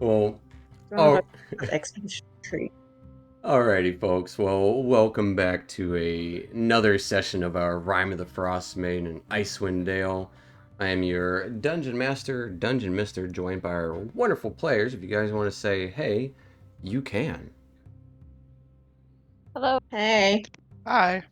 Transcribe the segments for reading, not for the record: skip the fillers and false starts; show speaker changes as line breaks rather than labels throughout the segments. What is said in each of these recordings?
Well,
Run
oh,
of expeditionary.
alrighty, folks. Well, welcome back to another session of our Rime of the Frostmaiden and Icewind Dale. I am your Dungeon Master, Dungeon Mister, joined by our wonderful players. If you guys want to say hey, you can.
Hello. Hey.
Hi.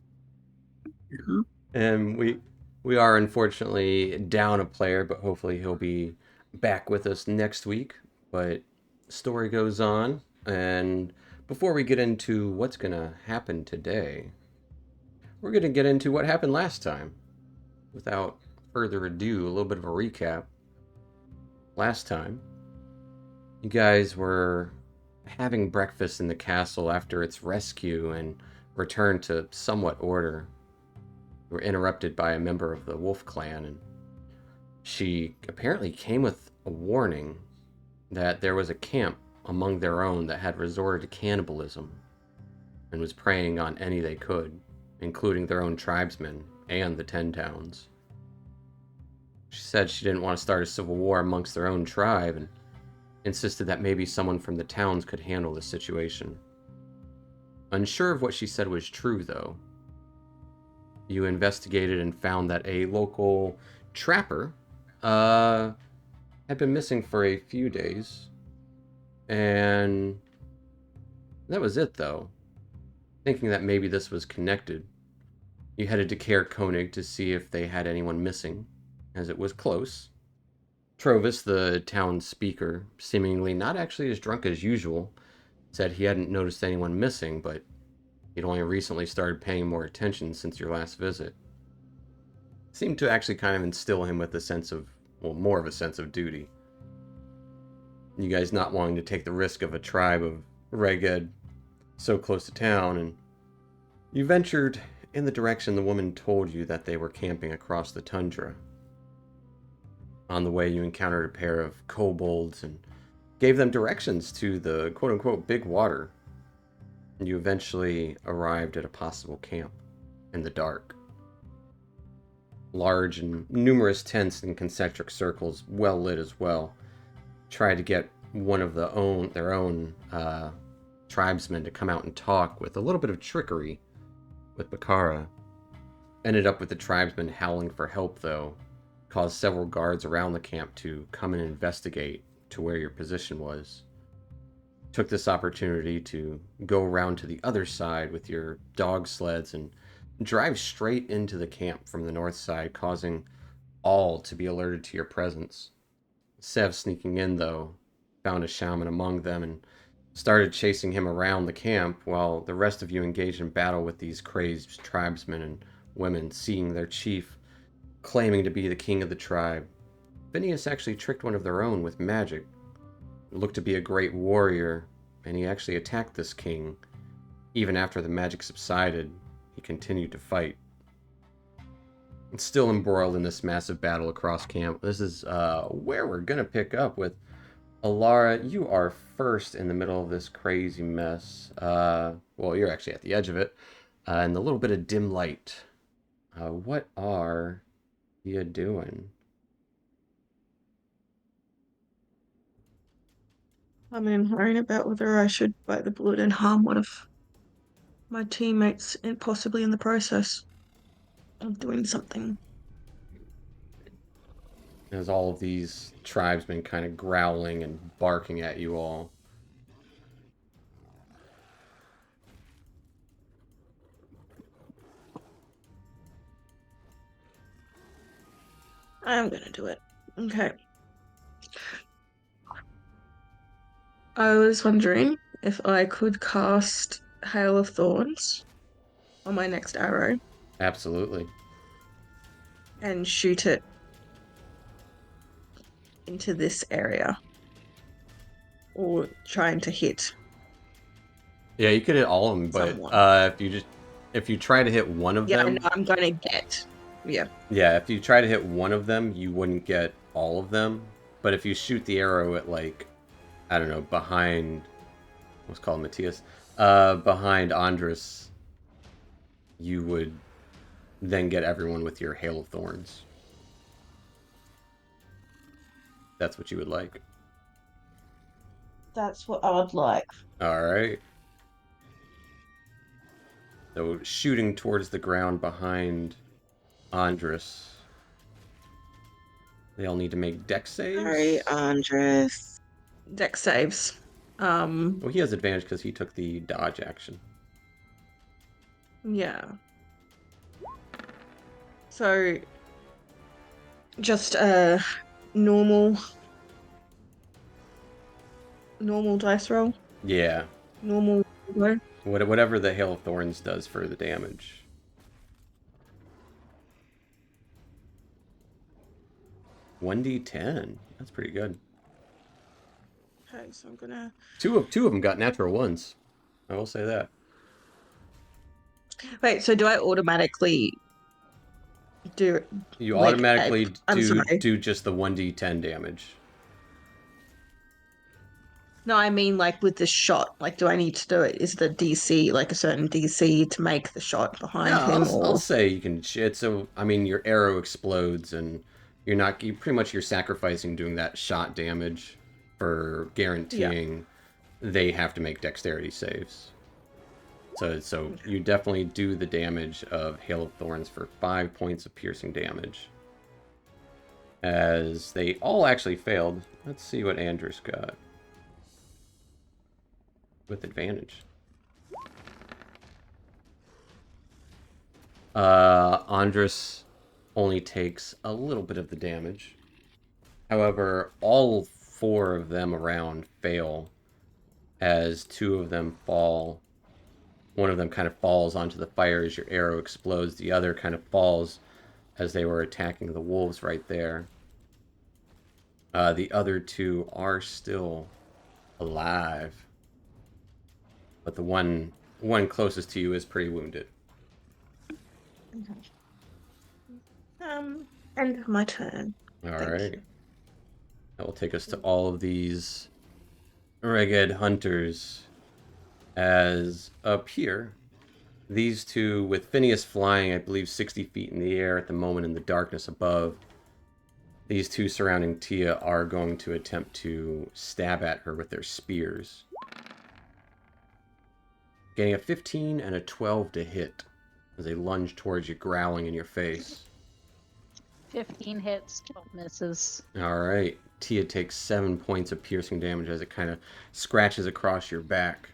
And we are unfortunately down a player, but hopefully he'll be back with us next week. But story goes on, and before we get into what's gonna happen today, we're gonna get into what happened last time. Without further ado, a little bit of a recap. Last time, you guys were having breakfast in the castle after its rescue and return to somewhat order. You were interrupted by a member of the Wolf Clan, and she apparently came with a warning that there was a camp among their own that had resorted to cannibalism and was preying on any they could, including their own tribesmen and the Ten Towns. She said she didn't want to start a civil war amongst their own tribe and insisted that maybe someone from the towns could handle the situation. Unsure of what she said was true, though, you investigated and found that a local trapper had been missing for a few days, and that was it, though. Thinking that maybe this was connected, you headed to Caer Koenig to see if they had anyone missing, as it was close. Trovis, the town speaker, seemingly not actually as drunk as usual, said he hadn't noticed anyone missing, but he'd only recently started paying more attention since your last visit. Seemed to actually kind of instill him with a sense of, well, more of a sense of duty. You guys not wanting to take the risk of a tribe of Reged so close to town, and you ventured in the direction the woman told you that they were camping across the tundra. On the way, you encountered a pair of kobolds and gave them directions to the quote-unquote big water. And you eventually arrived at a possible camp in the dark. Large and numerous tents in concentric circles, well lit as well. Tried to get one of their own tribesmen to come out and talk with a little bit of trickery with Bakara. Ended up with the tribesmen howling for help, though. Caused several guards around the camp to come and investigate to where your position was. Took this opportunity to go around to the other side with your dog sleds and drive straight into the camp from the north side, causing all to be alerted to your presence. Sev, sneaking in, though, found a shaman among them and started chasing him around the camp while the rest of you engaged in battle with these crazed tribesmen and women, seeing their chief claiming to be the king of the tribe. Phineas actually tricked one of their own with magic. It looked to be a great warrior, and he actually attacked this king. Even after the magic subsided, he continued to fight. And still embroiled in this massive battle across camp. This is where we're gonna pick up with Alara. You are first in the middle of this crazy mess. Well, you're actually at the edge of it, and a little bit of dim light. What are you doing?
Worrying about whether I should bite the bullet and harm one of my teammates, and possibly in the process of doing something.
As all of these tribesmen kind of growling and barking at you all.
I'm gonna do it. Okay. I was wondering if I could cast Hail of Thorns on my next arrow
Absolutely.
and shoot it into this area, or trying to hit
Yeah, you could hit all of them, but
someone.
if you try to hit one of
Yeah, I know
them,
I'm gonna get. Yeah.
yeah, if you try to hit one of them, you wouldn't get all of them. But if you shoot the arrow at, like, I don't know, behind, what's called Matthias, behind Andres, you would then get everyone with your hail of thorns. That's what you would like.
That's what I would like.
All right. So shooting towards the ground behind Andres. They all need to make dex
Sorry,
saves.
Andres. Deck saves. Um,
Well, he has advantage because he took the dodge action.
yeah. So just normal normal dice roll.
Yeah.
Normal roll.
Whatever the Hail of Thorns does for the damage. 1d10. That's pretty good.
Okay, so I'm gonna
Two of them got natural ones. I will say that.
wait, so do I automatically do
You
like
automatically
I'm sorry.
do just the 1d10 damage.
No, I mean like with the shot. Like do I need to do it? Is the DC like a certain DC to make the shot
No,
behind him
I'll
or
say you can. It's a. I mean, your arrow explodes, and you're not. You pretty much you're sacrificing doing that shot damage for
yeah.
guaranteeing they have to make dexterity saves. So
Okay.
you definitely do the damage of Hail of Thorns for 5 points of piercing damage. As they all actually failed. Let's see what Andrews got with advantage. Andres only takes a little bit of the damage. However, all four of them around fail as two of them fall. One of them kind of falls onto the fire as your arrow explodes. The other kind of falls as they were attacking the wolves right there. The other two are still alive, but the one closest to you is pretty wounded.
Okay. End of my turn.
All
Thank
right,
you.
that will take us to all of these ragged hunters. As up here, these two, with Phineas flying, I believe, 60 feet in the air at the moment in the darkness above, these two surrounding Tia are going to attempt to stab at her with their spears. Getting a 15 and a 12 to hit as they lunge towards you, growling in your face.
15 hits, 12 misses.
All right. Tia takes 7 points of piercing damage as it kind of scratches across your back.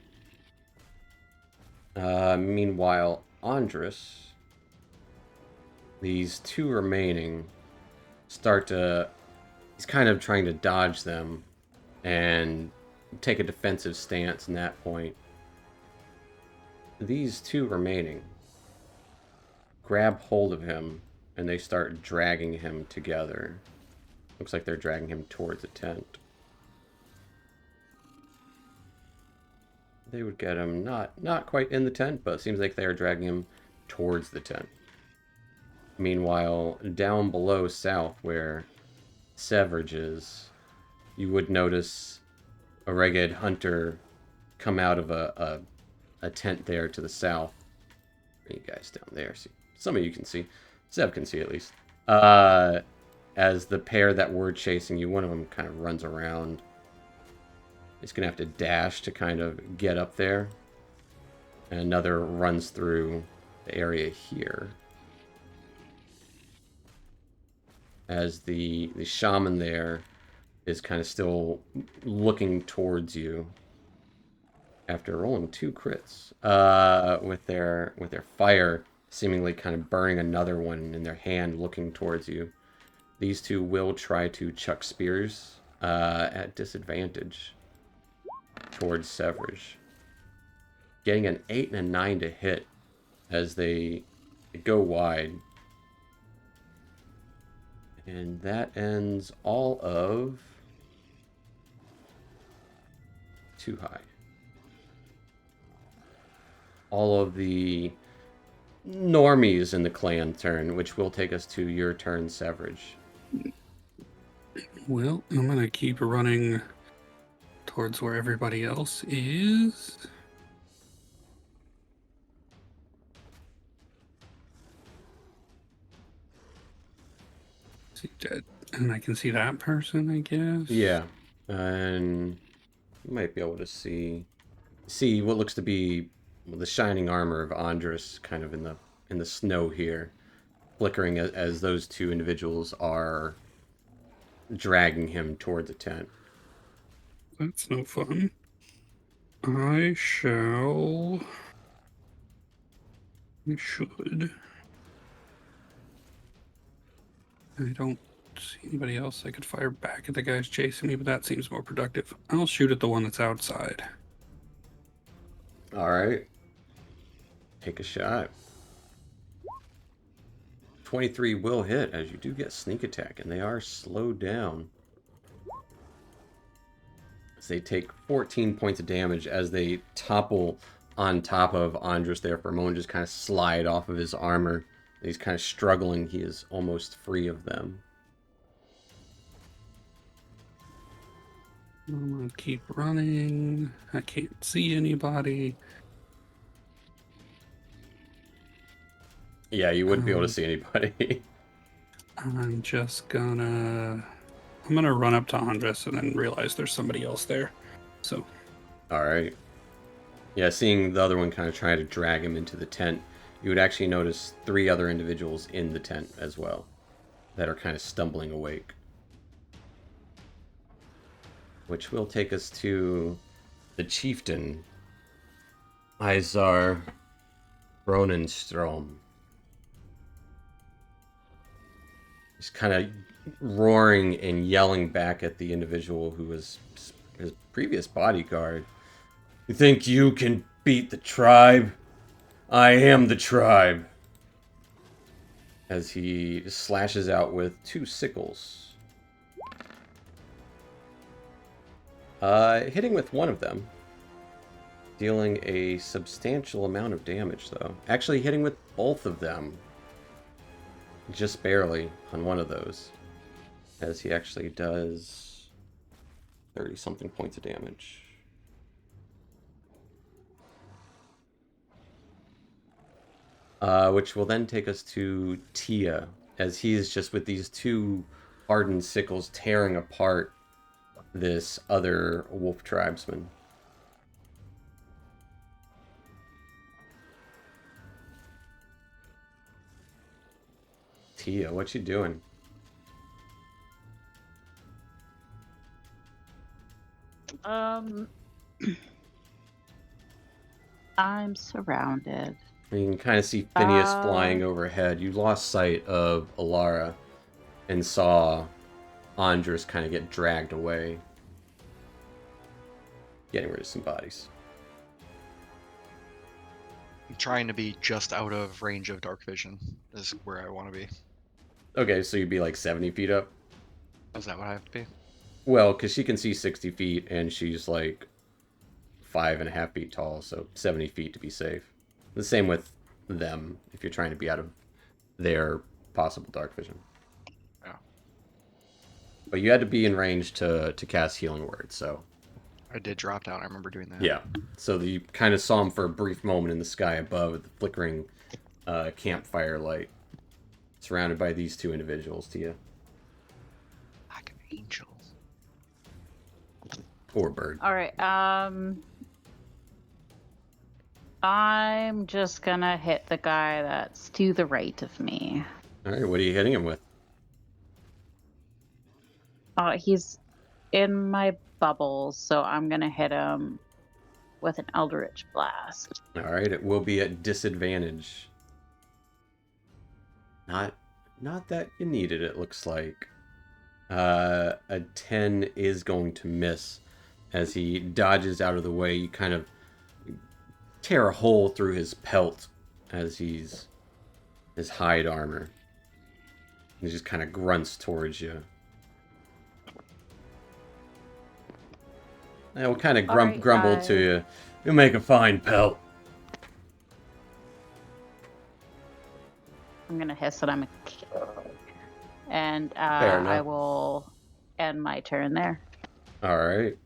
Meanwhile, Andres, these two remaining, start to. He's kind of trying to dodge them and take a defensive stance in that point. These two remaining grab hold of him and they start dragging him together. Looks like they're dragging him towards a tent. They would get him not quite in the tent, but it seems like they are dragging him towards the tent. Meanwhile, down below south where Severage is, you would notice a ragged hunter come out of a tent there to the south. You guys down there, see, some of you can see. Seb can see at least. As the pair that were chasing you, one of them kind of runs around. He's gonna have to dash to kind of get up there, and another runs through the area here. As the shaman there is kind of still looking towards you after rolling 2 crits with their fire seemingly kind of burning another one in their hand looking towards you. These two will try to chuck spears at disadvantage towards Severage, getting an 8 and a 9 to hit as they go wide. And that ends all of too high. All of the normies in the clan turn, which will take us to your turn, Severage.
Well, I'm gonna keep running towards where everybody else is. See, and I can see that person, I guess.
Yeah. And You might be able to see what looks to be the shining armor of Andres kind of in the snow here, flickering as those two individuals are dragging him toward the tent.
That's no fun. I shall. I should. I don't see anybody else. I could fire back at the guys chasing me, but that seems more productive. I'll shoot at the one that's outside.
All right. Take a shot. 23 will hit, as you do get sneak attack, and they are slowed down. As they take 14 points of damage as they topple on top of Andres there for a moment, just kind of slide off of his armor. He's kind of struggling. He is almost free of them.
I'm gonna keep running. I can't see anybody.
Yeah, you wouldn't be able to see anybody.
I'm gonna run up to Andres and then realize there's somebody else there. So
All right. Yeah, seeing the other one kind of try to drag him into the tent, you would actually notice 3 other individuals in the tent as well that are kind of stumbling awake. Which will take us to the chieftain, Izar Bronenstrom. He's kind of roaring and yelling back at the individual who was his previous bodyguard. You think you can beat the tribe? I am the tribe. As he slashes out with 2 sickles. Hitting with one of them. Dealing a substantial amount of damage, though. Actually hitting with both of them. Just barely on one of those. As he actually does 30-something points of damage. Which will then take us to Tia, as he is just with these 2 hardened sickles tearing apart this other wolf tribesman. Tia, what you doing?
I'm surrounded.
You can kind of see Phineas flying overhead. You lost sight of Alara and saw Andres kind of get dragged away. Getting rid of some bodies.
I'm trying to be just out of range of dark vision is where I want to be.
Okay, so you'd be like 70 feet up?
Is that what I have to be?
Well, because she can see 60 feet and she's like 5.5 feet tall, so 70 feet to be safe. The same with them, if you're trying to be out of their possible dark vision.
Yeah.
But you had to be in range to cast Healing Word, so...
I did drop down. I remember doing that.
Yeah. So you kind of saw him for a brief moment in the sky above with the flickering campfire light. Surrounded by these 2 individuals to you.
Like an angel.
Or bird.
All right. I'm just gonna hit the guy that's to the right of me.
Alright, what are you hitting him with?
He's in my bubbles, so I'm gonna hit him with an Eldritch Blast.
Alright, it will be at disadvantage. Not that you need it, it looks like. A 10 is going to miss. As he dodges out of the way, you kind of tear a hole through his pelt as his hide armor. He just kind of grunts towards you. And we'll kind of grumble to you. You make a fine pelt.
I'm gonna hiss that I'm a killer. And
Fair enough.
I will end my turn there.
Alright.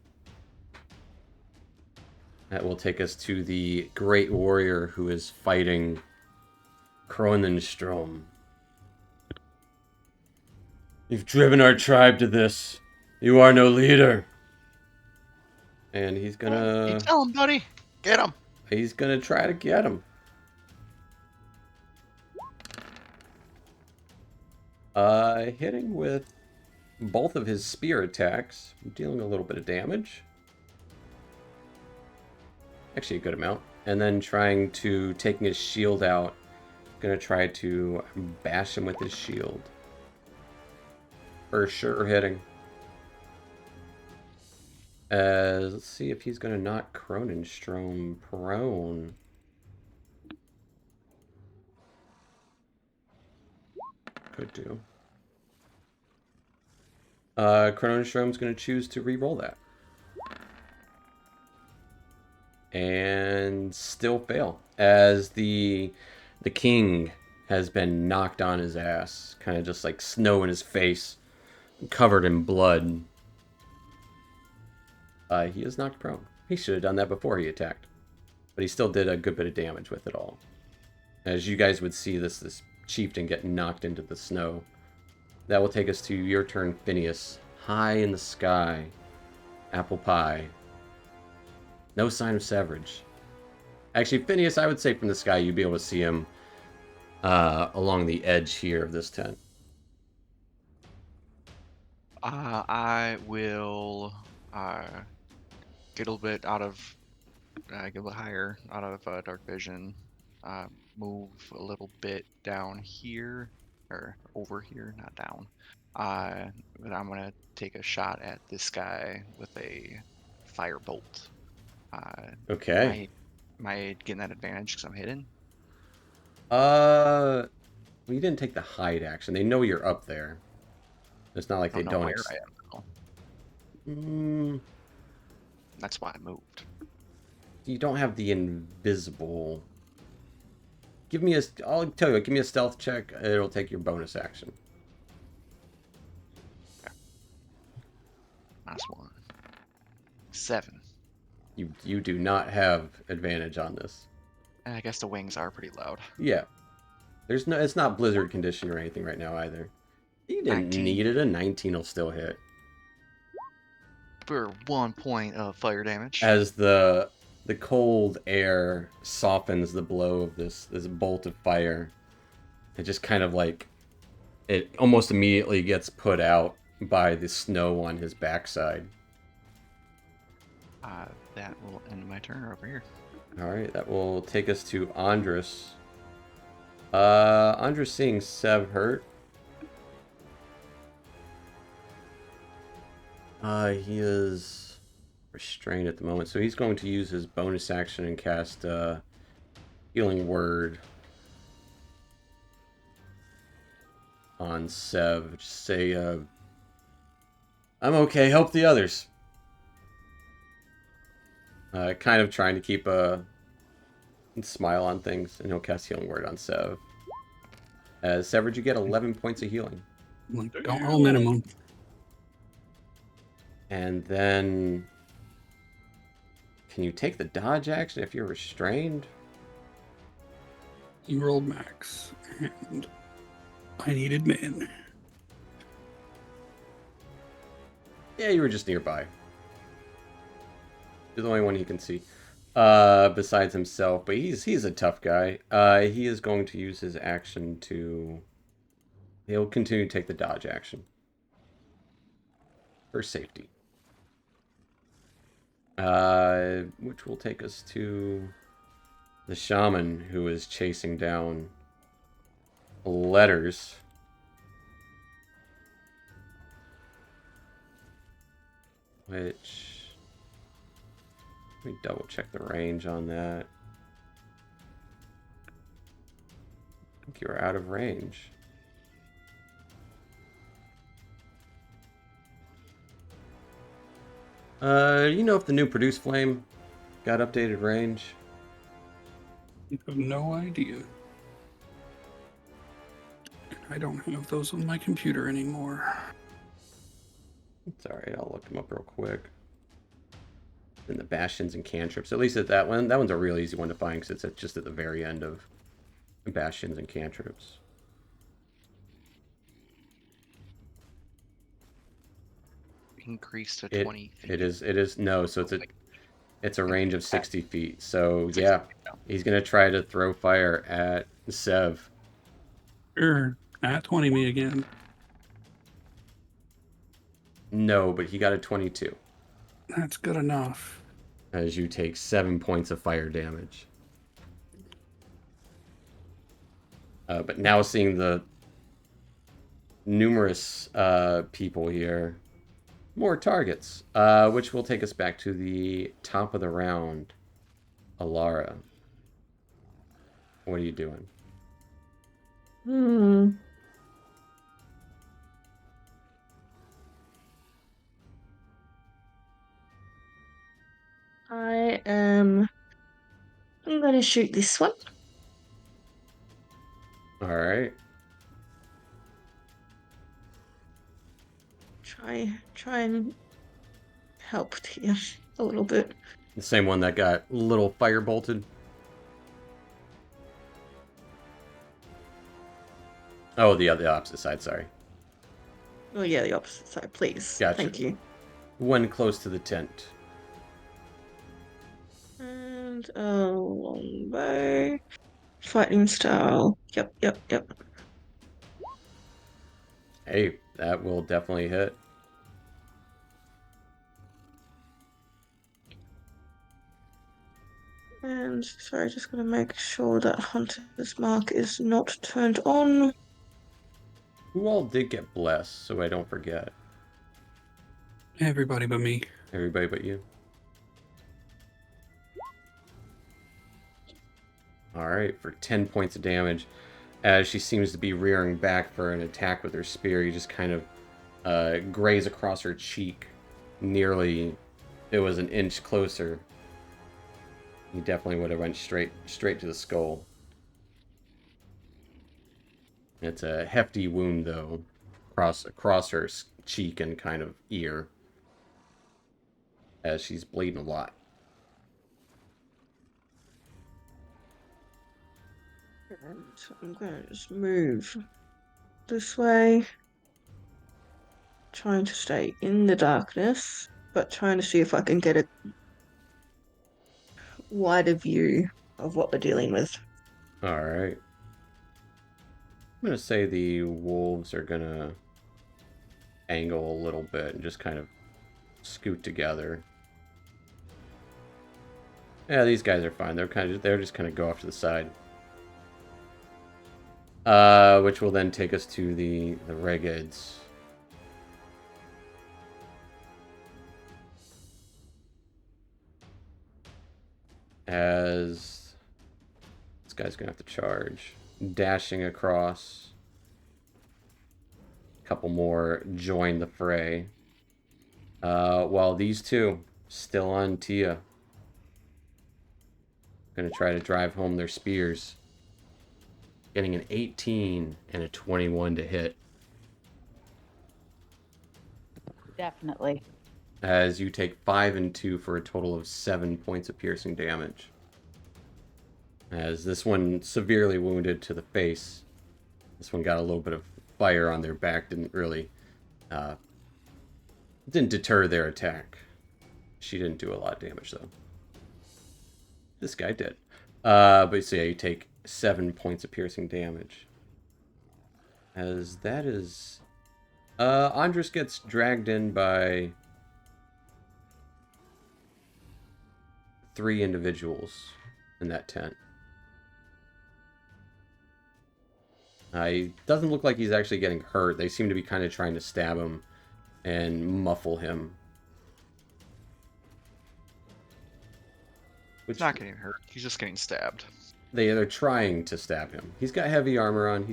That will take us to the great warrior who is fighting Kronenstrom. You've driven our tribe to this. You are no leader. And he's
You
gonna
tell him, buddy. Get him.
try to get him. Hitting with both of his spear attacks, dealing a little bit of damage. Actually, a good amount. And then taking his shield out. Gonna try to bash him with his shield. For sure hitting. Let's see if he's gonna knock Kronenstrom prone. Could do. Kronenstrom's gonna choose to re-roll that. And still fail. As the king has been knocked on his ass. Kind of just like snow in his face. Covered in blood. He is knocked prone. He should have done that before he attacked. But he still did a good bit of damage with it all. As you guys would see this chieftain get knocked into the snow. That will take us to your turn, Phineas. High in the sky. Apple pie. No sign of Severage. Actually, Phineas, I would say from the sky you'd be able to see him along the edge here of this tent.
I will get a little bit out of, get a little higher out of dark vision. Move a little bit down here, or over here, not down. But I'm gonna take a shot at this guy with a firebolt.
Okay.
Am I getting that advantage because I'm hidden?
Well, you didn't take the hide action. They know you're up there. It's not like
I
they
don't know
don't.
where I am though. That's why I moved.
You don't have the invisible. Give me a. I'll tell you what. Give me a stealth check. It'll take your bonus action.
Okay. -1. 7.
You do not have advantage on this.
I guess the wings are pretty loud.
Yeah. There's no. It's not blizzard condition or anything right now either. You didn't
19.
need it. A 19 will still hit.
For 1 point of fire damage.
As the cold air softens the blow of this bolt of fire, it just kind of like it almost immediately gets put out by the snow on his backside.
That will end my turn over here.
All right, that will take us to Andres. Andres seeing Sev hurt. He is restrained at the moment, so he's going to use his bonus action and cast Healing Word on Sev. Just say, I'm okay, help the others. Kind of trying to keep a smile on things, and he'll cast Healing Word on Sev. Severed, you get 11 points of healing.
Like, don't roll minimum.
And then... Can you take the dodge action if you're restrained?
You rolled max, and I needed men.
Yeah, you were just nearby. You're the only one he can see. Besides himself, but he's a tough guy. He is going to use his action to... He'll continue to take the dodge action. For safety. Which will take us to the shaman who is chasing down letters. Which... Let me double check the range on that. I think you're out of range. You know if the new Produce Flame got updated range?
I have no idea. I don't have those on my computer anymore.
It's alright, I'll look them up real quick. And the Bastions and Cantrips. At least at that one. That one's a real easy one to find because it's just at the very end of Bastions and Cantrips.
Increase to 20 feet.
It is no, so it's a It's a range of 60 feet. So, yeah, he's going to try to throw fire at Sev.
Sure. At 20 me again.
No, but he got a 22
That's good enough.
as you take 7 points of fire damage. But now seeing the numerous people here, more targets, which will take us back to the top of the round. Alara, what are you doing?
I'm going to shoot this one.
All right.
Try and help Tia a little bit.
The same one that got a little fire bolted. Oh, the opposite side, sorry.
Oh yeah, the opposite side, please.
Gotcha.
Thank you.
One close to the tent.
And a longbow. Fighting style. Yep.
Hey, that will definitely hit.
And sorry, just gonna make sure that Hunter's Mark is not turned on.
Who all did get blessed, so I don't forget?
Everybody but me.
Everybody but you. Alright, for 10 points of damage. As she seems to be rearing back for an attack with her spear, you just kind of graze across her cheek. Nearly, it was an inch closer. You definitely would have went straight to the skull. It's a hefty wound, though, across her cheek and kind of ear, as she's bleeding a lot.
And I'm gonna just move this way. Trying to stay in the darkness, but trying to see if I can get a wider view of what we're dealing with.
Alright. I'm going to say the wolves are going to angle a little bit and just kind of scoot together. Yeah, these guys are fine. They're just kind of go off to the side. Which will then take us to the Regids. As this guy's gonna have to charge, dashing across. A couple more join the fray. While these two still on Tia, gonna try to drive home their spears. Getting an 18 and a 21 to hit.
Definitely.
As you take 5 and 2 for a total of 7 points of piercing damage. As this one severely wounded to the face. This one got a little bit of fire on their back. Didn't really... didn't deter their attack. She didn't do a lot of damage, though. This guy did. But so yeah, you take 7 points of piercing damage. As that is... Andres gets dragged in by 3 individuals in that tent. He doesn't look like he's actually getting hurt. They seem to be kind of trying to stab him and muffle him.
He's not getting hurt. He's just getting stabbed.
They're trying to stab him. He's got heavy armor on.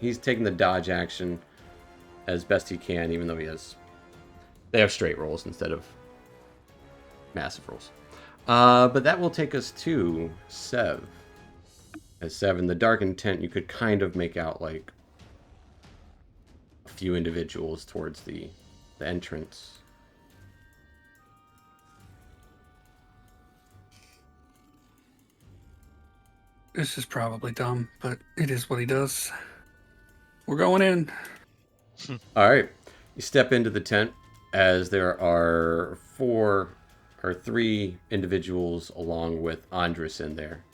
He's taking the dodge action as best he can, even though they have straight rolls instead of massive rolls. But that will take us to Sev. As Sev, in the darkened tent, you could kind of make out like a few individuals towards the entrance.
This is probably dumb, but it is what he does. We're going in.
All right. You step into the tent as there are 4 are 3 individuals along with Andres in there.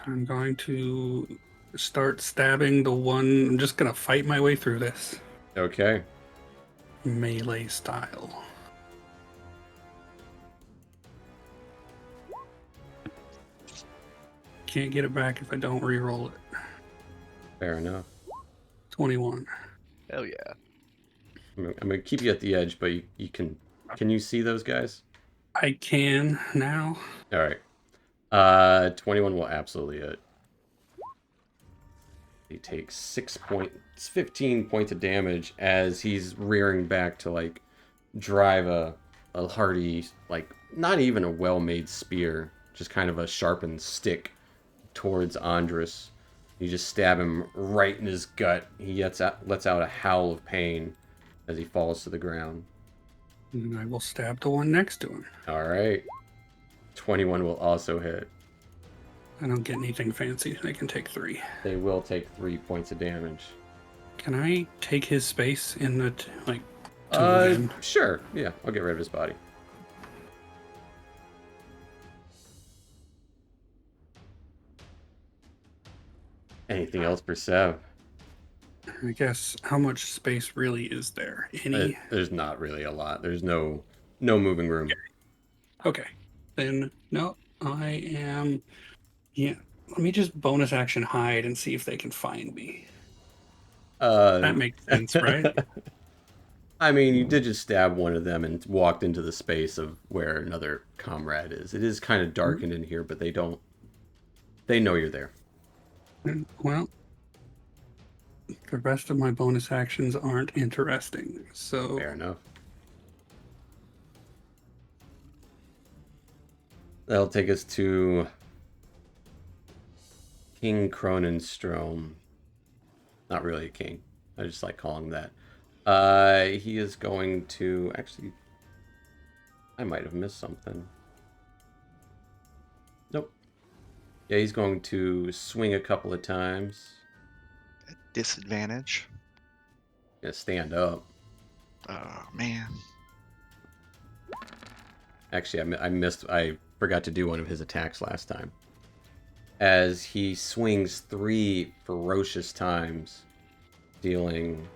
I'm going to start stabbing the one. I'm just going to fight my way through this.
Okay.
Melee style. Can't get it back if I don't re-roll it.
Fair enough.
21.
Hell yeah.
I'm gonna keep you at the edge, but you can you see those guys?
I can now.
All right. 21 will absolutely hit. He takes 15 points of damage as he's rearing back to like drive a hardy, like not even a well-made spear, just kind of a sharpened stick towards Andres. You just stab him right in his gut. He lets out a howl of pain as he falls to the ground.
And I will stab the one next to him.
All right. 21 will also hit.
I don't get anything fancy. I can take 3.
They will take 3 points of damage.
Can I take his space in the to move in?
Sure. Yeah, I'll get rid of his body. Anything else for Sev?
I guess how much space really is there? Any?
There's not really a lot. There's no moving room.
Okay. Then no, I am. Yeah. Let me just bonus action hide and see if they can find me. That makes sense, right?
I mean, you did just stab one of them and walked into the space of where another comrade is. It is kind of darkened in here, but they know you're there.
Well, the rest of my bonus actions aren't interesting, so
Fair enough. That'll take us to King Kronenstrom. Not really a king. I just like calling him that. He is going to... Actually, I might have missed something. Nope. Yeah, he's going to swing a couple of times.
At disadvantage.
Gonna stand up.
Oh, man.
Actually, I forgot to do one of his attacks last time. As he swings 3 ferocious times, dealing...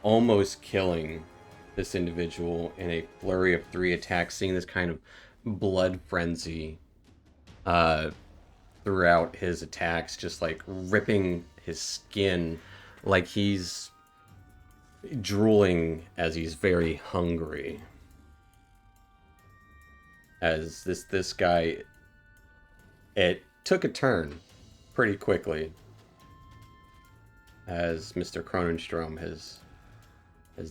almost killing this individual in a flurry of 3 attacks, seeing this kind of blood frenzy throughout his attacks, just like ripping his skin like he's drooling as he's very hungry. As this guy, it took a turn pretty quickly as Mr. Kronenstrom has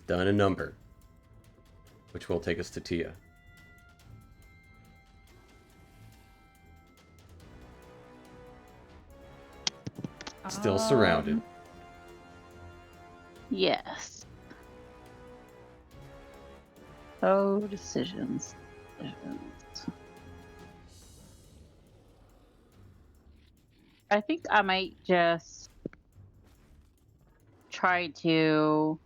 done a number, which will take us to Tia. Still surrounded.
Yes. Oh, decisions. I think I might just try to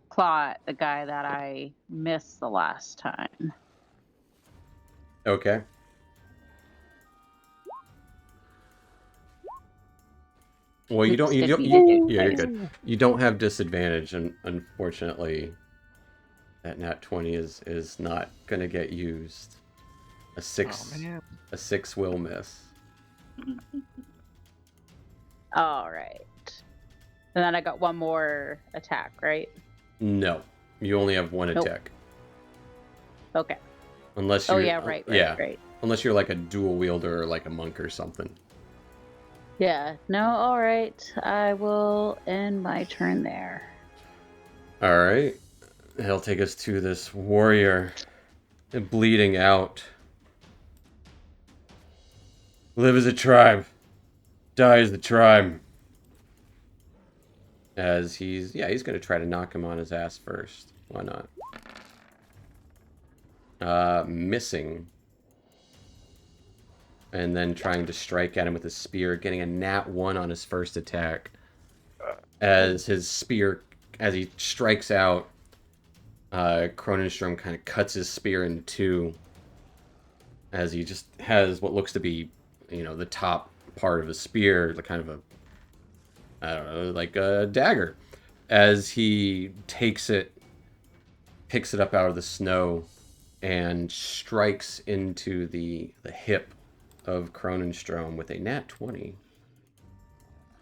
claw at the guy that I missed the last time.
Okay. Well, you don't. Yeah, you're good. You don't have disadvantage, and unfortunately, that nat 20 is not gonna get used. A 6.
Oh, man.
A 6 will miss.
All right. And then I got one more attack, right?
No, you only have one
Nope.
attack.
Okay.
Unless you.
Oh yeah, right. Right.
Unless you're like a dual wielder or like a monk or something.
Yeah. No. All right. I will end my turn there.
All right. He'll take us to this warrior, bleeding out. Live as a tribe, die as the tribe. As he's gonna try to knock him on his ass first. Why not? Missing. and then trying to strike at him with his spear, getting a nat 1 on his first attack. As his spear, as he strikes out, Kronenstrom kind of cuts his spear in two, as he just has what looks to be, the top part of his spear, the kind of a, I don't know, like a dagger. As he picks it up out of the snow, and strikes into the hip of Kronenstrom with a nat 20.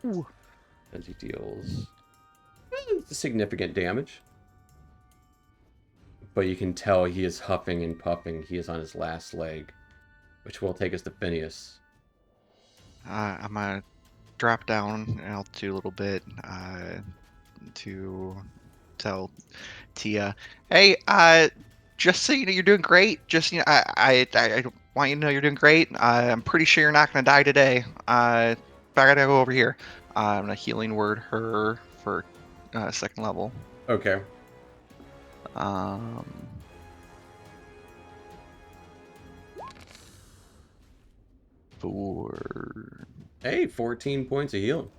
Ooh.
As he deals significant damage. But you can tell he is huffing and puffing. He is on his last leg, which will take us to Phineas.
I'm going to drop down in altitude a little bit to tell Tia, hey, just so you know, you're doing great. Just, I want you to know you're doing great. I'm pretty sure you're not going to die today. But I got to go over here. I'm going to healing word her for second level.
Okay. Hey, 14 points of healing.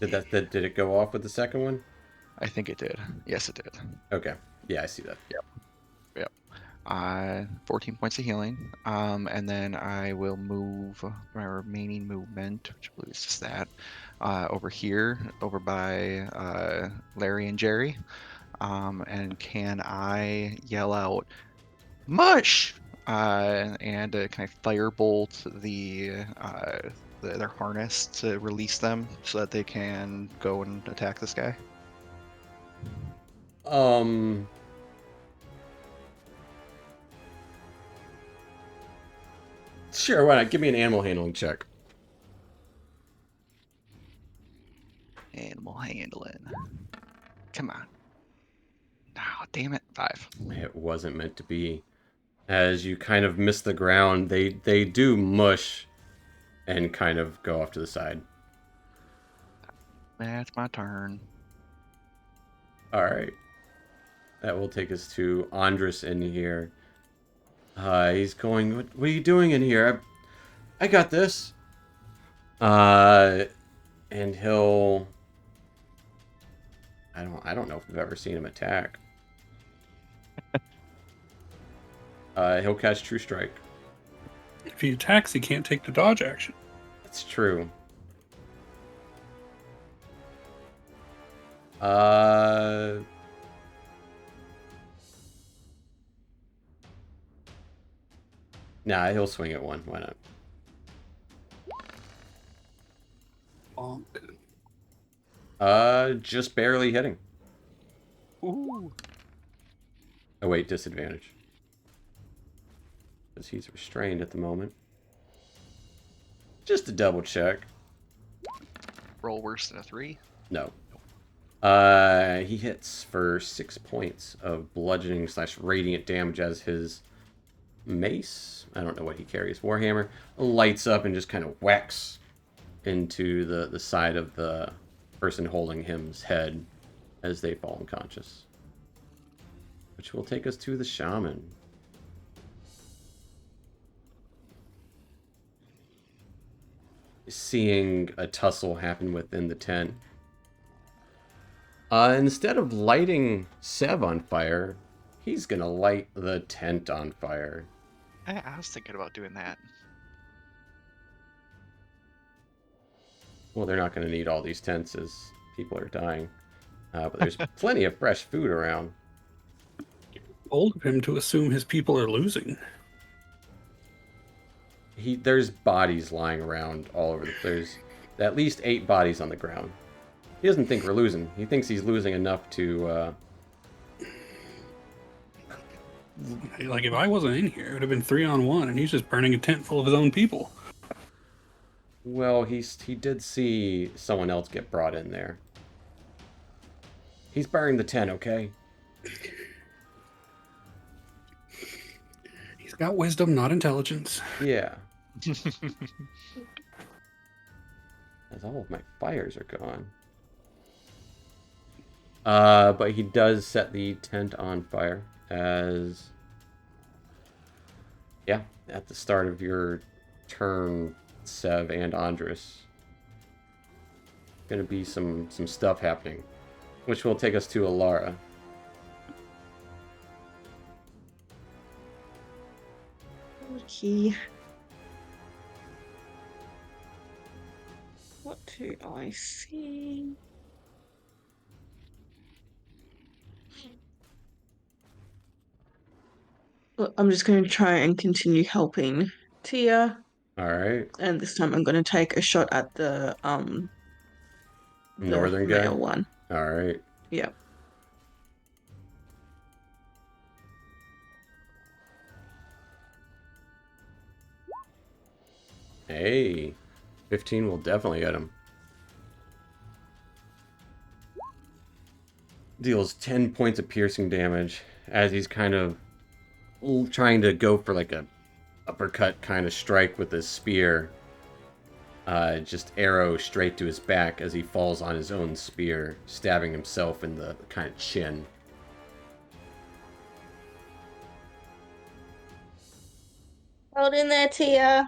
Did it go off with the second one?
I think it did. Yes, it did.
Okay. Yeah, I see that.
Yep. 14 points of healing. And then I will move my remaining movement, which I believe is just that, over here, over by Larry and Jerry. And can I yell out, "Mush!" And can I firebolt their harness to release them so that they can go and attack this guy?
Sure, why not? Give me an animal handling check.
Animal handling. Come on. Oh, damn it. 5.
It wasn't meant to be. As you kind of miss the ground, they do mush and kind of go off to the side.
That's my turn.
Alright. That will take us to Andres in here. He's going, what are you doing in here? I got this. And he'll... I don't know if we've ever seen him attack. He'll catch True Strike.
If he attacks, he can't take the dodge action.
That's true. Nah, he'll swing at one. Why not?
Bonk.
Just barely hitting.
Ooh.
Oh wait, disadvantage. Because he's restrained at the moment. Just to double check.
Roll worse than a 3?
No. He hits for 6 points of bludgeoning / radiant damage as his mace, I don't know what he carries, warhammer, lights up and just kind of whacks into the side of the person holding him's head as they fall unconscious. Which will take us to the shaman. Seeing a tussle happen within the tent. Instead of lighting Sev on fire, he's gonna light the tent on fire.
I was thinking about doing that.
Well, they're not gonna need all these tents as people are dying. But there's plenty of fresh food around.
Bold of him to assume his people are losing.
There's bodies lying around all over. There's at least 8 bodies on the ground. He doesn't think we're losing. He thinks he's losing enough to...
Like, if I wasn't in here, it would have been 3-on-1, and he's just burning a tent full of his own people.
Well, he did see someone else get brought in there. He's burning the tent, okay?
He's got wisdom, not intelligence.
Yeah. As all of my fires are gone. But he does set the tent on fire as Yeah, at the start of your turn, Sev and Andres. Gonna be some stuff happening, which will take us to Alara.
Okay. What do I see? Well, I'm just going to try and continue helping Tia,
All right,
and this time I'm going to take a shot at the
northern guy.
male one.
All right.
Yeah.
Hey, 15 will definitely hit him. Deals 10 points of piercing damage as he's kind of trying to go for like a uppercut kind of strike with his spear. Just arrow straight to his back as he falls on his own spear, stabbing himself in the kind of chin.
Hold in there, Tia.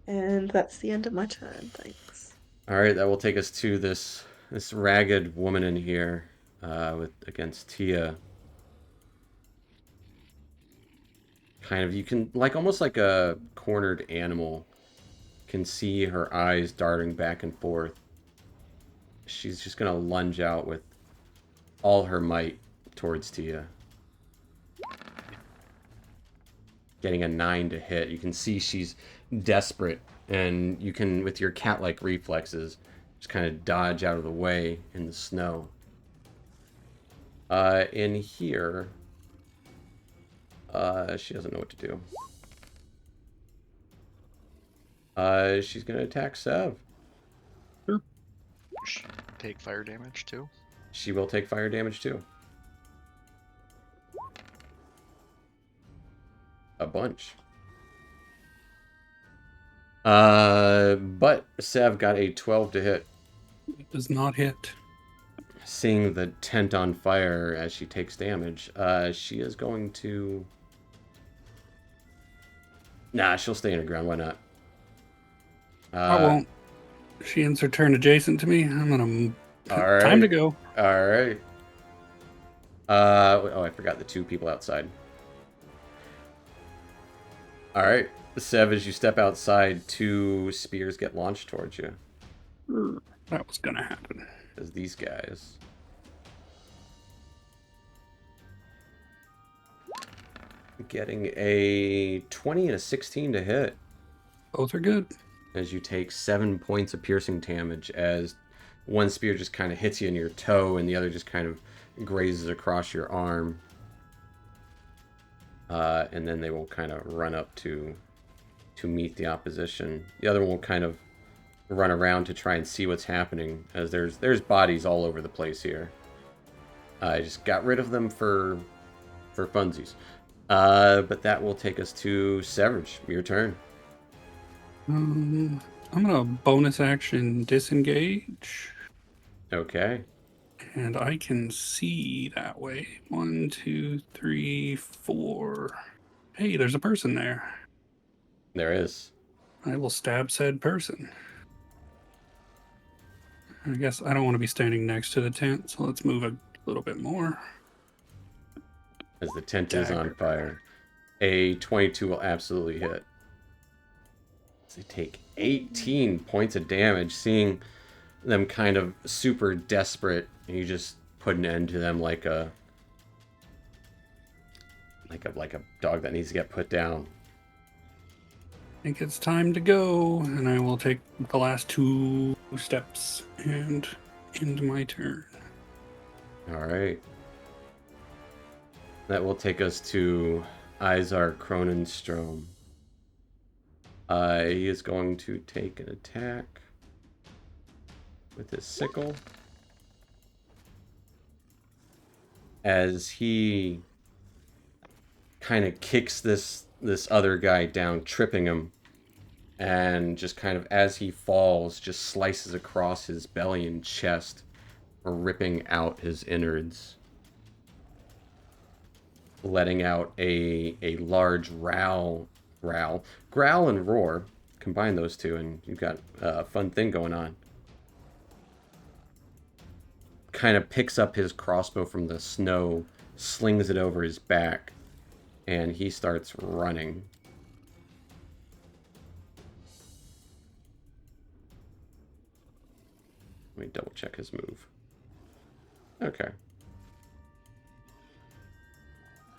And that's the end of my turn. Thanks.
All right, that will take us to this ragged woman in here with against Tia. Kind of, you can like almost like a cornered animal. Can see her eyes darting back and forth. She's just gonna lunge out with all her might towards Tia. Getting a 9 to hit. You can see she's desperate, and you can, with your cat-like reflexes, just kind of dodge out of the way in the snow. In here, she doesn't know what to do. She's gonna attack Sev.
Take fire damage too.
She will take fire damage too. A bunch. But Sev got a 12 to hit.
It does not hit.
Seeing the tent on fire as she takes damage, she is going to... Nah, she'll stay in her ground. Why not?
I won't. She ends her turn adjacent to me. I'm gonna...
All right.
Time to go.
All right. Oh, I forgot the two people outside. All right. Sev, as you step outside, 2 spears get launched towards you.
That was gonna happen.
As these guys. Getting a 20 and a 16 to hit.
Both are good.
As you take 7 points of piercing damage as one spear just kind of hits you in your toe and the other just kind of grazes across your arm. And then they will kind of run up to meet the opposition. The other one will kind of run around to try and see what's happening, as there's bodies all over the place here. I just got rid of them for funsies. But that will take us to Severage. Your turn.
I'm gonna bonus action disengage.
Okay.
And I can see that way. 1, 2, 3, 4. Hey, there's a person there.
There is.
I will stab said person. I guess I don't want to be standing next to the tent, so let's move a little bit more.
As the tent is on
Dagger.
fire. A 22 will absolutely hit. So they take 18 points of damage, seeing them kind of super desperate, and you just put an end to them like a dog that needs to get put down.
I think it's time to go, and I will take the last 2 steps and end my turn.
All right. That will take us to Izar Kronenstrom. He is going to take an attack with his sickle. As he kind of kicks this other guy down, tripping him, and just kind of as he falls, just slices across his belly and chest, ripping out his innards. letting out a large growl and roar. Combine those two, and you've got a fun thing going on. Kind of picks up his crossbow from the snow, slings it over his back, and he starts running. Let me double check his move. Okay.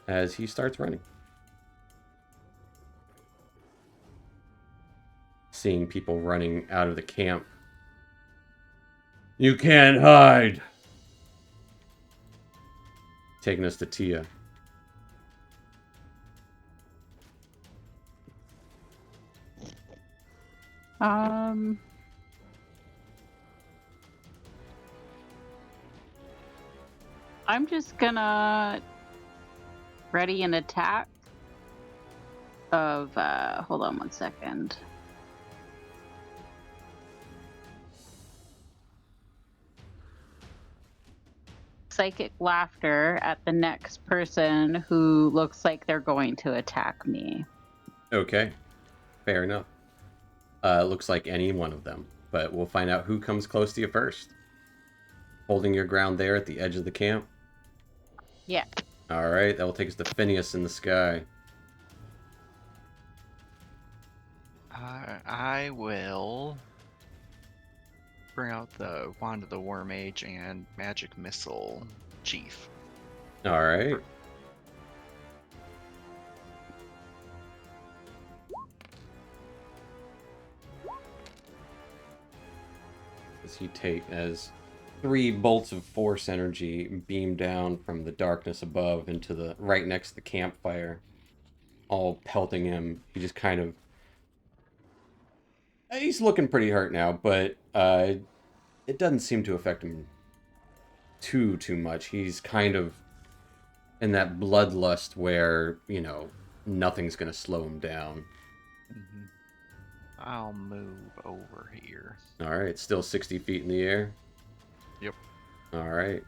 As he starts running. Seeing people running out of the camp. You can't hide! Taking us to Tia.
I'm just gonna ready an attack of hold on one second. Psychic laughter at the next person who looks like they're going to attack me.
Okay. Fair enough. Looks like any one of them. But we'll find out who comes close to you first. Holding your ground there at the edge of the camp.
Yeah.
Alright, that will take us to Phineas in the sky.
I will bring out the Wand of the War Mage and Magic Missile Chief.
Alright. As 3 bolts of force energy beam down from the darkness above into the right next to the campfire, all pelting him. He just kind of... He's looking pretty hurt now, but it doesn't seem to affect him too much. He's kind of in that bloodlust where, you know, nothing's going to slow him down.
Mm-hmm. I'll move over here.
Alright, still 60 feet in the air?
Yep.
Alright.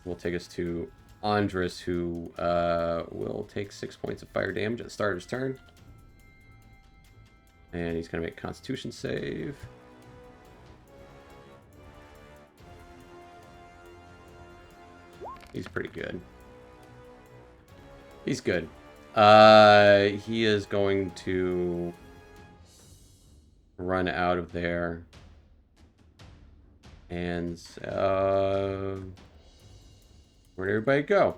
We'll take us to Andres, who will take 6 points of fire damage at the start of his turn. And he's going to make a Constitution save. He's pretty good. He's good. He is going to run out of there. And where'd everybody go?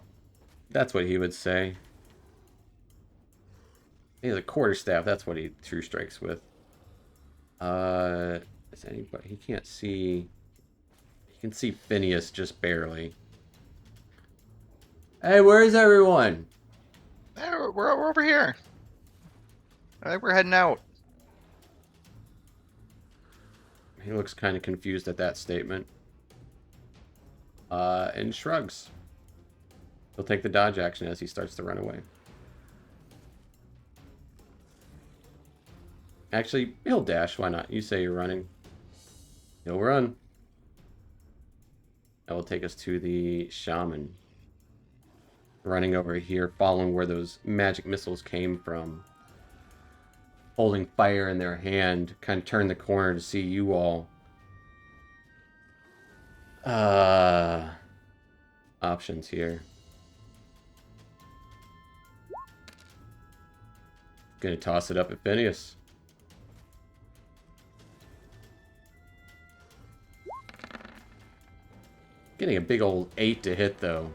That's what he would say. He has a quarterstaff. That's what he true strikes with. Is anybody? He can't see. He can see Phineas just barely. Hey, where's everyone?
We're over here. I think we're heading out.
He looks kind of confused at that statement. And shrugs. He'll take the dodge action as he starts to run away. Actually, he'll dash. Why not? You say you're running. He'll run. That will take us to the shaman. Running over here, following where those magic missiles came from. Holding fire in their hand. Kind of turn the corner to see you all. Options here. Gonna toss it up at Phineas. Getting a big old 8 to hit, though.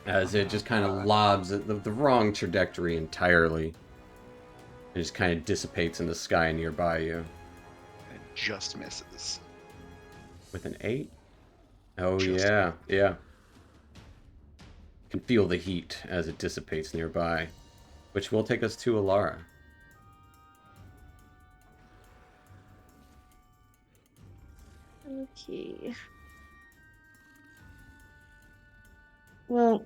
As it just kind of lobs the wrong trajectory entirely. It just kind of dissipates in the sky nearby you.
It just misses.
With an 8? Oh,
Just
yeah. Yeah. You can feel the heat as it dissipates nearby. Which will take us to Alara.
Okay. Well,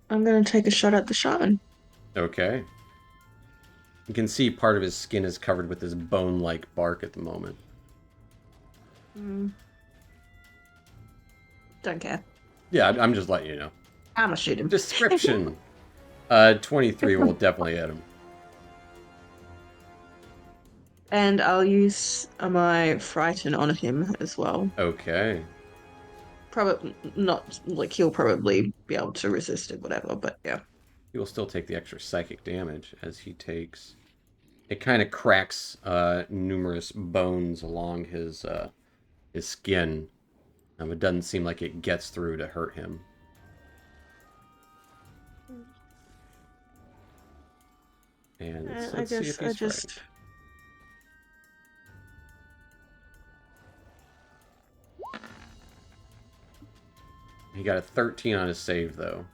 I'm gonna take a shot at the shaman.
Okay. You can see part of his skin is covered with this bone-like bark at the moment.
Don't care.
Yeah, I'm just letting you know.
I'ma shoot him.
Description. 23 will definitely hit him.
And I'll use my frighten on him as well.
Okay.
Probably not, like, he'll probably be able to resist it, whatever, but yeah.
He will still take the extra psychic damage as he takes. It kind of cracks numerous bones along his skin. It doesn't seem like it gets through to hurt him. And let's see if he's frightened. He got a 13 on his save, though.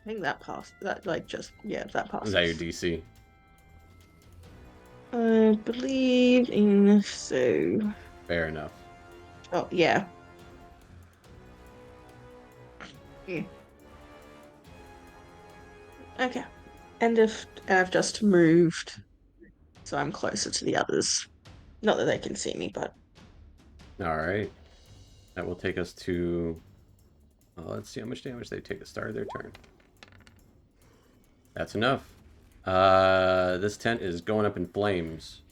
I think that passed. That, like, just, yeah, that passes.
Is that your DC?
I believe in, so...
Fair enough.
Oh, yeah. Okay. And if I've just moved, so I'm closer to the others. Not that they can see me, but...
Alright. That will take us to... let's see how much damage they take at the start of their turn. That's enough. This tent is going up in flames.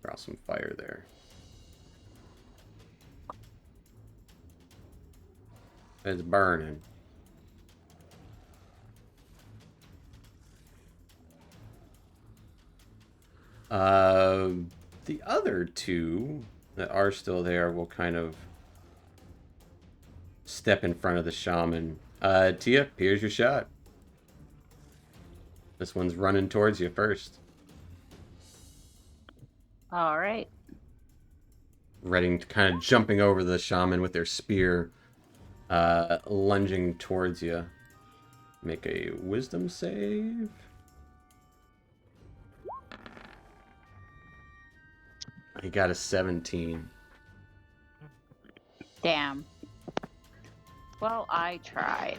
Draw some fire there. It's burning. The other two that are still there will kind of step in front of the shaman. Tia, here's your shot. This one's running towards you first.
All right.
Ready to kind of jumping over the shaman with their spear, lunging towards you. Make a wisdom save. He got a 17.
Damn. Well, I tried.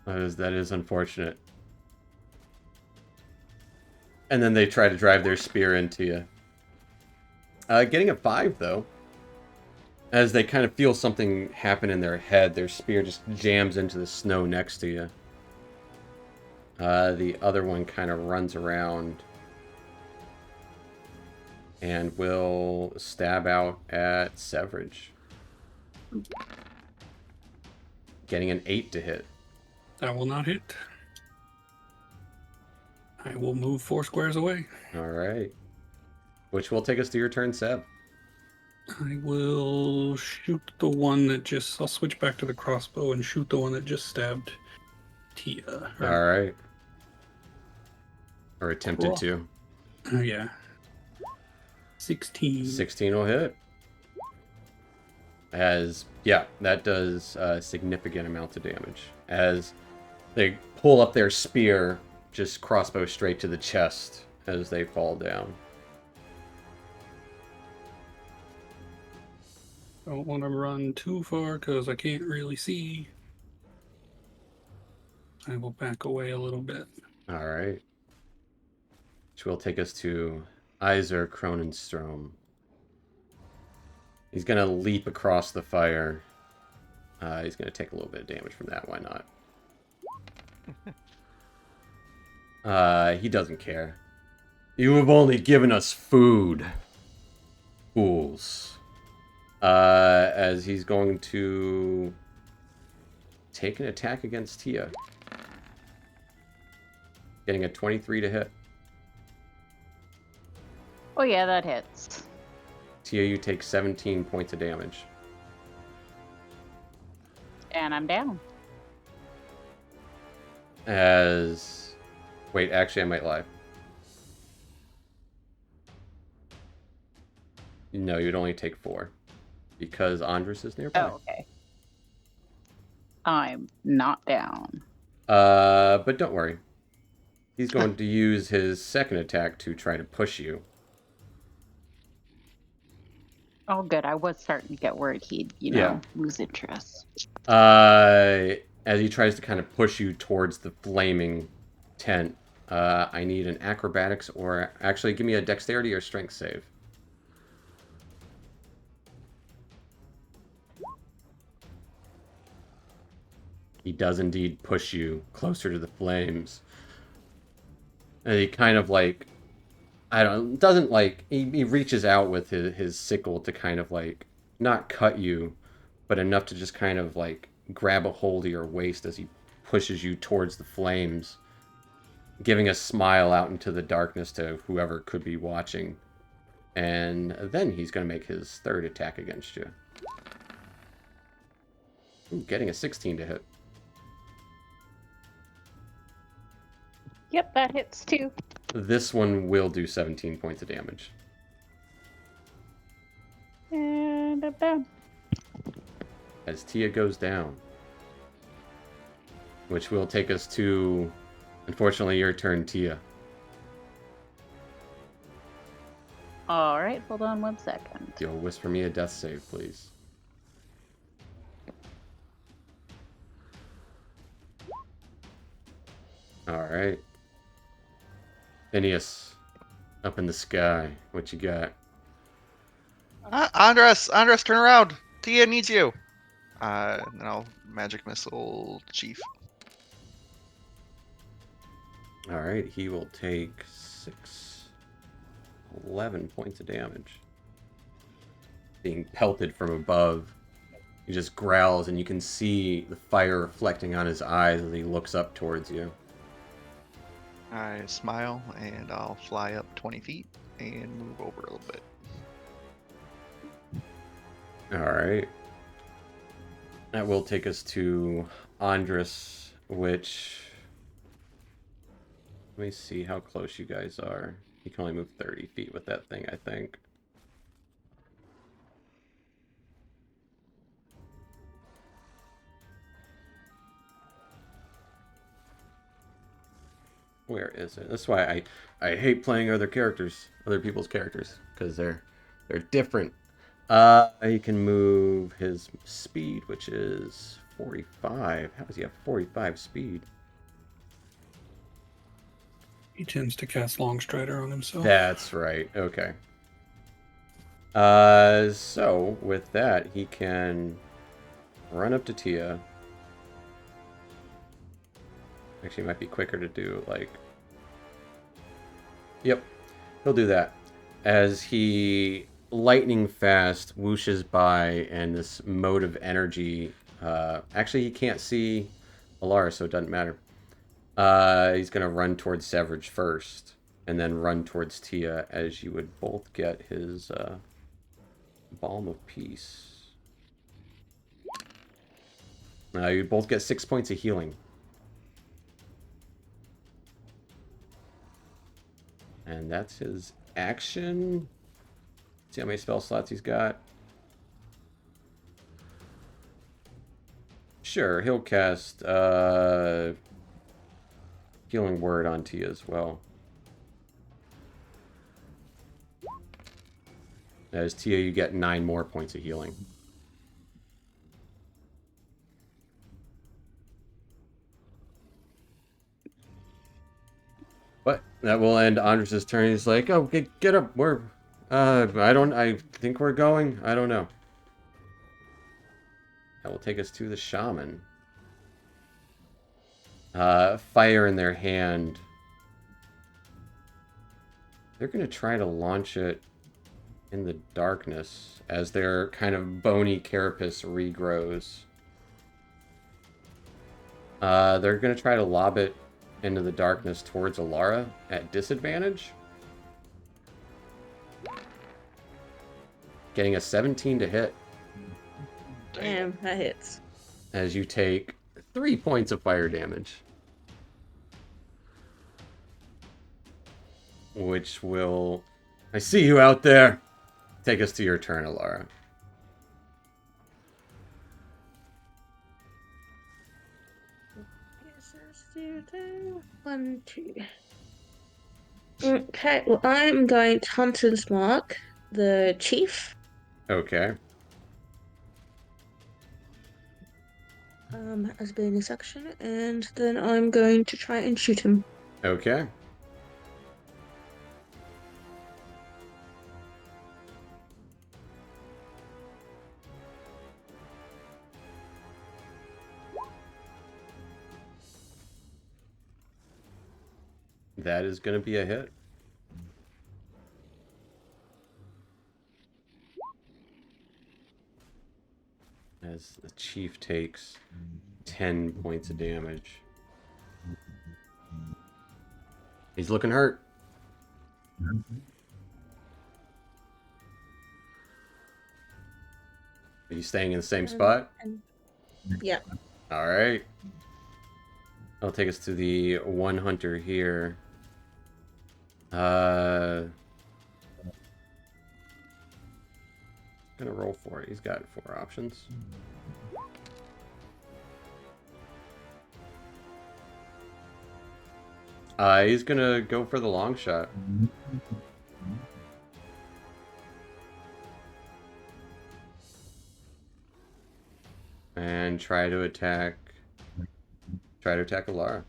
That is unfortunate. And then they try to drive their spear into you. Getting a 5, though. As they kind of feel something happen in their head, their spear just jams into the snow next to you. The other one kind of runs around and will stab out at Severage. Getting an 8 to hit.
That will not hit. I will move 4 squares away.
Alright. Which will take us to your turn, Seb.
I will shoot the one that just... I'll switch back to the crossbow and shoot the one that just stabbed Tia.
Alright. Or attempted
Cool.
to.
Yeah. 16.
16 will hit. As, yeah, that does significant amounts of damage. As they pull up their spear, just crossbow straight to the chest as they fall down.
Don't want to run too far because I can't really see. I will back away a little bit.
Alright. Which will take us to Iser Kronenstrom. He's going to leap across the fire. He's going to take a little bit of damage from that. Why not? He doesn't care. You have only given us food. Fools. As he's going to take an attack against Tia. Getting a 23 to hit.
Oh yeah, that hits.
Tia, you take 17 points of damage.
And I'm down.
As... Wait, actually, I might lie. No, you'd only take 4. Because Andres is nearby.
Oh, okay. I'm not down.
But don't worry. He's going to use his second attack to try to push you.
Oh, good. I was starting to get worried he'd, lose interest.
As he tries to kind of push you towards the flaming tent, I need an acrobatics or... Actually, give me a dexterity or strength save. He does indeed push you closer to the flames. And he kind of like, I don't, doesn't like, he reaches out with his sickle to kind of like, not cut you, but enough to just kind of like grab a hold of your waist as he pushes you towards the flames, giving a smile out into the darkness to whoever could be watching. And then he's going to make his third attack against you. Ooh, getting a 16 to hit.
Yep, that hits too.
This one will do 17 points of damage.
And I'm down.
As Tia goes down. Which will take us to, unfortunately, your turn, Tia.
All right, hold on 1 second.
You'll whisper me a death save, please. Alright. Phineas, up in the sky, what you got?
Andres, turn around. Tia needs you. And I'll magic missile Chief.
Alright, he will take 11 points of damage. Being pelted from above. He just growls, and you can see the fire reflecting on his eyes as he looks up towards you.
I smile and I'll fly up 20 feet and move over a little bit.
Alright. That will take us to Andres, which... Let me see how close you guys are. You can only move 30 feet with that thing, I think. Where is it? That's why I hate playing other people's characters, because they're different. He can move his speed, which is 45. How does he have 45 speed?
He tends to cast Longstrider on himself.
That's right. Okay. So with that, he can run up to Tia. Actually, it might be quicker to do, like... Yep, he'll do that. As he, lightning fast, whooshes by, and this mode of energy... actually, he can't see Alara, so it doesn't matter. He's going to run towards Severage first, and then run towards Tia, as you would both get his Balm of Peace. You both get 6 points of healing. And that's his action. See how many spell slots he's got. Sure, he'll cast Healing Word on Tia as well. As Tia, you get 9 more points of healing. But that will end Andres' turn. He's like, "Oh, get up. I think we're going. I don't know." That will take us to the shaman. Fire in their hand. They're going to try to launch it in the darkness as their kind of bony carapace regrows. They're going to try to lob it into the darkness towards Alara at disadvantage. Getting a 17 to hit.
Damn, that hits.
As you take 3 points of fire damage. Which will... I see you out there! Take us to your turn, Alara.
One, two. Okay, well, I'm going to Hunter's Mark the chief.
Okay.
As a bonus action, and then I'm going to try and shoot him.
Okay. that is going to be a hit. As the chief takes 10 points of damage. He's looking hurt. Are you staying in the same spot?
Yeah.
All right. I'll take us to the one hunter here. Gonna roll for it. He's got 4 options. He's gonna go for the long shot. And try to attack Alara.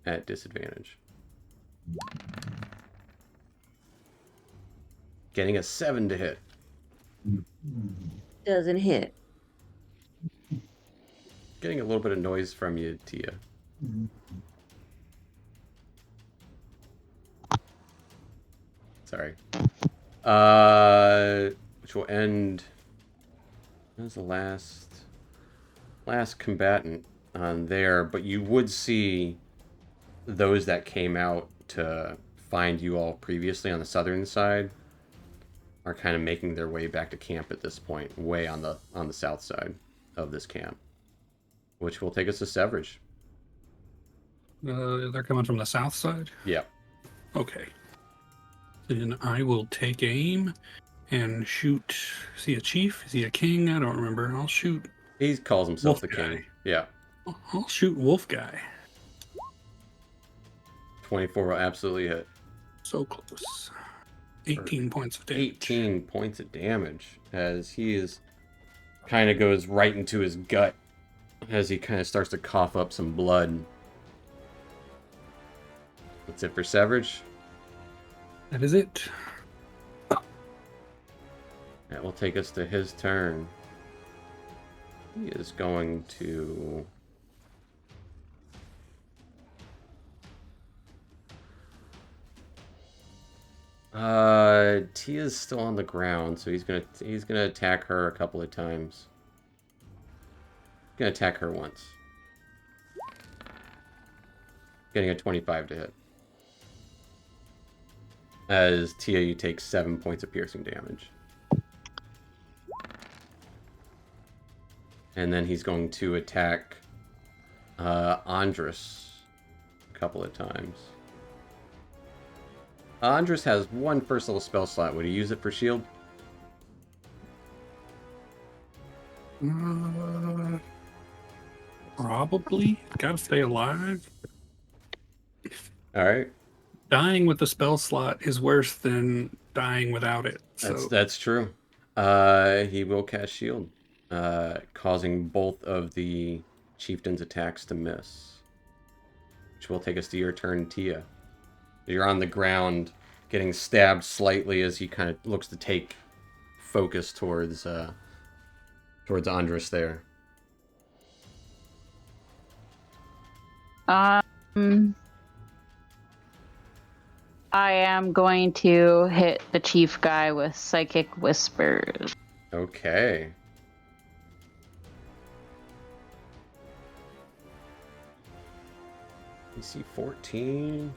At disadvantage. Getting a 7 to hit.
Doesn't hit.
Getting a little bit of noise from you, Tia. Sorry. Which will end. That was the last combatant on there, but you would see those that came out to find you all previously on the southern side are kind of making their way back to camp at this point, way on the south side of this camp, which will take us to Severage.
They're coming from the south side?
Yeah.
Okay. Then I will take aim and shoot. Is he a chief? Is he a king? I don't remember. I'll shoot.
He calls himself
Wolf
the
guy.
king. Yeah.
I'll shoot Wolf Guy.
24 will absolutely hit.
So close. 18 points of damage.
18 points of damage as he is kind of goes right into his gut as he kind of starts to cough up some blood. That's it for Severage.
That is it.
That will take us to his turn. He is going to... Tia's still on the ground, so he's gonna attack her a couple of times. He's gonna attack her once. Getting a 25 to hit. As Tia, you take 7 points of piercing damage. And then he's going to attack Andrus a couple of times. Andrus has 1 first level spell slot. Would he use it for shield?
Probably. Gotta stay alive.
Alright.
Dying with the spell slot is worse than dying without it. So
That's true. He will cast shield. Causing both of the chieftain's attacks to miss. Which will take us to your turn, Tia. You're on the ground, getting stabbed slightly as he kind of looks to take focus towards Andrus there.
I am going to hit the chief guy with Psychic Whispers.
Okay. DC 14.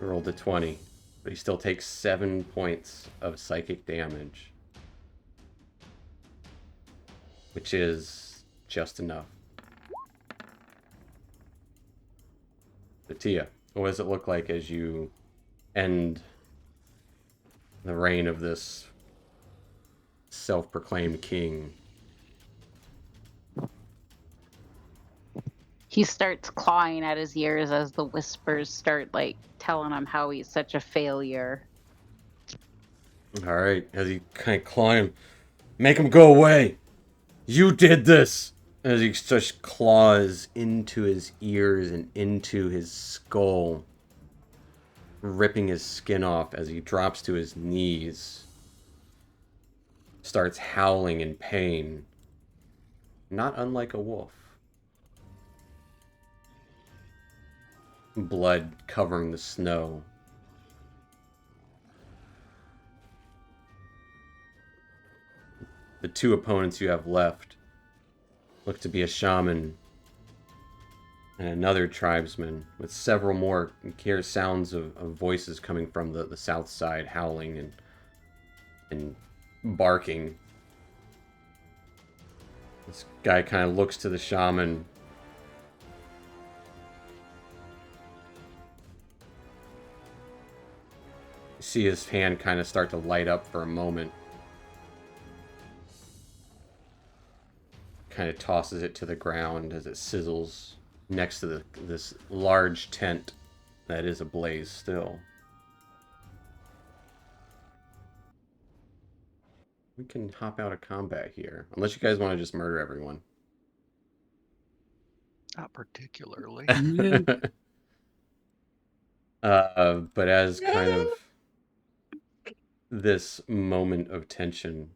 Rolled a 20, but he still takes 7 points of psychic damage, which is just enough. But Tia, what does it look like as you end the reign of this self-proclaimed king?
He starts clawing at his ears as the whispers start, like, telling him how he's such a failure.
All right, as he kind of claw him, make him go away. You did this. As he just claws into his ears and into his skull, ripping his skin off as he drops to his knees. starts howling in pain, not unlike a wolf. Blood covering the snow. The two opponents you have left look to be a shaman and another tribesman, with several more. You hear sounds of voices coming from the south side, howling and barking. This guy kind of looks to the shaman. You see his hand kind of start to light up for a moment. Kind of tosses it to the ground as it sizzles next to this large tent that is ablaze still. We can hop out of combat here, unless you guys want to just murder everyone.
Not particularly.
But as kind of this moment of tension,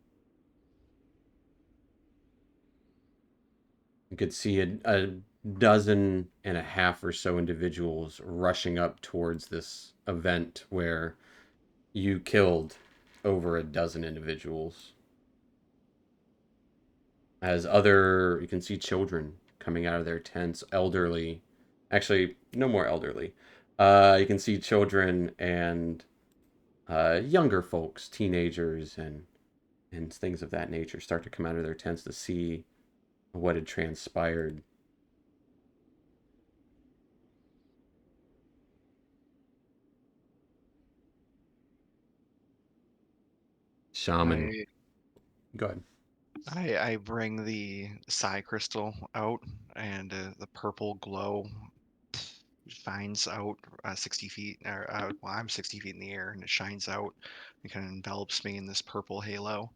you could see a dozen and a half or so individuals rushing up towards this event where you killed over a dozen individuals. You can see children coming out of their tents, elderly. Actually, no more elderly. You can see children and younger folks, teenagers and things of that nature start to come out of their tents to see what had transpired. Shaman. Go ahead.
I bring the psi crystal out, and the purple glow shines out 60 feet. Well, I'm 60 feet in the air, and it shines out. It kind of envelops me in this purple halo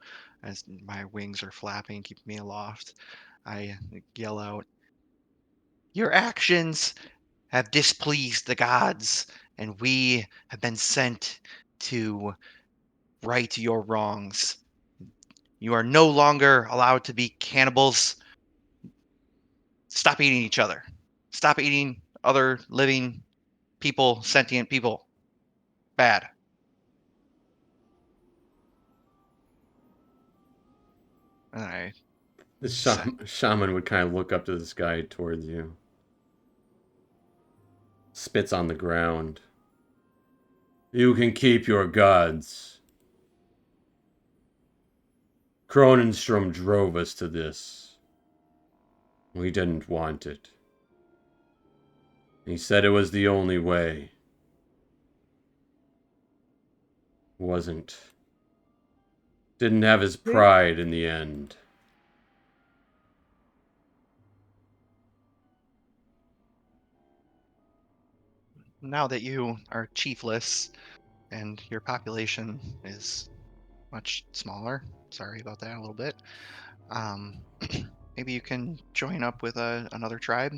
as my wings are flapping, keeping me aloft. I yell out, "Your actions have displeased the gods, and we have been sent to right your wrongs. You are no longer allowed to be cannibals. Stop eating each other. Stop eating other living people, sentient people. Bad." And I
The
say,
shaman would kind of look up to the sky towards you. Spits on the ground. You can keep your gods. Kronenstrom drove us to this. We didn't want it. He said it was the only way. Wasn't. Didn't have his pride in the end.
now that you are chiefless and your population is much smaller, sorry about that a little bit, um, maybe you can join up with another tribe,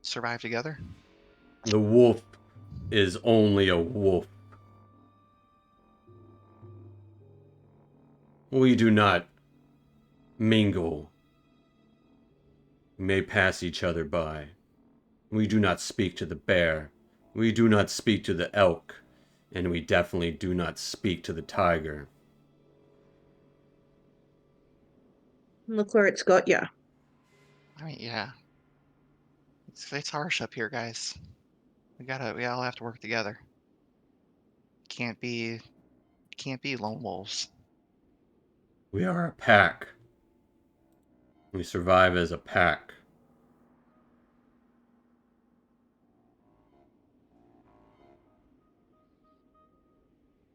survive together.
The wolf is only a wolf. We do not mingle. We may pass each other by. We do not speak to the bear. We do not speak to the elk. And we definitely do not speak to the tiger.
Look where it's got ya.
I mean, yeah, it's harsh up here, guys. We all have to work together. Can't be lone wolves.
We are a pack. We survive as a pack.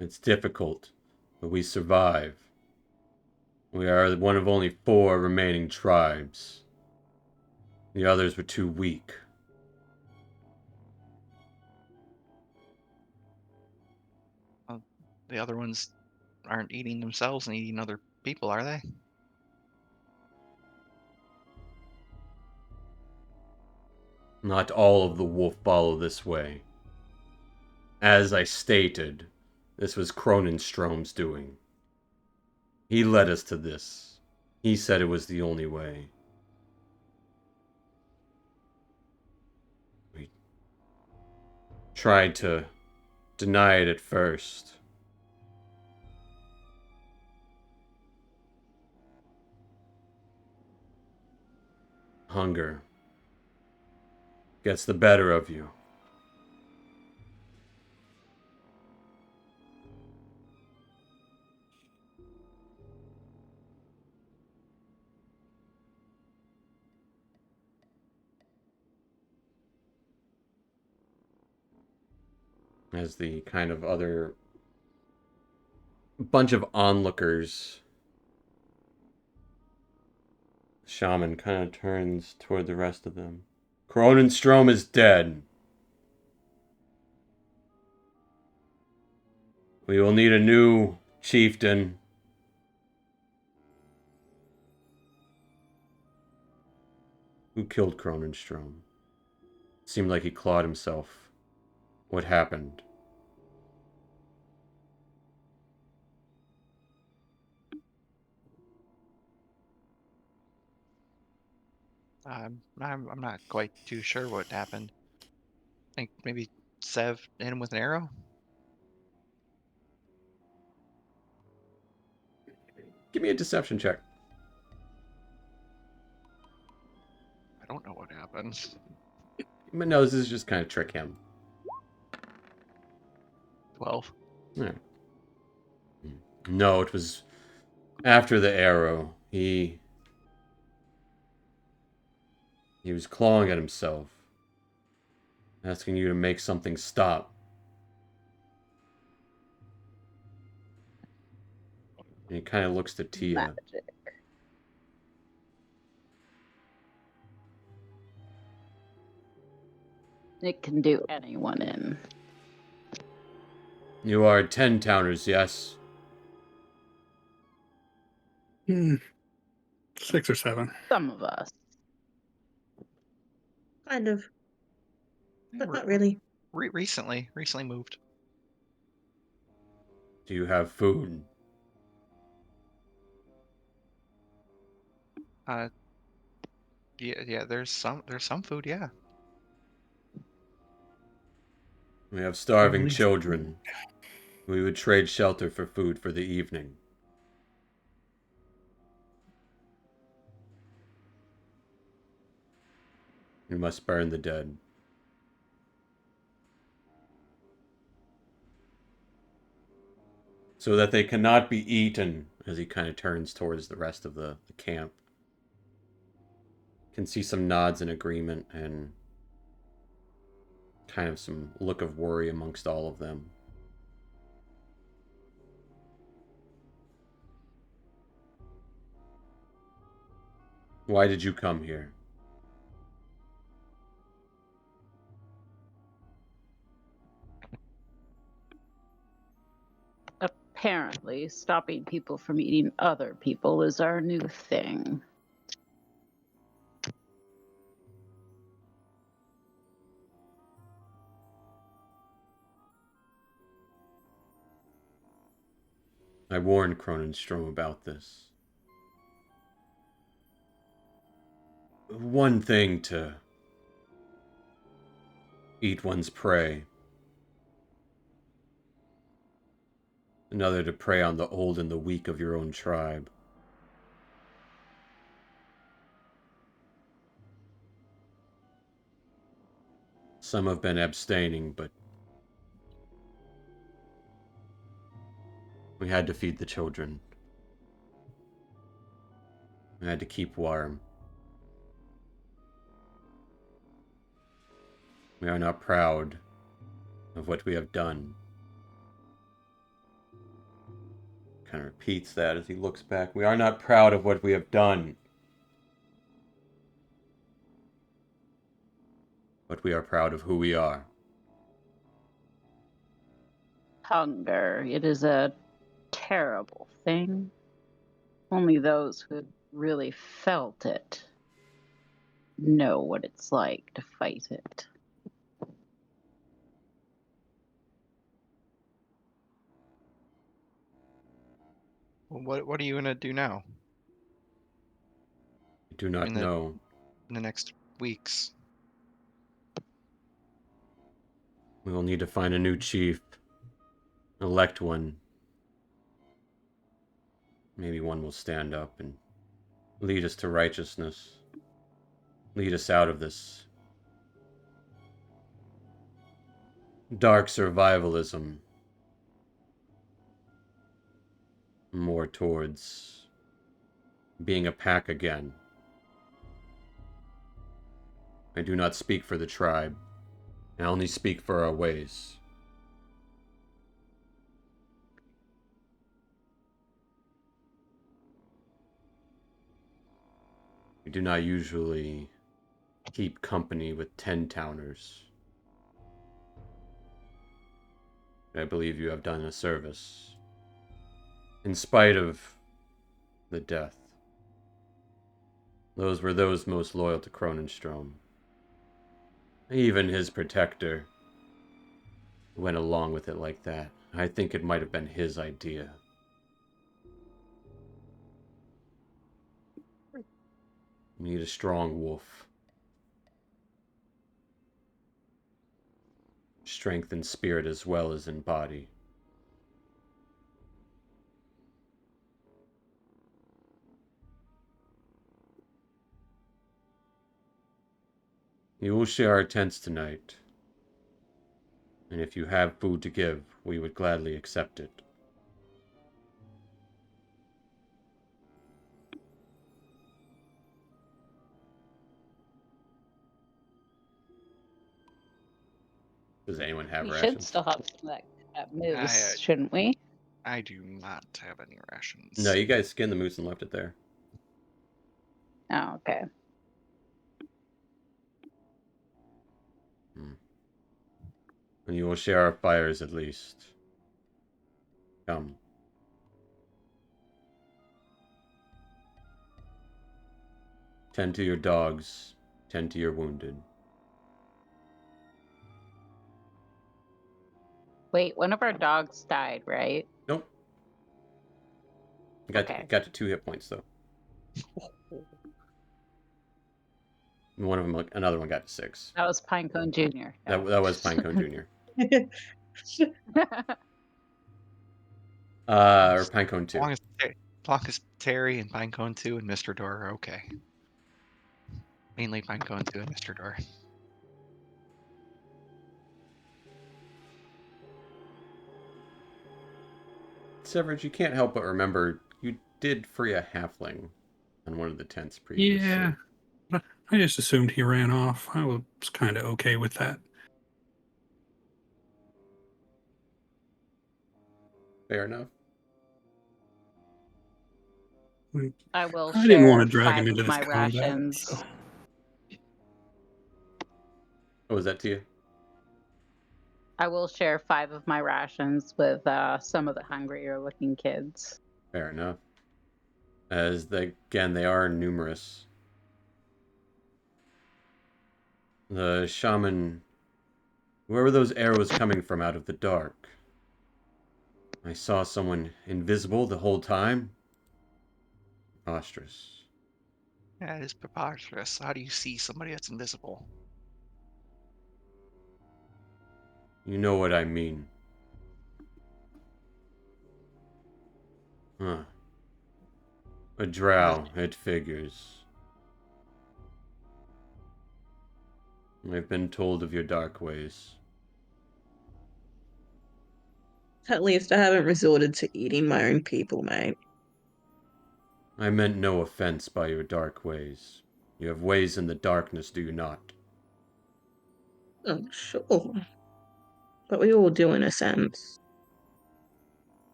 It's difficult, but we survive. We are one of only 4 remaining tribes. The others were too weak.
The other ones aren't eating themselves and eating other people, are they?
Not all of the wolf follow this way. As I stated, this was Kronenstrom's doing. He led us to this. He said it was the only way. We tried to deny it at first. Hunger gets the better of you. As the kind of other bunch of onlookers, shaman kind of turns toward the rest of them. Kronenstrom is dead. We will need a new chieftain. Who killed Kronenstrom? Seemed like he clawed himself. What happened?
I'm not quite too sure what happened. I think maybe Sev hit him with an arrow.
Give me a deception check.
I don't know what happened.
But no, this is just kind of trick him.
12.
Yeah. No, it was after the arrow. He was clawing at himself, asking you to make something stop. And he kind of looks to Tia.
Magic. It can do anyone in.
You are 10 towners, yes?
6 or 7.
Some of us.
Kind of, but
Re-
not really.
recently moved.
Do you have food?
Yeah, there's some food, yeah.
We have starving
Only
children. We would trade shelter for food for the evening. You must burn the dead. So that they cannot be eaten, as he kind of turns towards the rest of the camp. Can see some nods in agreement and kind of some look of worry amongst all of them. Why did you come here?
Apparently, stopping people from eating other people is our new thing.
I warned Kronenstrom about this. One thing to eat one's prey. Another to prey on the old and the weak of your own tribe. Some have been abstaining, but we had to feed the children. We had to keep warm. We are not proud of what we have done. Kind of repeats that as he looks back. We are not proud of what we have done. But we are proud of who we are.
Hunger. It is a terrible thing. Only those who have really felt it know what it's like to fight it.
What are you gonna do now
I do not
in
know.
the next weeks?
We will need to find a new chief. Elect one. Maybe one will stand up and lead us to righteousness. Lead us out of this dark survivalism. More towards being a pack again. I do not speak for the tribe. I only speak for our ways. We do not usually keep company with 10-towners. I believe you have done a service. In spite of the death. Those were those most loyal to Kronenstrom. Even his protector went along with it like that. I think it might have been his idea. We need a strong wolf. Strength in spirit as well as in body. You will share our tents tonight. And if you have food to give, we would gladly accept it. Does anyone have
We should
rations?
still have some of that moose,
I
shouldn't we?
I do not have any rations.
No, you guys skinned the moose and left it there.
Oh, okay.
And you will share our fires at least. Come. Tend to your dogs. Tend to your wounded.
Wait, one of our dogs died, right?
Nope.
Okay.
Got to 2 hit points though. One of them, another one got to 6.
That was Pinecone Jr.
That was Pinecone Jr. Or Pinecone 2.
As long as Terry and Pinecone 2 and Mr. Door are okay. Mainly Pinecone 2 and Mr. Door.
Severage, you can't help but remember you did free a halfling on one of the tents previously.
Yeah. I just assumed he ran off. I was kind of okay with that.
Fair enough.
I will
I
share
didn't want to drag
5
him into
of
this
my
combat.
rations.
So.
Oh, was that to you?
I will share 5 of my rations with some of the hungrier looking kids.
Fair enough. As they are numerous. The shaman, where were those arrows coming from out of the dark? I saw someone invisible the whole time. Preposterous.
Yeah, it is preposterous. How do you see somebody that's invisible?
You know what I mean. Huh. A drow, it figures. I've been told of your dark ways.
At least I haven't resorted to eating my own people, mate.
I meant no offense by your dark ways. You have ways in the darkness, do you not?
Oh, sure. But we all do in a sense.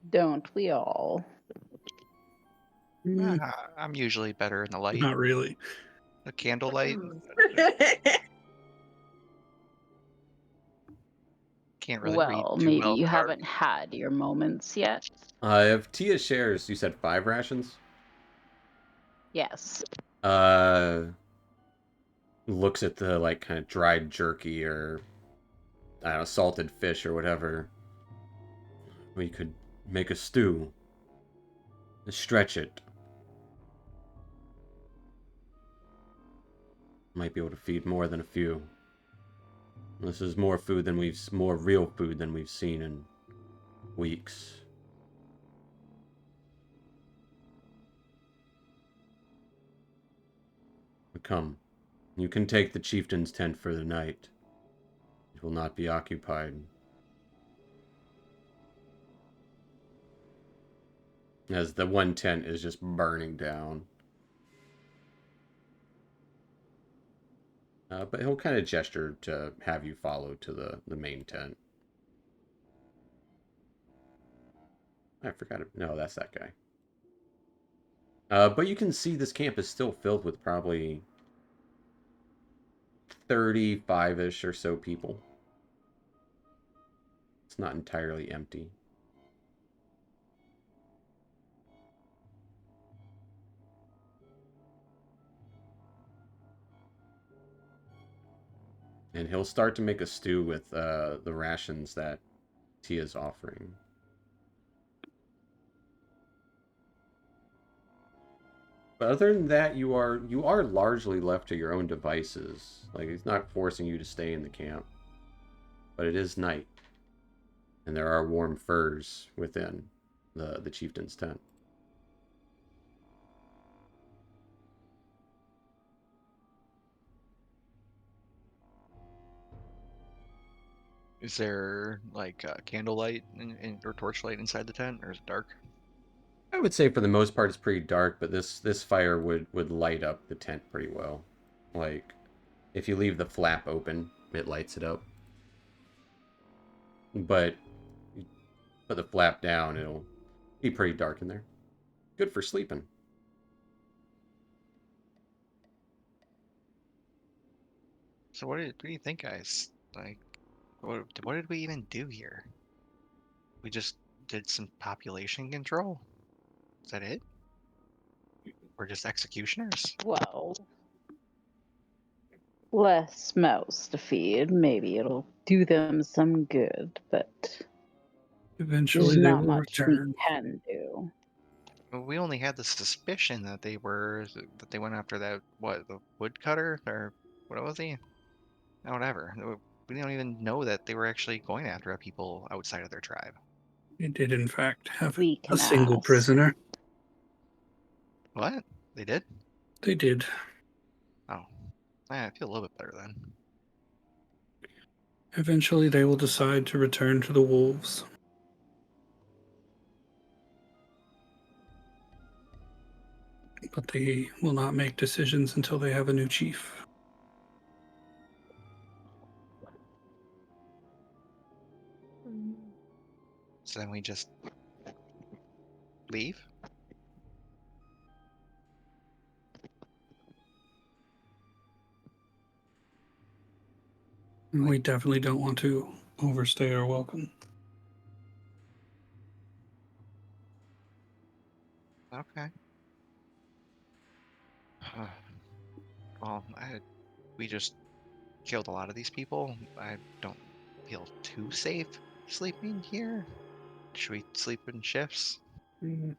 Don't we all?
I'm usually better in the light.
Not really.
The candlelight. Can't really read
Well,
too
maybe
well in
you
the dark.
haven't had your moments yet.
If Tia shares, you said 5 rations?
Yes.
Looks at the, like, kind of dried jerky or, I don't know, salted fish or whatever. We could make a stew. Stretch it. Might be able to feed more than a few. This is more real food than we've seen in weeks. But come, you can take the chieftain's tent for the night. It will not be occupied. As the one tent is just burning down. But he'll kind of gesture to have you follow to the main tent. I forgot it. No, that's that guy. But you can see this camp is still filled with probably 35-ish or so people. It's not entirely empty. And he'll start to make a stew with the rations that Tia's offering. But other than that, you are largely left to your own devices. Like, he's not forcing you to stay in the camp. But it is night. And there are warm furs within the chieftain's tent.
Is there like candlelight or torchlight inside the tent, or is it dark?
I would say for the most part it's pretty dark, but this fire would light up the tent pretty well. Like, if you leave the flap open, it lights it up. But you put the flap down, it'll be pretty dark in there. Good for sleeping.
So what do you think, guys? Like, what did we even do here? We just did some population control? Is that it? We're just executioners?
Well, less mouths to feed. Maybe it'll do them some good, but there's
Eventually, they
not
will
much we
return.
can do.
Well, we only had the suspicion that they went after the woodcutter, or what was he? No, whatever. We don't even know that they were actually going after people outside of their tribe.
They did, in fact, have
We
a
can
single
ask.
prisoner.
What? They did?
They did.
Oh, I feel a little bit better then.
Eventually, they will decide to return to the wolves. But they will not make decisions until they have a new chief.
So then we just leave?
And we definitely don't want to overstay our welcome.
Okay. Well, we just killed a lot of these people. I don't feel too safe sleeping here. Should we sleep in shifts?
Mm.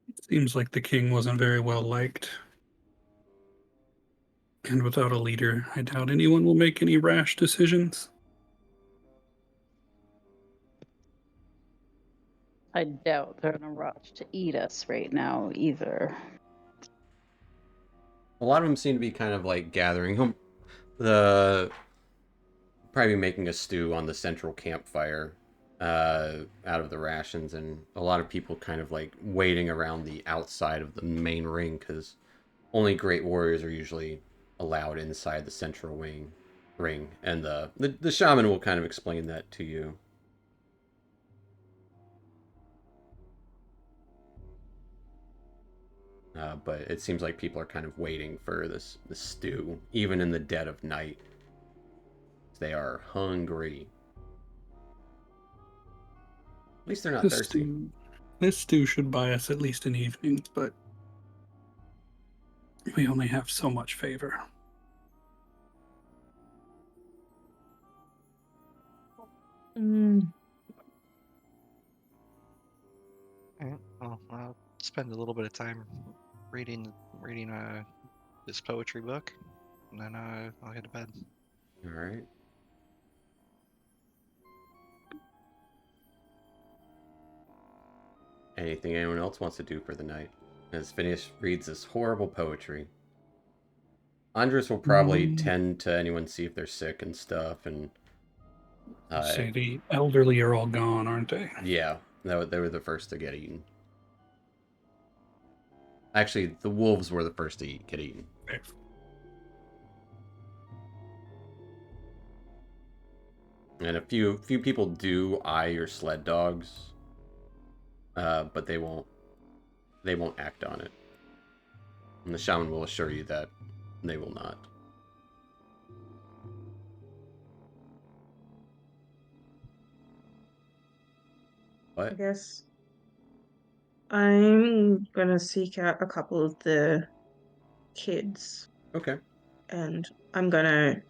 It seems like the king wasn't very well liked. And without a leader, I doubt anyone will make any rash decisions.
I doubt they're in a rush to eat us right now either.
A lot of them seem to be kind of like gathering. The probably making a stew on the central campfire out of the rations, and a lot of people kind of like waiting around the outside of the main ring because only great warriors are usually allowed inside the central ring, and the shaman will kind of explain that to you. But it seems like people are kind of waiting for this stew, even in the dead of night. They are hungry. At least they're not thirsty.
This stew should buy us at least an evening, but we only have so much favor.
Mm,
Alright, well, I'll spend a little bit of time reading this poetry book, and then I'll head to bed.
All right. Anything anyone else wants to do for the night? As Phineas reads this horrible poetry. Andres will probably tend to anyone, see if they're sick and stuff, and
Say the elderly are all gone, aren't they?
yeah, they were the first to get eaten. Actually, the wolves were the first to get eaten. And a few people do eye your sled dogs, but they won't act on it. And the shaman will assure you that they will not.
I
What?
guess I'm gonna seek out a couple of the kids
Okay.
and I'm gonna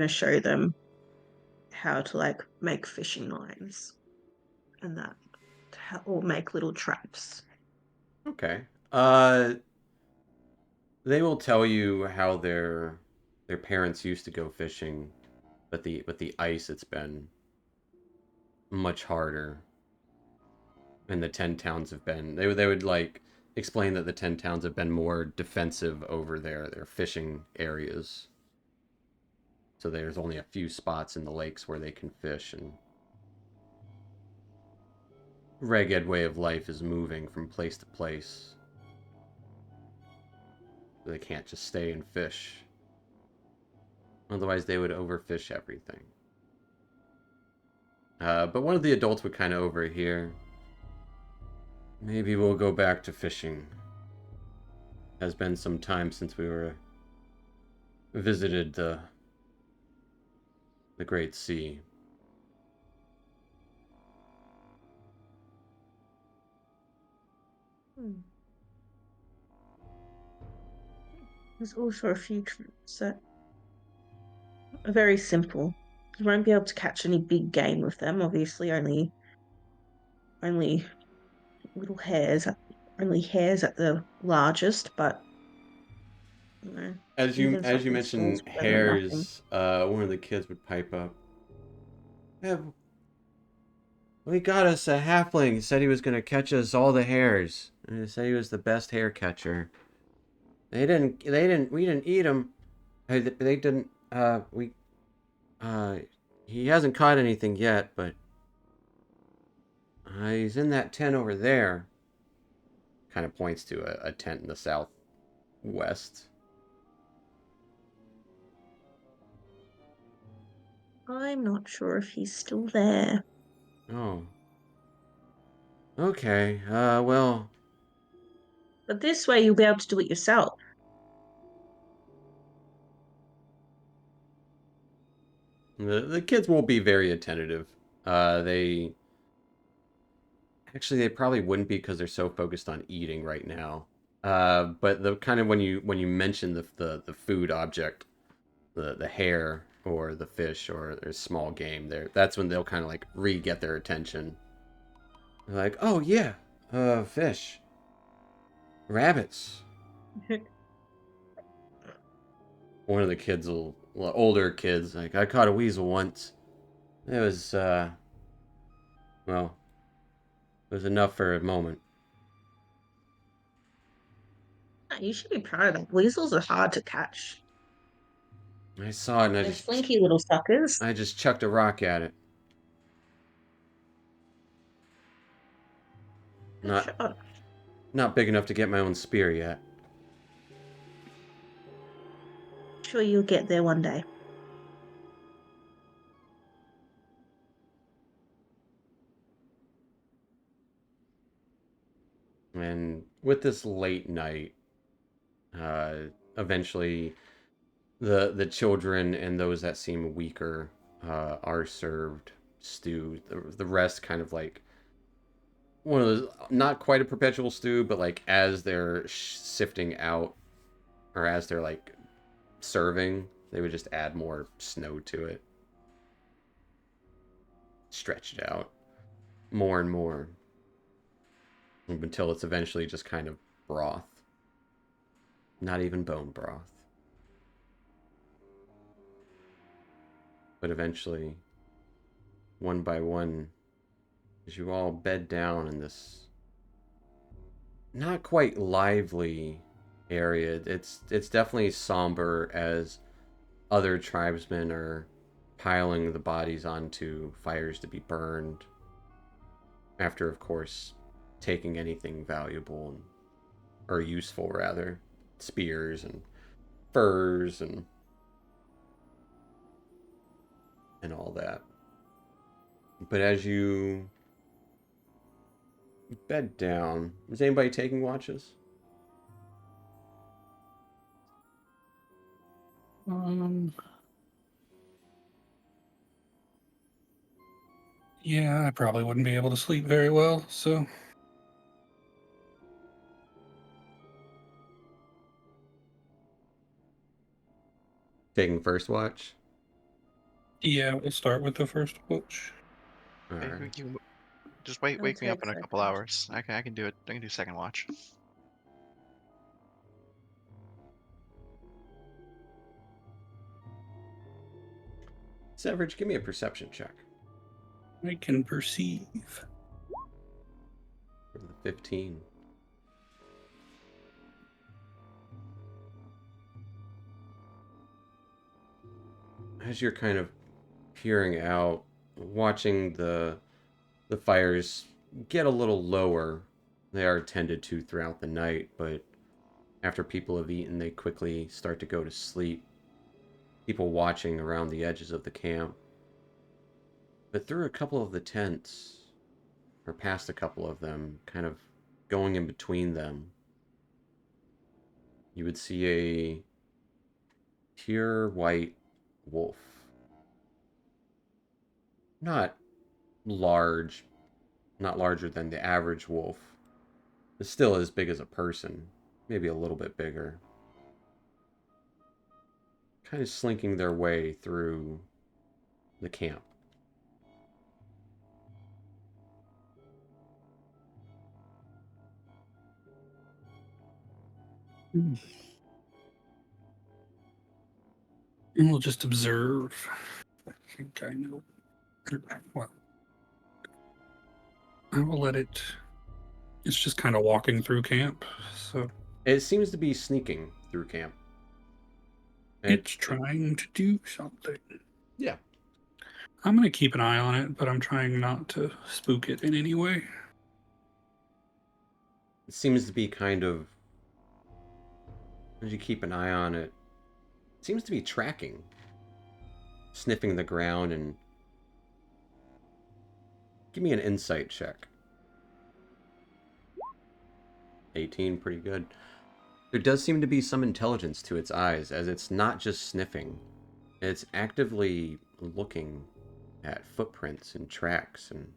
show them how to like make fishing lines and that or make little traps.
Okay. They will tell you how their parents used to go fishing, but with the ice, it's been much harder. And the 10 towns have been they would like explain that the 10 towns have been more defensive over their fishing areas. So there's only a few spots in the lakes where they can fish, and ragged way of life is moving from place to place. They can't just stay and fish. Otherwise, they would overfish everything. But one of the adults would kind of overhear. Maybe we'll go back to fishing. Has been some time since we were visited the Great Sea.
Hmm. There's also a few traps that are very simple. You won't be able to catch any big game with them, obviously, only little hares, only hares at the largest, but you know, even
As you
something small is
mentioned
better than nothing.
hares, one of the kids would pipe up. Yeah, we got us a halfling. He said he was gonna catch us all the hares. And he said he was the best hare catcher. We didn't eat him. They didn't, uh, he hasn't caught anything yet, but he's in that tent over there. Kind of points to a tent in the southwest.
I'm not sure if he's still there.
Oh. Okay, well,
But this way you'll be able to do it yourself.
the kids won't be very attentive. They actually they probably wouldn't be because they're so focused on eating right now. But the kind of when you mention the food object, the hare or the fish or their small game, there that's when they'll kind of like re-get their attention. They're like, oh yeah, fish, rabbits. One of the kids will, well, older kids, like I caught a weasel once. It was well, it was enough for a moment.
You should be proud of them. Weasels are hard to catch.
I saw it and
They're slinky little suckers.
I just chucked a rock at it.
Good
Not
shot.
not big enough to get my own spear yet.
Sure you'll get there one day.
And with this late night, eventually the children and those that seem weaker are served stew. The rest kind of like one of those, not quite a perpetual stew, but like as they're sifting out or as they're like serving, they would just add more snow to it. stretched out more and more until it's eventually just kind of broth. Not even bone broth. But eventually, one by one, as you all bed down in this not quite lively area, it's definitely somber as other tribesmen are piling the bodies onto fires to be burned. After, of course, taking anything valuable or useful, rather, spears and furs and all that. But as you bed down, is anybody taking watches?
Yeah, I probably wouldn't be able to sleep very well, so
Taking first watch?
yeah, we'll start with the first watch.
All
Hey,
right.
you just wait,
I'll
wake me up
take
in a couple
second.
hours. I can do it. I can do second watch.
Severage, give me a perception check
I can perceive.
for the 15. As you're kind of peering out, watching the fires get a little lower. They are tended to throughout the night, but after people have eaten, they quickly start to go to sleep. People watching around the edges of the camp. But through a couple of the tents, or past a couple of them, kind of going in between them, you would see a pure white wolf. Not large, not larger than the average wolf. It's still as big as a person, maybe a little bit bigger. Kind of slinking their way through the camp.
And we'll just observe. I think I know. Well, I will let it. It's just kind of walking through camp, so
It seems to be sneaking through camp.
it's trying to do something.
Yeah.
I'm gonna keep an eye on it, but I'm trying not to spook it in any way.
It seems to be kind of, as you keep an eye on it, it seems to be tracking, sniffing the ground, and give me an insight check. 18, pretty good. There does seem to be some intelligence to its eyes, as it's not just sniffing. It's actively looking at footprints and tracks and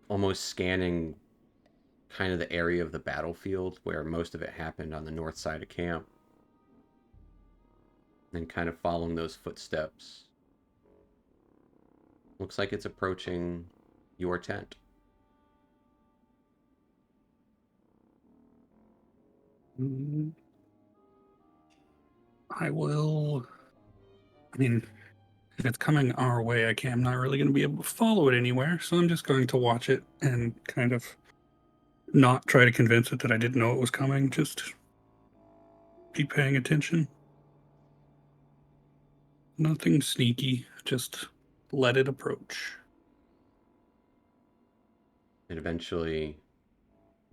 almost scanning kind of the area of the battlefield where most of it happened on the north side of camp. And kind of following those footsteps. Looks like it's approaching your tent.
I will. I mean, if it's coming our way, I'm not really going to be able to follow it anywhere, so I'm just going to watch it and kind of not try to convince it that I didn't know it was coming. Just be paying attention. Nothing sneaky. Just let it approach.
It eventually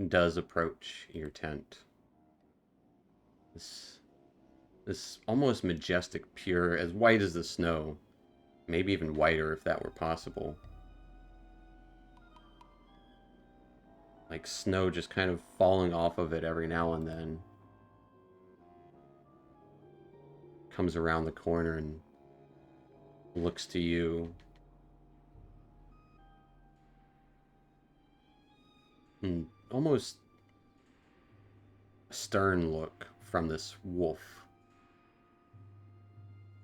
does approach your tent. This almost majestic, pure, as white as the snow. Maybe even whiter if that were possible. Like snow just kind of falling off of it every now and then. Comes around the corner and looks to you. And almost a stern look from this wolf.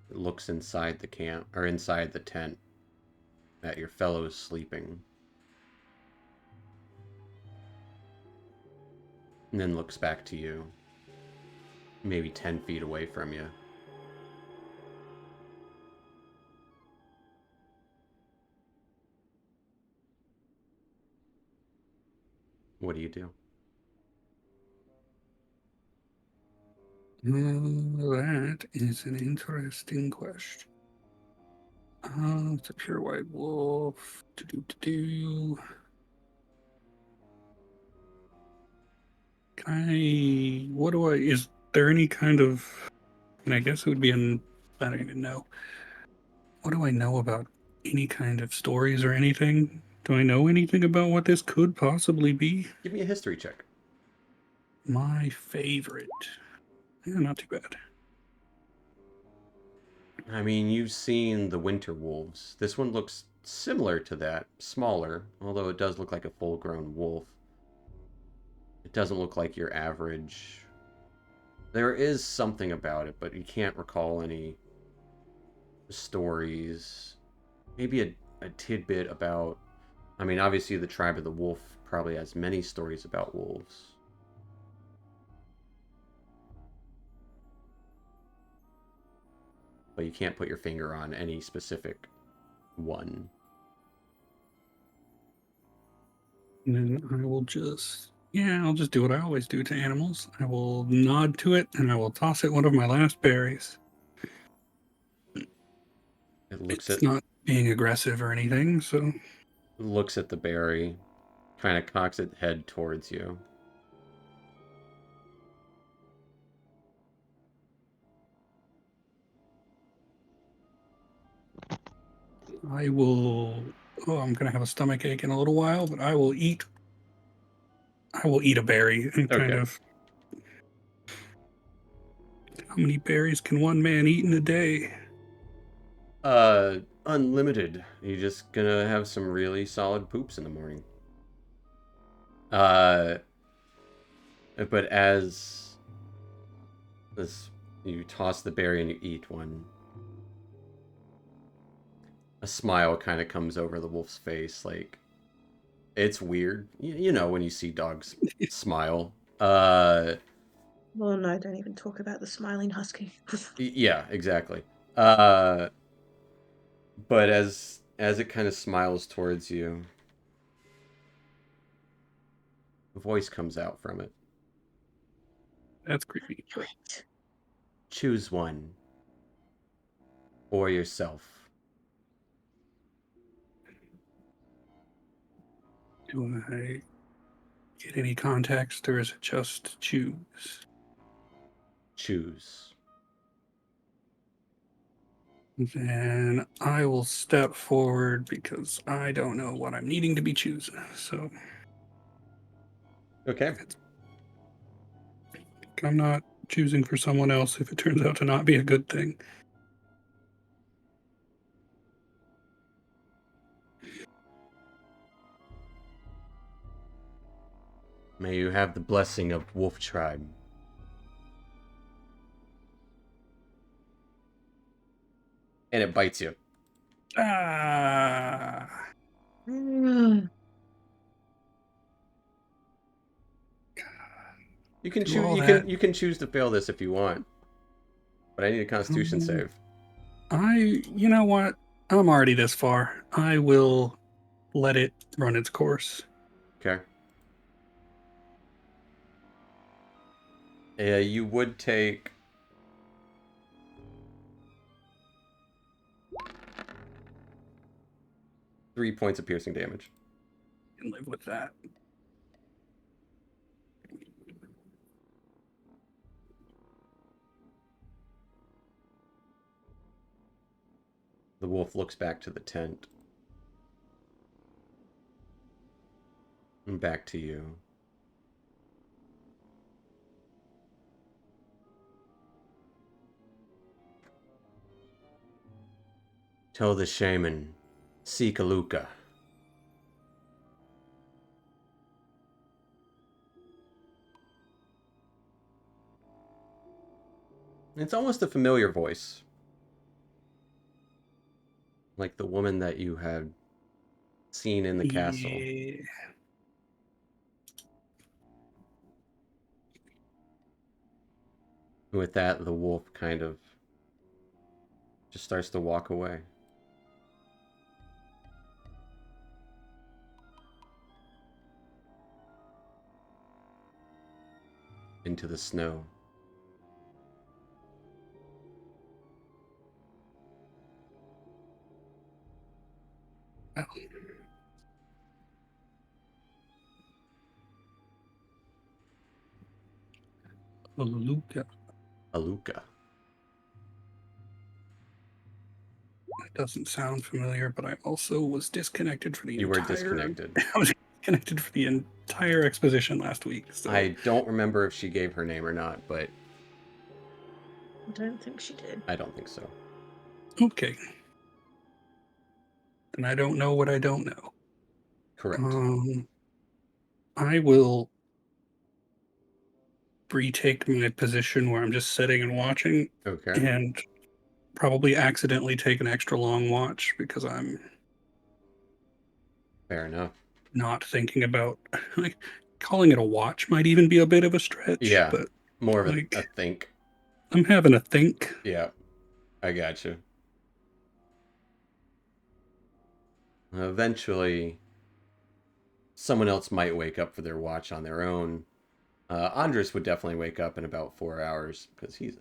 It looks inside the camp, or inside the tent, at your fellows sleeping. And then looks back to you, maybe 10 feet away from you. What do you do?
That is an interesting question. It's a pure white wolf. Is there any kind of, and I guess it would be I don't even know. What do I know about any kind of stories or anything? Do I know anything about what this could possibly be?
Give me a history check.
My favorite. Yeah, not too bad.
I mean, you've seen the winter wolves. This one looks similar to that, smaller, although it does look like a full-grown wolf. It doesn't look like your average. There is something about it, but you can't recall any stories. Maybe a tidbit about... I mean, obviously the tribe of the wolf probably has many stories about wolves. But you can't put your finger on any specific one.
And then I will I'll just do what I always do to animals. I will nod to it and I will toss it one of my last berries.
It looks
It's
at
not being aggressive or anything, so
looks at the berry, kind of cocks its head towards you.
I will. Oh, I'm gonna have a stomach ache in a little while, but I will eat. I will eat a berry and kind
Okay.
of. How many berries can one man eat in a day?
Unlimited. You're just gonna have some really solid poops in the morning. Uh, but as this, you toss the berry and you eat one, a smile kind of comes over the wolf's face. Like, it's weird. You know when you see dogs smile.
Well, no, don't even talk about the smiling husky.
Yeah, exactly. Uh, but as it kind of smiles towards you, a voice comes out from it.
That's creepy.
Right.
Choose one, or yourself.
Do I get any context, or is it just choose?
Choose.
Then I will step forward because I don't know what I'm needing to be choosing. So
Okay.
I'm not choosing for someone else if it turns out to not be a good thing.
May you have the blessing of Wolf Tribe. And it bites you.
Ah,
Mm.
You can
do
choose.
all that.
You can choose to fail this if you want, but I need a Constitution save.
You know what? I'm already this far. I will let it run its course.
Okay. You would take 3 points of piercing damage.
And live with that.
The wolf looks back to the tent. And back to you. Tell the shaman, seek Aluka. It's almost a familiar voice. Like the woman that you had seen in the castle.
Yeah.
With that, the wolf kind of just starts to walk away. Into the snow.
Well, Luca.
Aluka.
That doesn't sound familiar, but I also was disconnected for the
You were
entire.
disconnected.
I was disconnected for the entire exposition last week. So
I don't remember if she gave her name or not, but
I don't think she did.
I don't think so.
okay. And I don't know what I don't know.
Correct.
I will retake my position where I'm just sitting and watching,
Okay.
and probably accidentally take an extra long watch because I'm
Fair enough.
not thinking about like calling it a watch might even be a bit of a stretch.
Yeah.
But
More of
like
a think.
I'm having a think.
Yeah. I got you. Eventually, someone else might wake up for their watch on their own. Andres would definitely wake up in about 4 hours because he's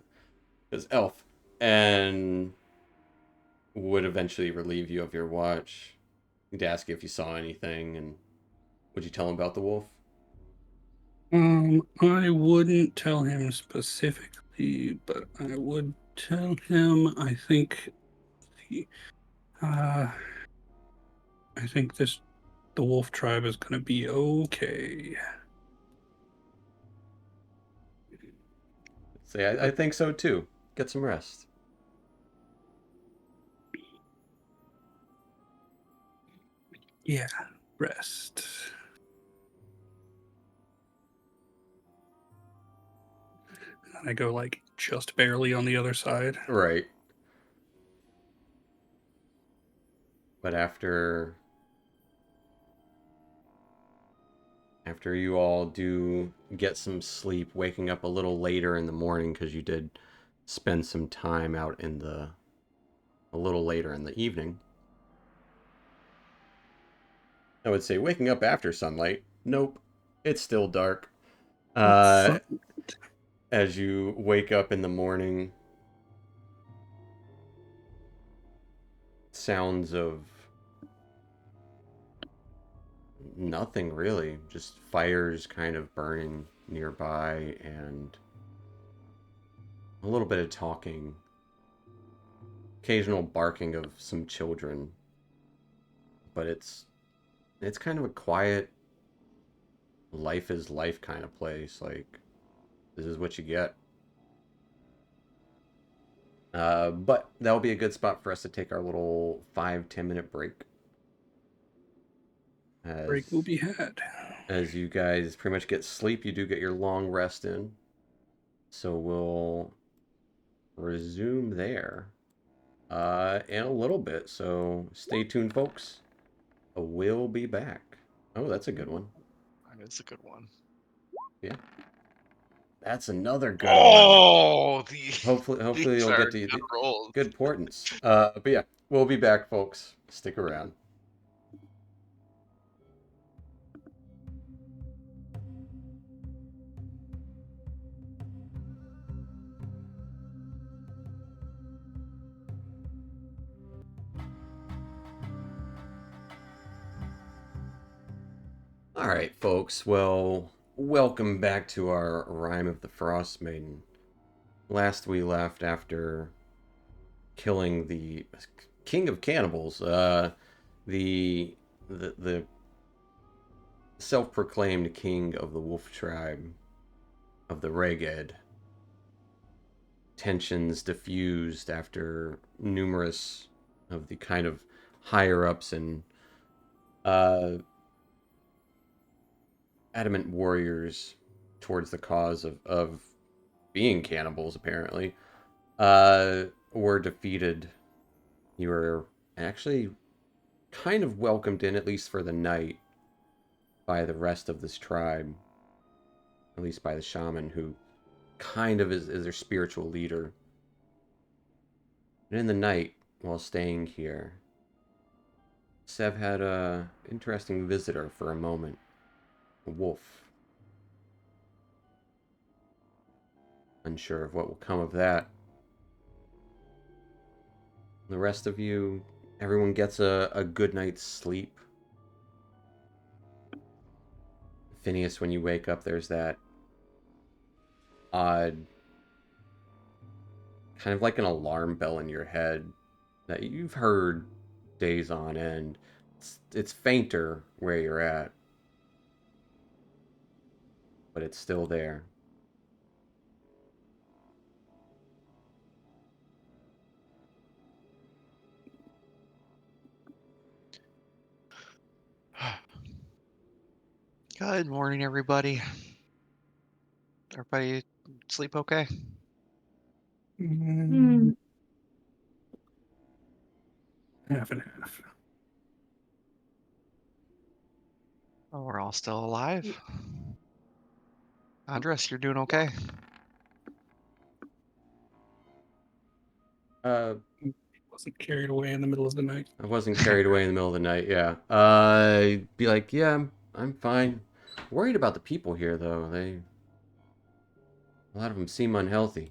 elf, and would eventually relieve you of your watch. He'd ask you if you saw anything, and would you tell him about the wolf?
I wouldn't tell him specifically, but I would tell him I think the I think the wolf tribe is gonna be okay.
Say, I think so too. Get some rest.
Yeah, rest. And I go like just barely on the other side.
Right. But after you all do get some sleep, waking up a little later in the morning because you did spend some time out in the a little later in the evening. I would say waking up after sunlight. Nope. It's still dark.
Fuck.
As you wake up in the morning, sounds of nothing really, just fires kind of burning nearby and a little bit of talking, occasional barking of some children, but it's kind of a quiet, life is life kind of place. Like, this is what you get. But that'll be a good spot for us to take our little 5-10 minute break.
Break will be had.
As you guys pretty much get sleep, you do get your long rest in. So we'll resume there in a little bit. So stay tuned, folks. We'll be back. Oh, that's a good one.
That is a good one.
Yeah. That's another good one.
Oh,
Hopefully
these
you'll
are
get to
good rolls.
good portents. But yeah, we'll be back, folks. Stick around. All right, folks. Well, welcome back to our Rime of the Frostmaiden. Last we left after killing the king of cannibals, the self-proclaimed king of the wolf tribe of the Reged. Tensions diffused after numerous of the kind of higher ups and adamant warriors towards the cause of being cannibals, apparently, were defeated. You were actually kind of welcomed in, at least for the night, by the rest of this tribe. At least by the shaman, who kind of is their spiritual leader. And in the night, while staying here, Sev had a interesting visitor for a moment. A wolf. Unsure of what will come of that. The rest of you, everyone gets a good night's sleep. Phineas, when you wake up, there's that odd, kind of like an alarm bell in your head that you've heard days on end. It's fainter where you're at, but it's still there.
Good morning, everybody. Everybody sleep okay?
Hmm.
Half and half.
Oh, we're all still alive. Andres, you're doing okay?
Wasn't carried away in the middle of the night.
I wasn't carried away in the middle of the night, yeah. Be like, yeah, I'm fine. Worried about the people here, though. A lot of them seem unhealthy.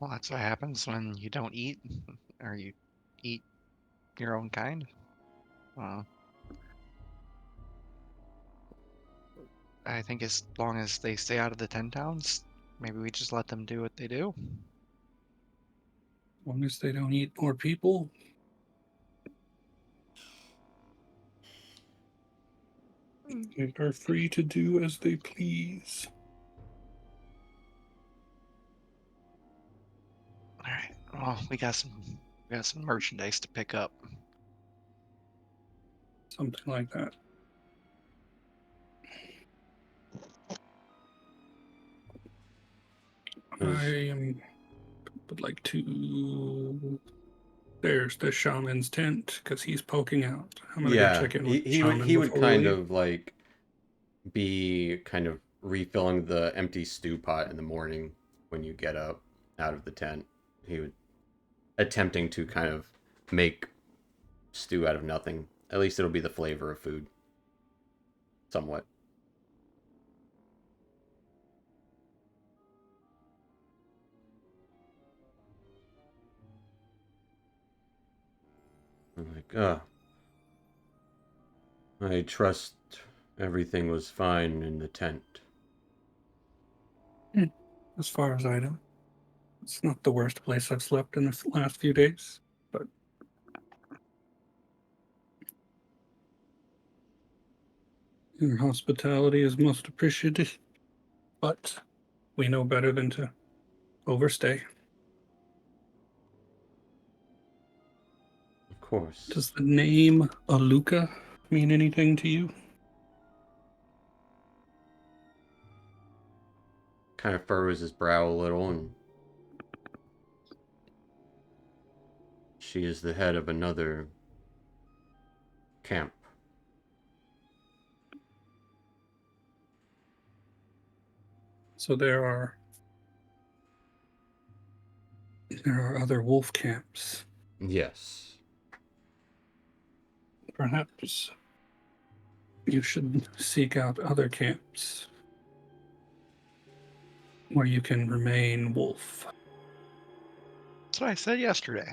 Well, that's what happens when you don't eat, or you eat your own kind. Uh, I think as long as they stay out of the 10 towns, maybe we just let them do what they do.
As long as they don't eat more people, they are free to do as they please.
All right. Well, we got some merchandise to pick up.
Something like that. Would like to. There's the shaman's tent because he's poking out. I'm gonna go
Yeah,
check in
he
with the
he would
shaman
he would
before we
kind
leave.
of like be kind of refilling the empty stew pot in the morning when you get up out of the tent. He would attempting to kind of make stew out of nothing. At least it'll be the flavor of food, somewhat. I'm like, I trust everything was fine in the tent.
As far as I know, it's not the worst place I've slept in the last few days, but your hospitality is most appreciated. But we know better than to overstay.
Of course.
Does the name Aluka mean anything to you?
Kind of furrows his brow a little, and she is the head of another camp.
So there are other wolf camps.
Yes.
Perhaps you should seek out other camps where you can remain wolf.
That's what I said yesterday.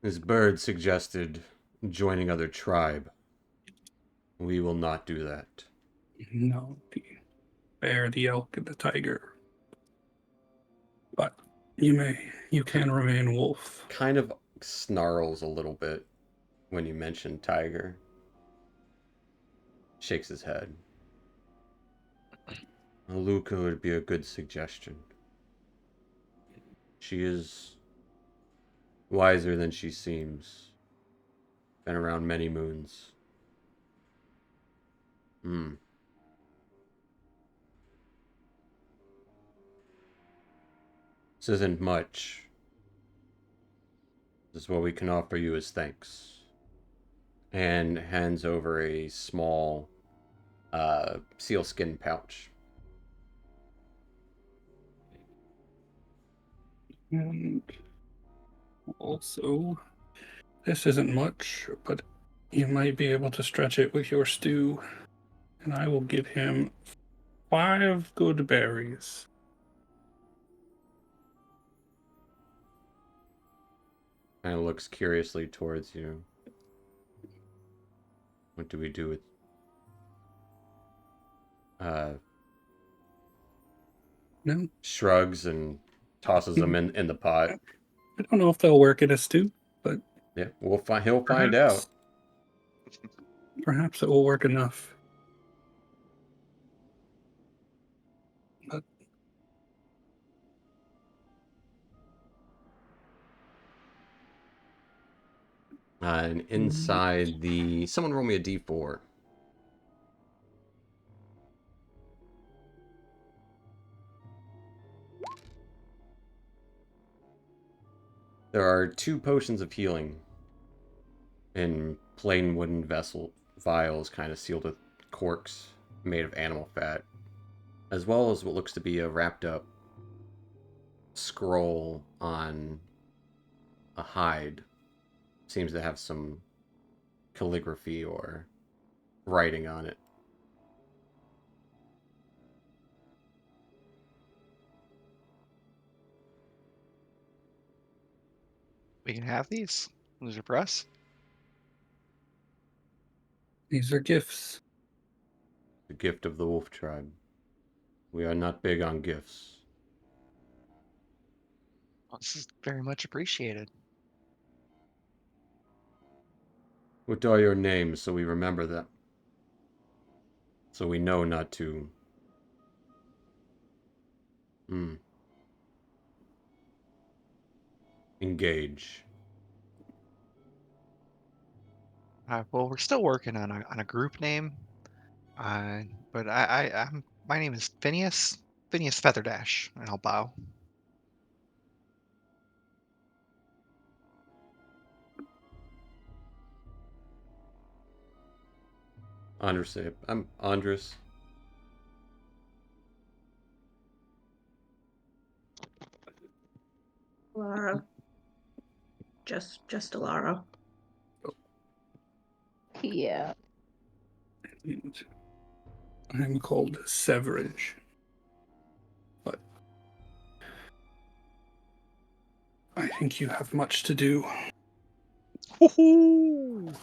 His bird suggested joining other tribe. We will not do that.
No, the bear, the elk, and the tiger. But you can remain wolf.
Kind of snarls a little bit when you mention tiger. Shakes his head. Aluka would be a good suggestion. She is wiser than she seems. Been around many moons. Hmm. This isn't much. This is what we can offer you as thanks. And hands over a small sealskin pouch.
And also, this isn't much, but you might be able to stretch it with your stew. And I will give him 5 good berries.
Kind of looks curiously towards you. What do we do with
No,
shrugs and tosses them in the pot?
I don't know if they'll work in a stew, but
Yeah, he'll find out.
Perhaps it will work enough. But
And inside someone roll me a d4. There are 2 potions of healing in plain wooden vials, kind of sealed with corks made of animal fat, as well as what looks to be a wrapped up scroll on a hide. Seems to have some calligraphy or writing on it.
We can have these. Loser press.
these are gifts.
The gift of the wolf tribe. We are not big on gifts.
Well, this is very much appreciated.
What are your names so we remember them? So we know not to. Engage.
Well, we're still working on a group name. But I'm my name is Phineas. Phineas Featherdash, and I'll bow.
Andres. I'm Andres.
Lara. Just Alara.
Yeah.
And I'm called Severage. But I think you have much to do.
Woohoo!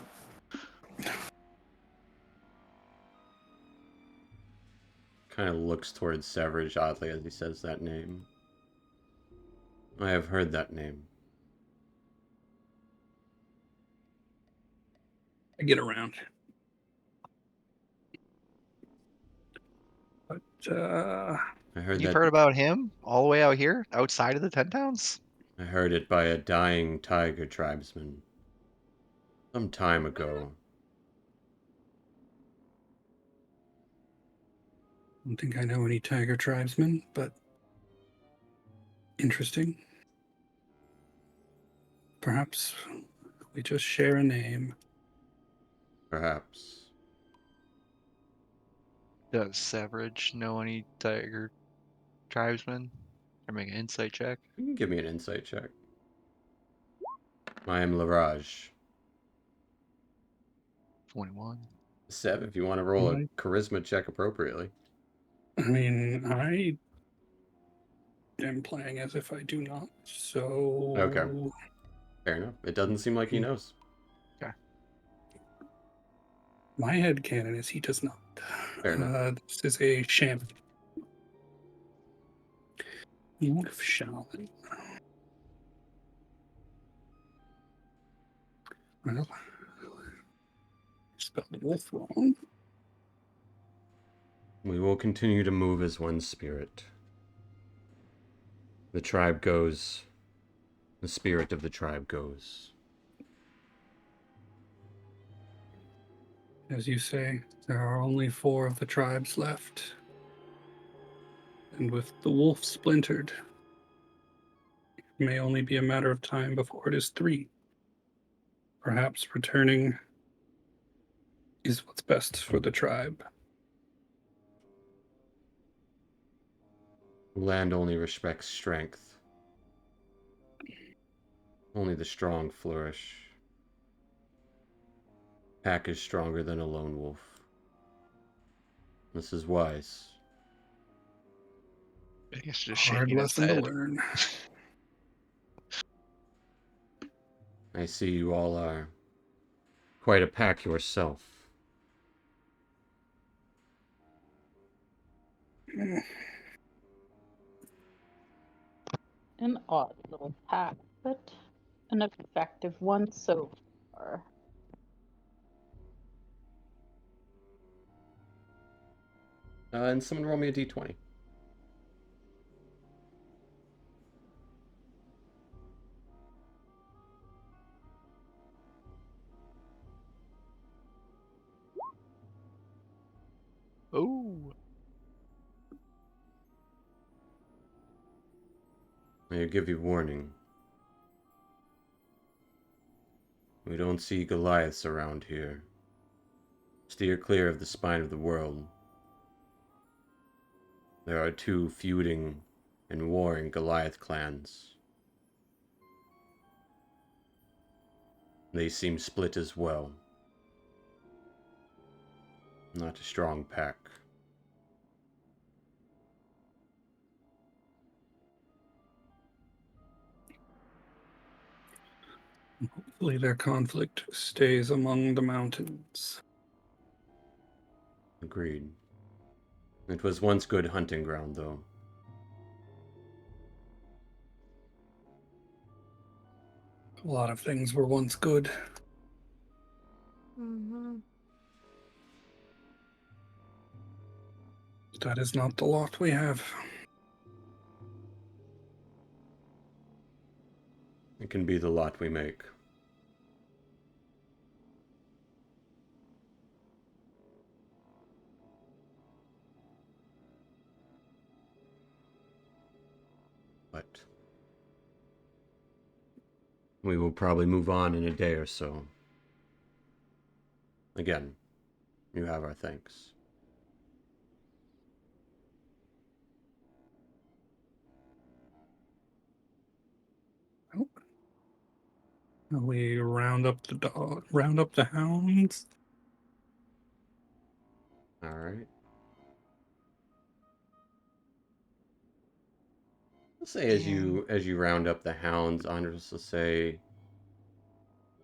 Kind of looks towards Severage oddly as he says that name. I have heard that name.
I get around. But
I heard
You've
that.
heard about him all the way out here, outside of the 10 towns?
I heard it by a dying tiger tribesman. Some time ago.
I don't think I know any tiger tribesmen, but interesting. Perhaps we just share a name.
Perhaps.
Does Severage know any tiger tribesmen? Or make an insight check?
You can give me an insight check. I am Laraj.
21.
Seb, if you want to roll a charisma check appropriately.
I mean, I am playing as if I do not, so...
Okay. Fair enough. It doesn't seem like he knows.
Okay.
My headcanon is he does not.
Fair enough.
This is a shaman. Wolf shaman. Well, spelled wolf wrong.
We will continue to move as one spirit. The tribe goes. The spirit of the tribe goes.
As you say, there are only 4 of the tribes left. And with the wolf splintered, may only be a matter of time before it is 3. Perhaps returning is what's best for the tribe.
Land only respects strength. Only the strong flourish. Pack is stronger than a lone wolf. This is wise.
I guess just
Hard
shaking his
lesson to
head.
learn.
I see you all are quite a pack yourself.
An odd little pack, but an effective one so far.
And someone roll me a d20.
Oh,
May I give you warning. We don't see Goliaths around here. Steer clear of the spine of the world. There are 2 feuding and warring Goliath clans. They seem split as well. Not a strong pack.
Hopefully their conflict stays among the mountains.
Agreed. It was once good hunting ground, though.
A lot of things were once good.
Mm-hmm.
That is not the lot we have.
It can be the lot we make. But we will probably move on in a day or so. Again, you have our thanks.
We round up the hounds.
All right. Let's say as you round up the hounds, Andres will say,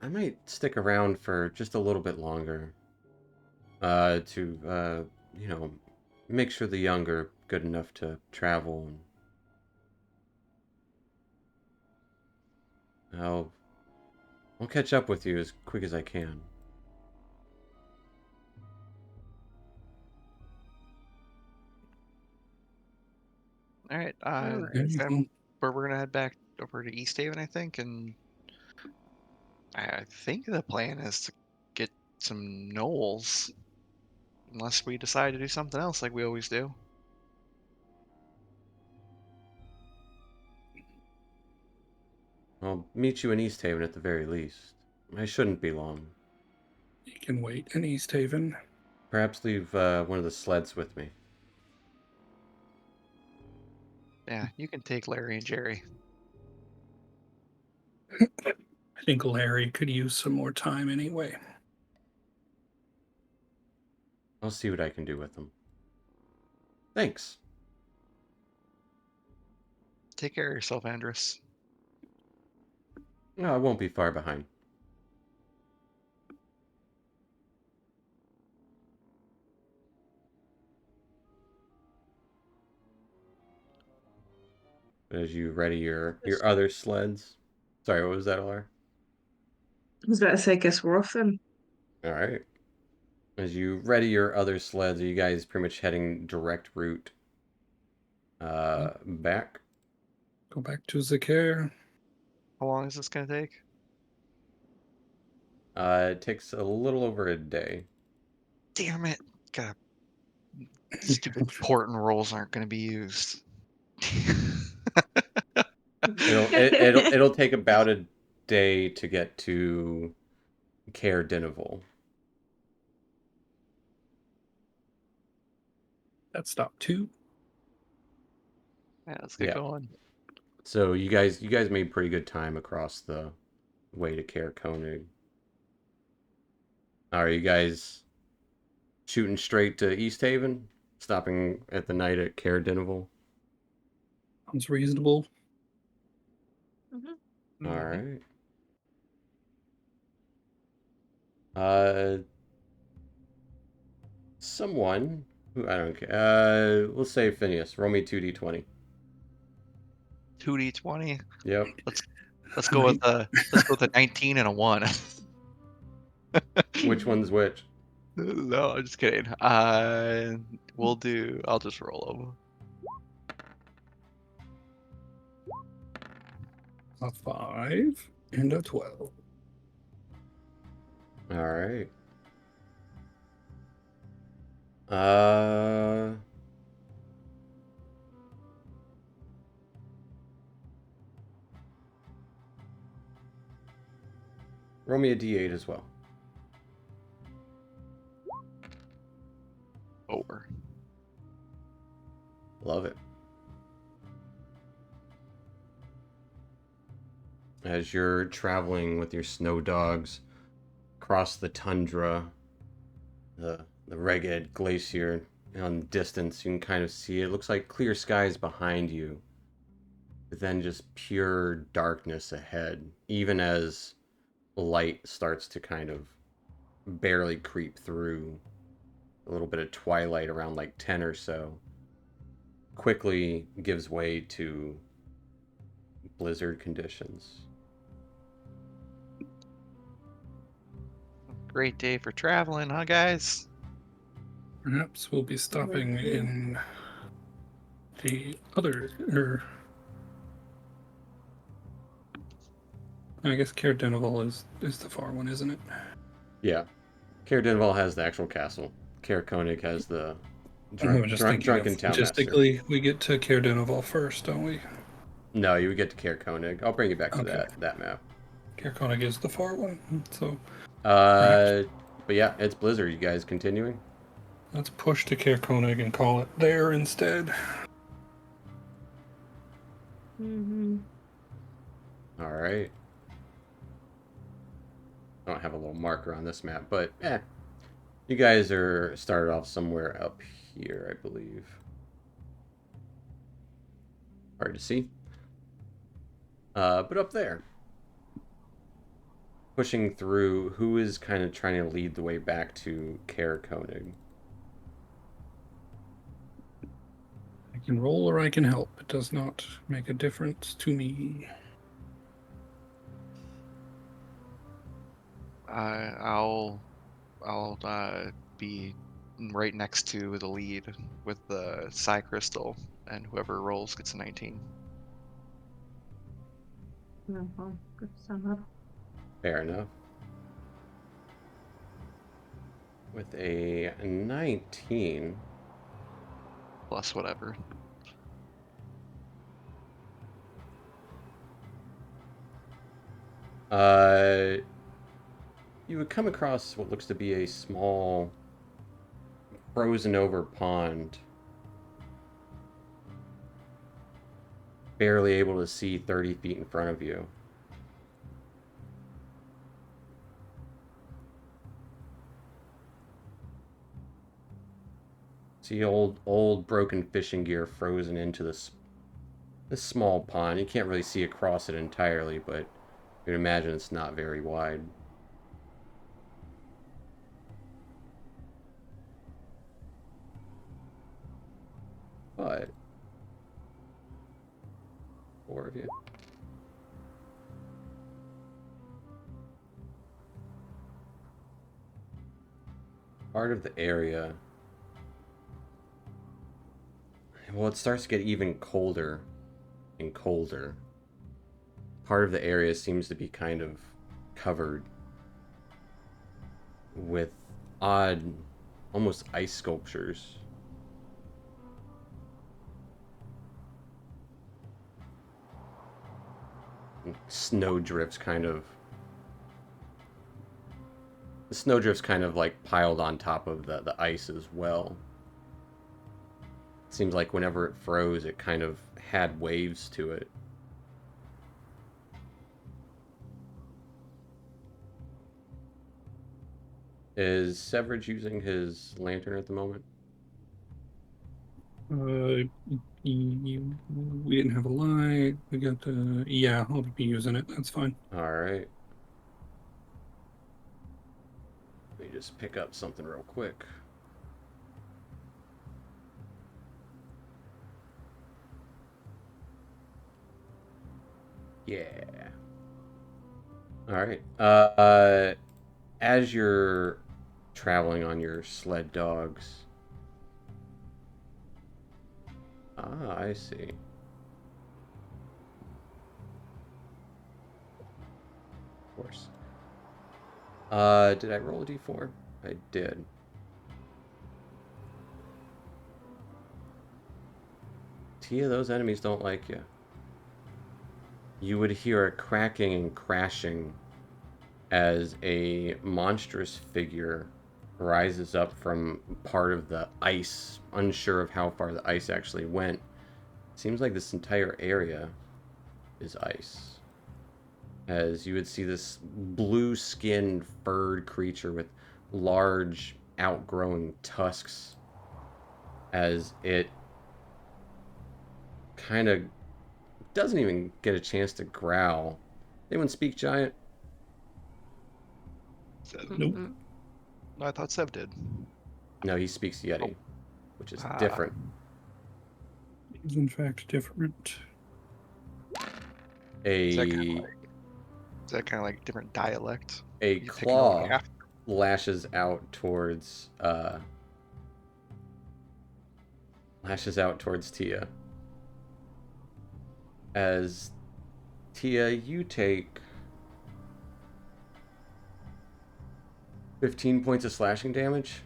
I might stick around for just a little bit longer. To you know, make sure the young are good enough to travel, and I'll catch up with you as quick as I can.
all right.
Alright.
Then we're gonna head back over to East Haven, I think, and I think the plan is to get some knolls, unless we decide to do something else like we always do.
I'll meet you in East Haven at the very least. I shouldn't be long.
You can wait in East Haven.
Perhaps leave one of the sleds with me.
Yeah, you can take Larry and Jerry.
I think Larry could use some more time anyway.
I'll see what I can do with them. Thanks.
Take care of yourself, Andrus.
No, I won't be far behind. As you ready your other sleds. Sorry, what was that, Alar?
I was about to say, guess we're off then.
All right. As you ready your other sleds, are you guys pretty much heading direct route back?
Go back to Zakir.
How long is this gonna take?
It takes a little over a day.
Damn it! God, stupid port and rolls aren't gonna be used.
It'll take about a day to get to Caer Dineval.
That's stop 2.
Yeah, let's get
Yeah.
going.
So you guys made pretty good time across the way to Caer Koenig. Are you guys shooting straight to East Haven? Stopping at the night at Caer Dineval?
Sounds reasonable.
Mhm.
All right. Uh, someone who I don't care. We'll say Phineas. Roll me 2d20.
2d20.
Yep.
Let's go with a 19 and a 1.
Which one's which?
No, I'm just kidding. I'll just roll them.
A 5 and a 12.
All right. Uh, roll me a d8 as well.
4.
Love it. As you're traveling with your snow dogs across the tundra, the ragged glacier on the distance, you can kind of see it looks like clear skies behind you, but then just pure darkness ahead, even as light starts to kind of barely creep through. A little bit of twilight around like 10 or so quickly gives way to blizzard conditions.
Great day for traveling, huh, guys?
Perhaps we'll be stopping in the other. I guess Caer Dineval is the far one, isn't it?
Yeah. Caer Dineval has the actual castle. Caer Koenig has the
I was just thinking
drunken
of
townmaster.
logistically, we get to Caer Dineval first, don't we?
No, you would get to Caer Koenig. I'll bring you back to
Okay.
that map.
Caer Koenig is the far one, so
But yeah, it's Blizzard. You guys continuing?
let's push to Caer Koenig and call it there instead.
Mm-hmm.
All right. I don't have a little marker on this map, but you guys are started off somewhere up here, I believe. Hard to see. But up there. Pushing through, who is kind of trying to lead the way back to Caer Koenig?
I can roll or I can help. It does not make a difference to me.
I'll be right next to the lead with the Psi Crystal, and whoever rolls gets a 19.
Good to sum up.
Fair enough. With a 19.
Plus whatever.
You would come across what looks to be a small frozen over pond. Barely able to see 30 feet in front of you. See old broken fishing gear frozen into this small pond. You can't really see across it entirely, but you can imagine it's not very wide. But 4 of you. Part of the area. Well, it starts to get even colder and colder. Part of the area seems to be kind of covered with odd, almost ice sculptures. snowdrifts kind of. The snowdrifts kind of like piled on top of the ice as well. It seems like whenever it froze, it kind of had waves to it. Is Severage using his lantern at the moment?
We didn't have a light. We got the. Yeah, I'll be using it. That's fine.
All right. Let me just pick up something real quick. Yeah. All right. As you're traveling on your sled dogs. Ah, I see. Of course. Did I roll a d4? I did. Tia, those enemies don't like you. You would hear a cracking and crashing as a monstrous figure rises up from part of the ice, unsure of how far the ice actually went. Seems like this entire area is ice. As you would see this blue-skinned, furred creature with large, outgrowing tusks, as it kind of doesn't even get a chance to growl. Anyone speak giant?
Nope.
No, I thought Sev did.
No, he speaks Yeti, which is
Ah.
different.
It's in fact different.
Is that
A
kind of like different dialect?
a
You take it over
claw
half?
lashes out towards Tia. As Tia, you take 15 points of slashing damage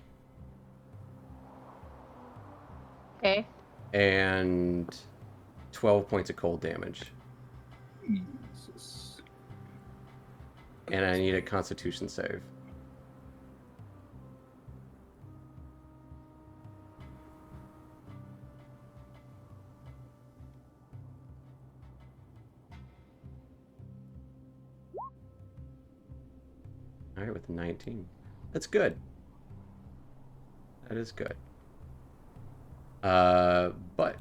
Okay.
and 12 points of cold damage.
Jesus.
And I need a constitution save. All right, with 19. That's good. That is good. But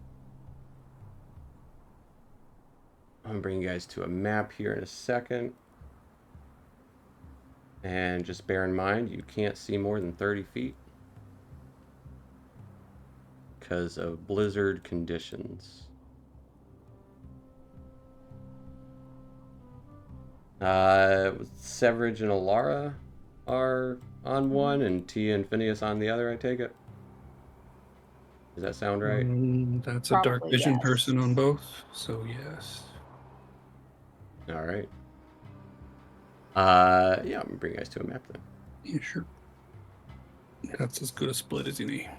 I'm gonna bring you guys to a map here in a second. And just bear in mind, you can't see more than 30 feet because of blizzard conditions. Severage and Alara are on one, and Tia and Phineas on the other, I take it? Does that sound right?
That's a dark
Probably,
vision
yes.
person on both, so yes.
All right. Yeah, I'm gonna bring you guys to a map then.
Yeah, sure. That's as good a split as you need.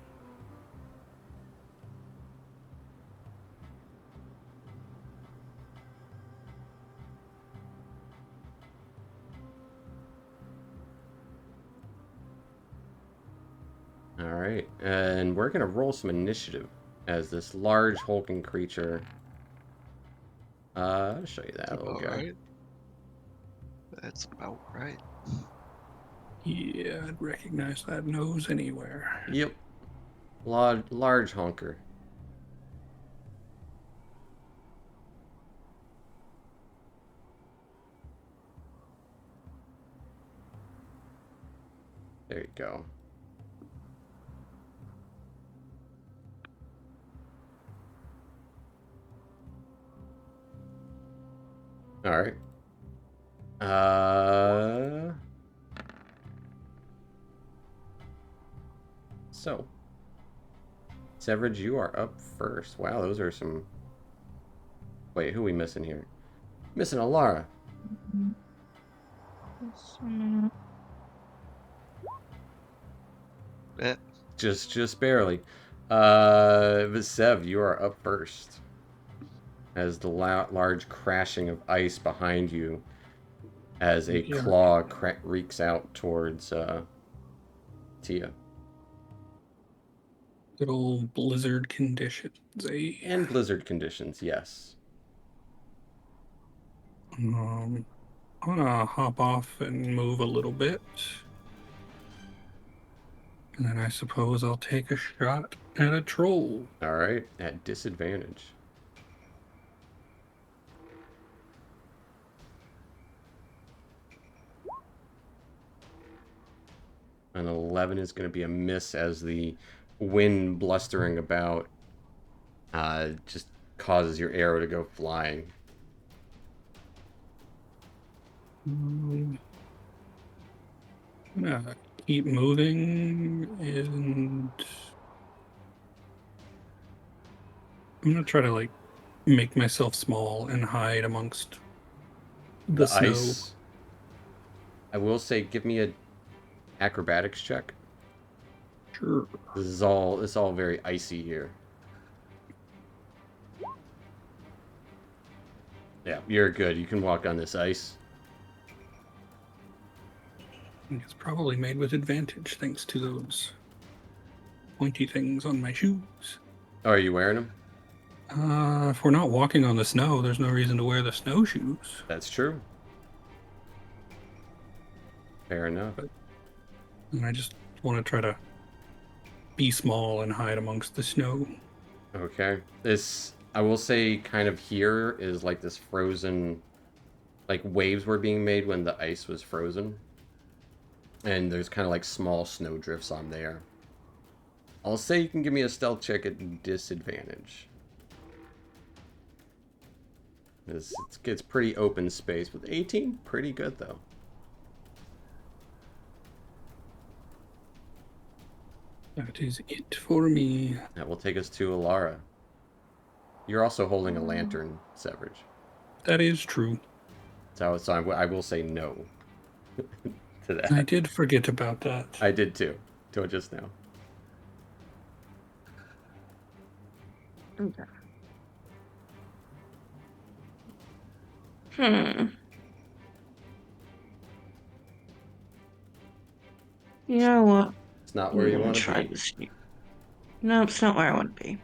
All right, and we're gonna roll some initiative as this large hulking creature. I'll show you that little guy.
Right. That's about right.
Yeah, I'd recognize that nose anywhere.
Yep, large honker. There you go. All right. So, Severage, you are up first. Wow, those are some. Wait, who are we missing here? Missing Alara.
Eh,
Just barely. But Sev, you are up first. as the large crashing of ice behind you as a
Yeah.
claw reeks out towards Tia.
Good old blizzard conditions, eh?
And blizzard conditions, yes.
I'm gonna hop off and move a little bit. And then I suppose I'll take a shot at a troll.
All right, at disadvantage. An 11 is going to be a miss as the wind blustering about just causes your arrow to go flying.
I'm gonna keep moving, and I'm gonna try to like make myself small and hide amongst the snow.
Ice. I will say, give me a acrobatics check.
Sure.
This is all very icy here. Yeah, you're good. You can walk on this ice.
It's probably made with advantage thanks to those pointy things on my shoes.
Oh, are you wearing them?
If we're not walking on the snow, there's no reason to wear the snowshoes.
That's true. Fair enough.
And I just want to try to be small and hide amongst the snow.
Okay. This, I will say, kind of here is like this frozen, like waves were being made when the ice was frozen. And there's kind of like small snow drifts on there. I'll say you can give me a stealth check at disadvantage. It's pretty open space. With 18, pretty good though.
That is it for me.
That will take us to Alara. You're also holding a lantern, Severage.
That is true.
So I will say no to that.
I did forget about that.
I did too. Till just now.
Okay. Hmm. You know what?
It's not where you
I'm
want to
try
be.
this. No, it's not where I want to be.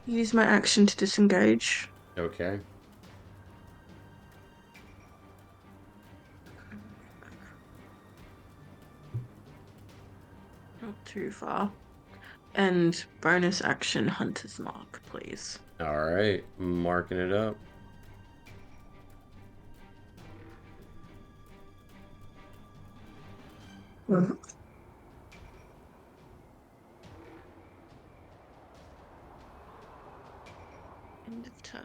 Use my action to disengage.
Okay.
Not too far. And bonus action, Hunter's Mark, please.
All right. Marking it up.
End of turn.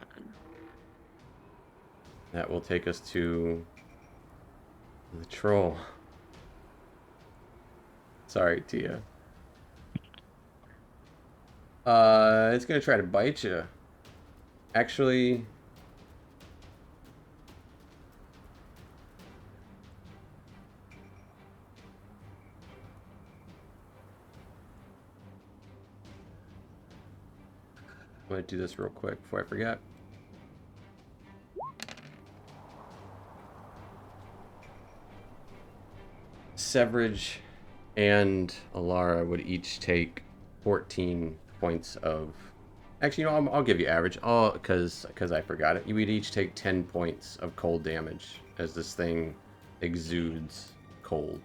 That will take us to the troll. Sorry, Tia. It's gonna try to bite you. Actually, I'm gonna do this real quick before I forget. Severage and Alara would each take 14 points of. Actually, you know, I'll give you average. Because I forgot it. You would each take 10 points of cold damage as this thing exudes cold.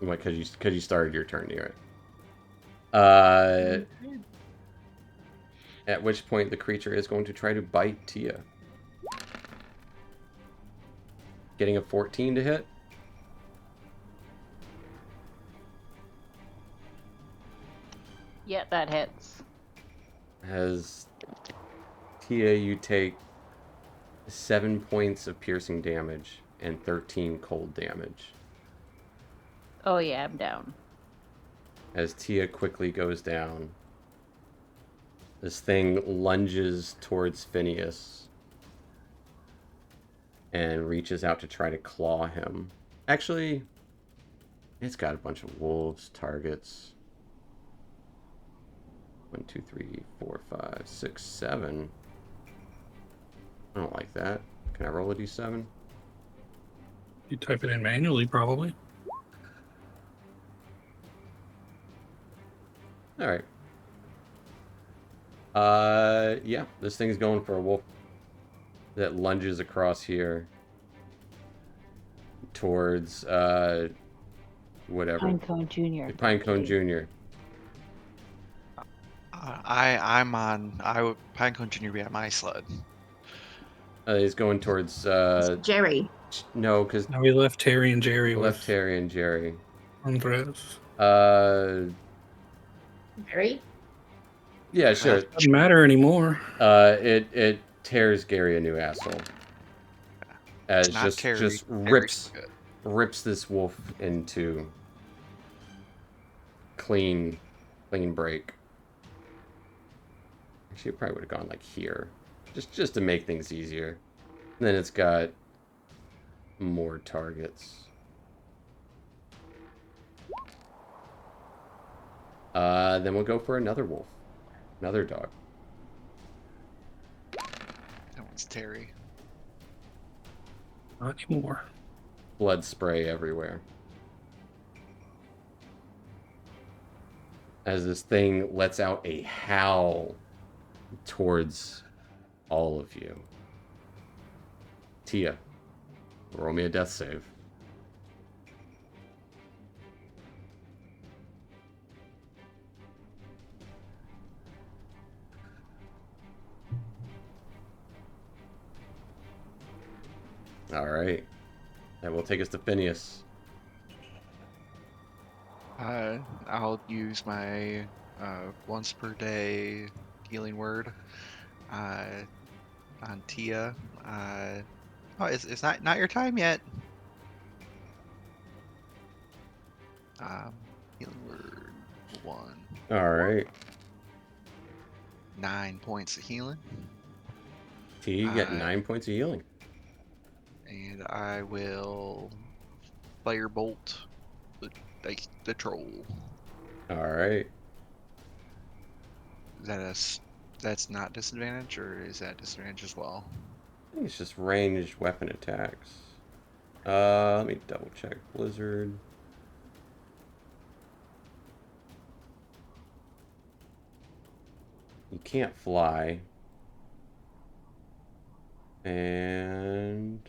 Because you started your turn near it. At which point the creature is going to try to bite Tia. Getting a 14 to hit.
Yeah, that hits.
As Tia, you take 7 points of piercing damage and 13 cold damage.
Oh yeah, I'm down.
As Tia quickly goes down, this thing lunges towards Phineas and reaches out to try to claw him. Actually, it's got a bunch of wolves targets. 1, 2, 3, 4, 5, 6, 7. I don't like that. Can I roll a d7?
You type it in manually, probably.
All right. Yeah, this thing's going for a wolf that lunges across here towards whatever.
Pinecone Jr.
Pinecone Jr.
I would Pinecone Junior be at my sled.
He's going towards
Jerry.
no, because
Now we left Terry and Jerry
left
with
Terry and Jerry.
Andres.
Jerry?
Yeah, sure.
Doesn't matter anymore.
It tears Gary a new asshole. As
It's not Terry.
just
Terry's good.
rips this wolf into clean break. Actually, it probably would have gone like here, just to make things easier. And then it's got more targets. Then we'll go for another wolf, another dog.
That one's Terry.
Not anymore.
Blood spray everywhere. As this thing lets out a howl towards all of you. Tia, roll me a death save. All right. That will take us to Phineas.
I'll use my once per day healing word on Tia. Oh, it's not your time yet. Healing word 1.
All right.
9 points of healing,
T, you get 9 points of healing.
and I will firebolt the troll.
All right.
That's not disadvantage, or is that disadvantage as well?
I think it's just ranged weapon attacks. Let me double check. Blizzard. You can't fly. And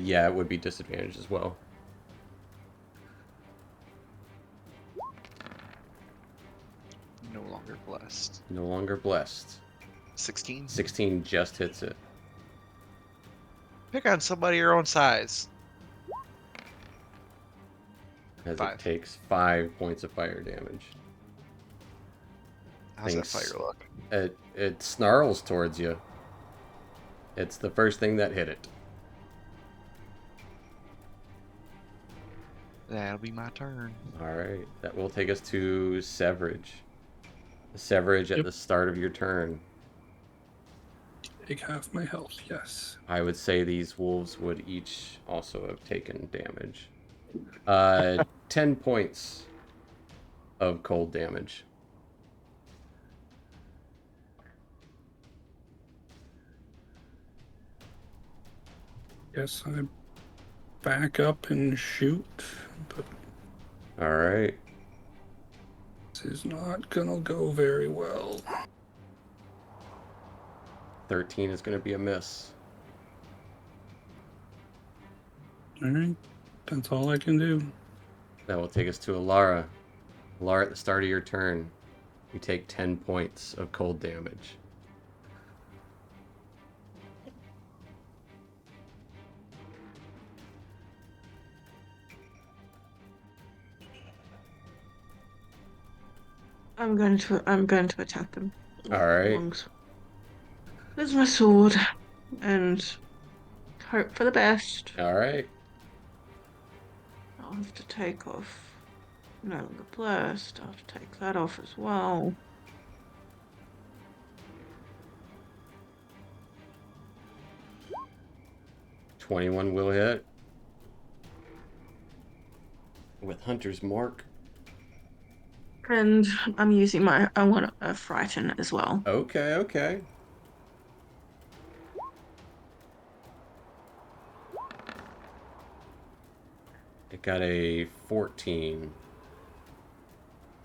yeah, it would be disadvantage as well.
No longer blessed.
No longer blessed.
16.
16 just hits it.
Pick on somebody your own size.
As
5.
it takes 5 points of fire damage.
How's that
Thanks.
fire look?
It snarls towards you. It's the first thing that hit it.
That'll be my turn.
Alright, that will take us to Severage. Severage at
Yep.
the start of your turn.
Take half my health, yes.
I would say these wolves would each also have taken damage. 10 points of cold damage.
Yes, I back up and shoot, but
Alright.
this is not gonna go very well.
13 is going to be a miss.
Alright, that's all I can do.
That will take us to Alara. Alara, at the start of your turn, you take 10 points of cold damage.
I'm going to attack them.
All right.
Lungs. There's my sword, and hope for the best.
All right.
I'll have to take off no longer blessed. I'll have to take that off as well.
$21 will hit. With Hunter's Mark.
And I'm using I want a frighten as well.
Okay, okay. It got a 14.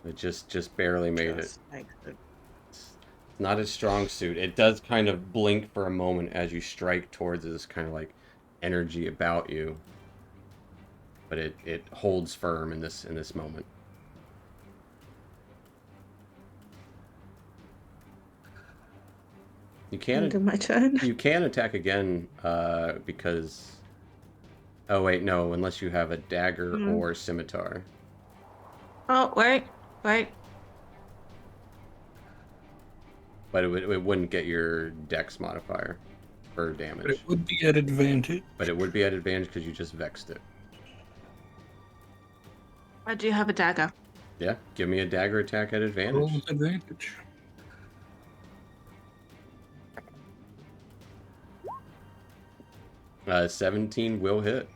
It just barely made it.
Just makes it.
It's not a strong suit. It does kind of blink for a moment as you strike towards this kind of like energy about you. But it holds firm in this moment. You
End of
can
my turn.
you can attack again because oh wait, no, unless you have a dagger or scimitar.
Oh, wait.
But it wouldn't get your dex modifier for
But
damage.
it would be at advantage.
But it would be at advantage because you just vexed it.
I do have a dagger.
Yeah, give me a dagger attack at
Roll
advantage.
with advantage.
17 will hit.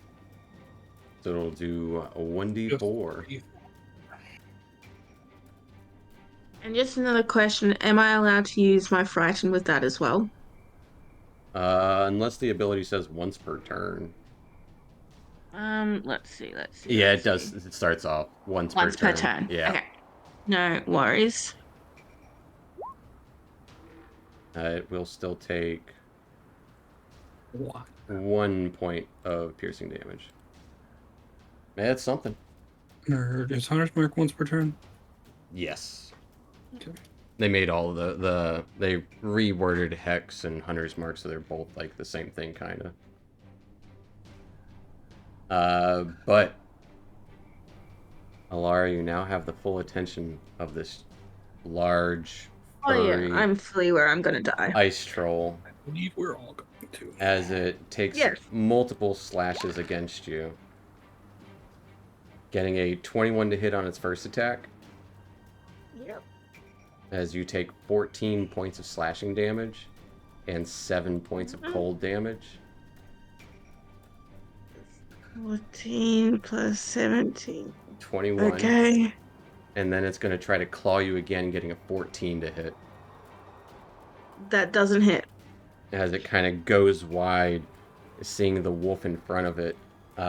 So it'll do a 1d4.
And just another question, am I allowed to use my frighten with that as well?
Unless the ability says once per turn.
Let's see.
Yeah, it does. It starts off once per turn. Yeah.
Okay. No worries.
It will still take
What?
1 point of piercing damage. That's something.
Is Hunter's Mark once per turn?
Yes.
Okay.
They made all they reworded Hex and Hunter's Mark, so they're both like the same thing, kind of. But Alara, you now have the full attention of this large, furry
I'm fully where I'm gonna die.
ice troll
I believe we're all going to.
as it takes
Yes.
multiple slashes against you. Getting a 21 to hit on its first attack.
Yep.
As you take 14 points of slashing damage and 7 points of cold damage.
14 plus 17.
21.
Okay.
And then it's going to try to claw you again, getting a 14 to hit.
That doesn't hit.
As it kind of goes wide, seeing the wolf in front of it. You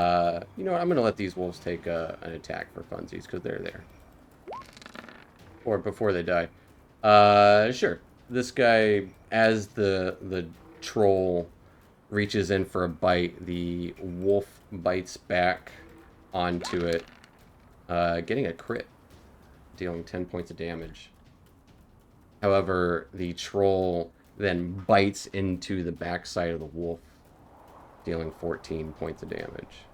know what? I'm going to let these wolves take an attack for funsies, because they're there. Or before they die. Sure. This guy, as the troll reaches in for a bite, the wolf bites back onto it, getting a crit, dealing 10 points of damage. However, the troll then bites into the backside of the wolf, dealing 14 points of damage.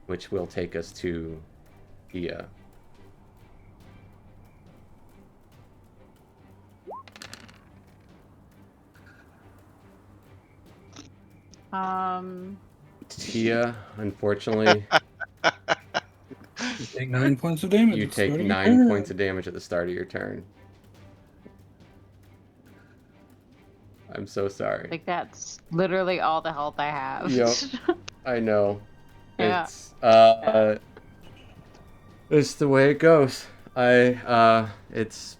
Which will take us to Ia. Tia, unfortunately,
You take 9 points of damage.
you
at the start
take
of your
9
turn.
points of damage at the start of your turn. I'm so sorry.
Like that's literally all the health I have.
Yep. I know.
Yeah.
It's the way it goes. It's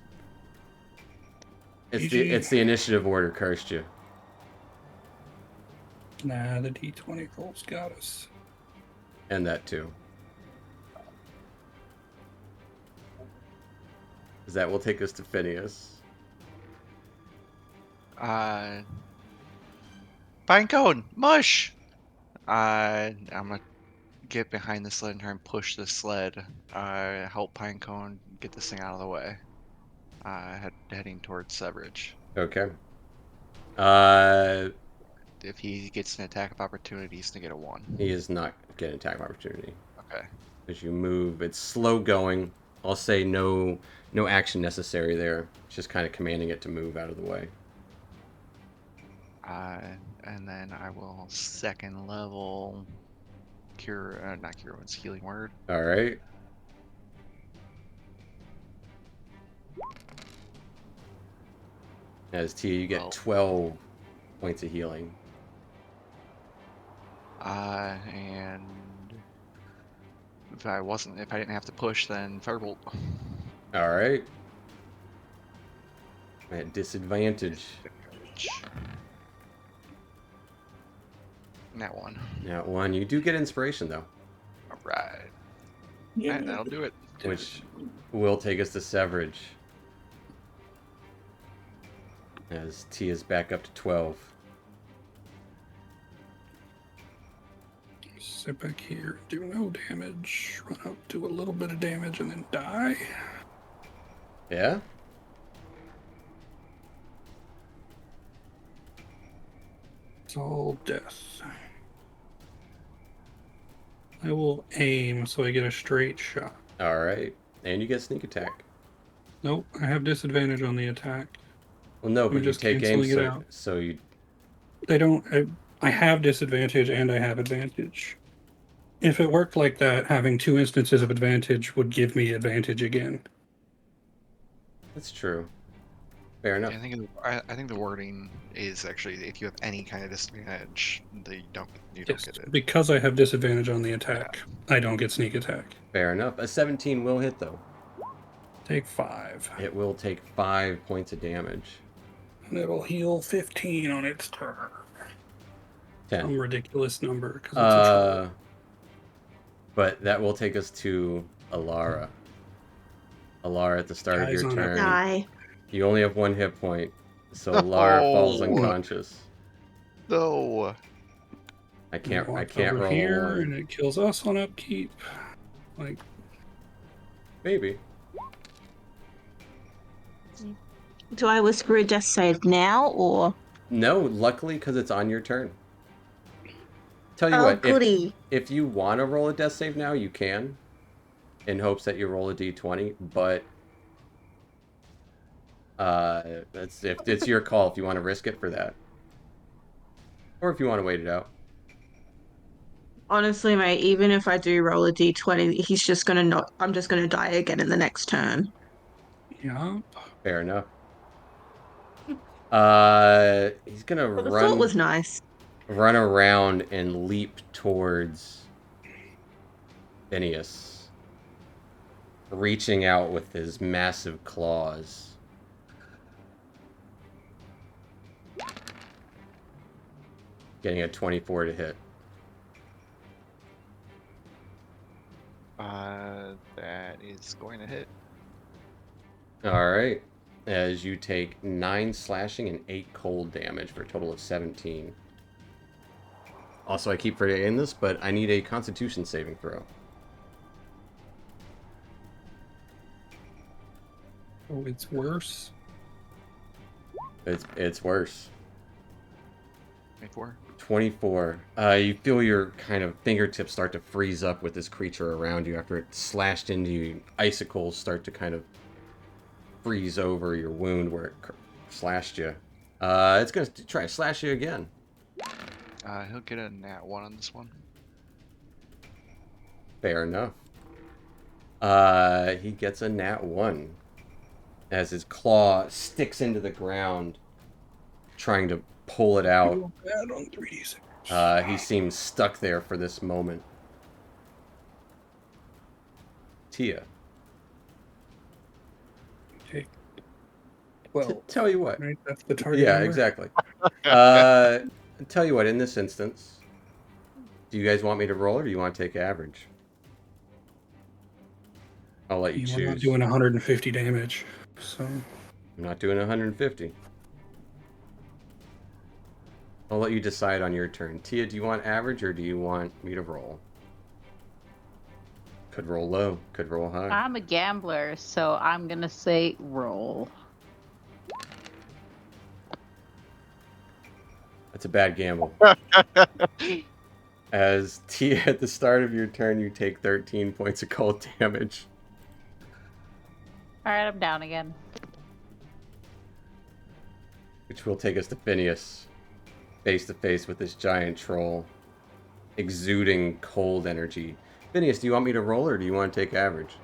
the initiative order cursed you.
Nah, the D20 rolls got us.
And that too. 'Cause that will take us to Phineas.
Pinecone, mush! I'm gonna get behind the sled and try and push the sled. Help Pinecone get this thing out of the way. Heading towards Severage.
Okay.
If he gets an attack of opportunity, he's gonna get a 1.
He is not getting attack of opportunity.
Okay.
As you move, it's slow going. I'll say no action necessary there. It's just kind of commanding it to move out of the way.
And then I will second level cure, not cure wounds, healing word.
All right. As Tia, you get
Well.
12 points of healing.
And if I didn't have to push, then firebolt.
All right. At disadvantage.
That one.
Now, one, you do get inspiration though,
All right.
Yeah.
Alright, that'll do it.
which will take us to Severage. As Tia's back up to 12.
Sit back here, do no damage, run out, do a little bit of damage, and then die.
Yeah?
It's all death. I will aim so I get a straight shot.
All right. And you get sneak attack.
Nope, I have disadvantage on the attack.
Well, no,
I'm
but you
just
take aim,
canceling it out.
so you.
They don't. I have disadvantage and I have advantage. If it worked like that, having 2 instances of advantage would give me advantage again.
That's true. Fair enough.
Yeah, I think the wording is actually if you have any kind of disadvantage, you don't
Yes,
get it.
because I have disadvantage on the attack, I don't get sneak attack.
Fair enough. A 17 will hit though.
Take 5.
It will take 5 points of damage.
And it'll heal 15 on its turn.
10.
Some ridiculous number because it's a troll.
But that will take us to Alara. Alara, at the start of
Guys
your
on a
turn,
Die.
you only have 1 hit point, so Alara falls
Oh.
unconscious.
No.
I can't
Walks
roll
over
a
here,
1.
and it kills us on upkeep. Like,
Maybe.
Do I whisper a death save now, or?
No, luckily, because it's on your turn. Tell you
Oh,
what,
goody.
if you want to roll a death save now, you can, in hopes that you roll a d20, but it's your call if you want to risk it for that. Or if you want to wait it out.
Honestly, mate, even if I do roll a d20, he's just gonna not. I'm just gonna die again in the next turn.
yeah.
Fair enough. He's gonna
But the thought was
run
nice.
around and leap towards Phineas, reaching out with his massive claws. Getting a 24 to hit.
That is going to hit.
Alright. As you take 9 slashing and 8 cold damage for a total of 17. Also, I keep forgetting this, but I need a Constitution saving throw.
Oh, it's worse.
It's worse.
24.
24. You feel your kind of fingertips start to freeze up with this creature around you after it slashed into you. Icicles start to kind of freeze over your wound where it slashed you. It's going to try to slash you again.
He'll get a nat 1 on this one.
Fair enough. He gets a nat 1 as his claw sticks into the ground, trying to pull it out.
Feel bad on 3d6.
He seems stuck there for this moment. Tia.
Take 12.
Tell you what.
Right, that's the target.
Yeah,
number.
exactly. Tell you what, in this instance, do you guys want me to roll or do you want to take average? I'll let you
We're
choose.
not doing 150 damage, so
I'm not doing 150. I'll let you decide on your turn. Tia, do you want average or do you want me to roll? Could roll low, could roll high.
I'm a gambler, so I'm gonna say roll.
That's a bad gamble. As Tia, at the start of your turn, you take 13 points of cold damage.
All right, I'm down again.
Which will take us to Phineas. face to face with this giant troll, exuding cold energy. Phineas, do you want me to roll or do you want to take average?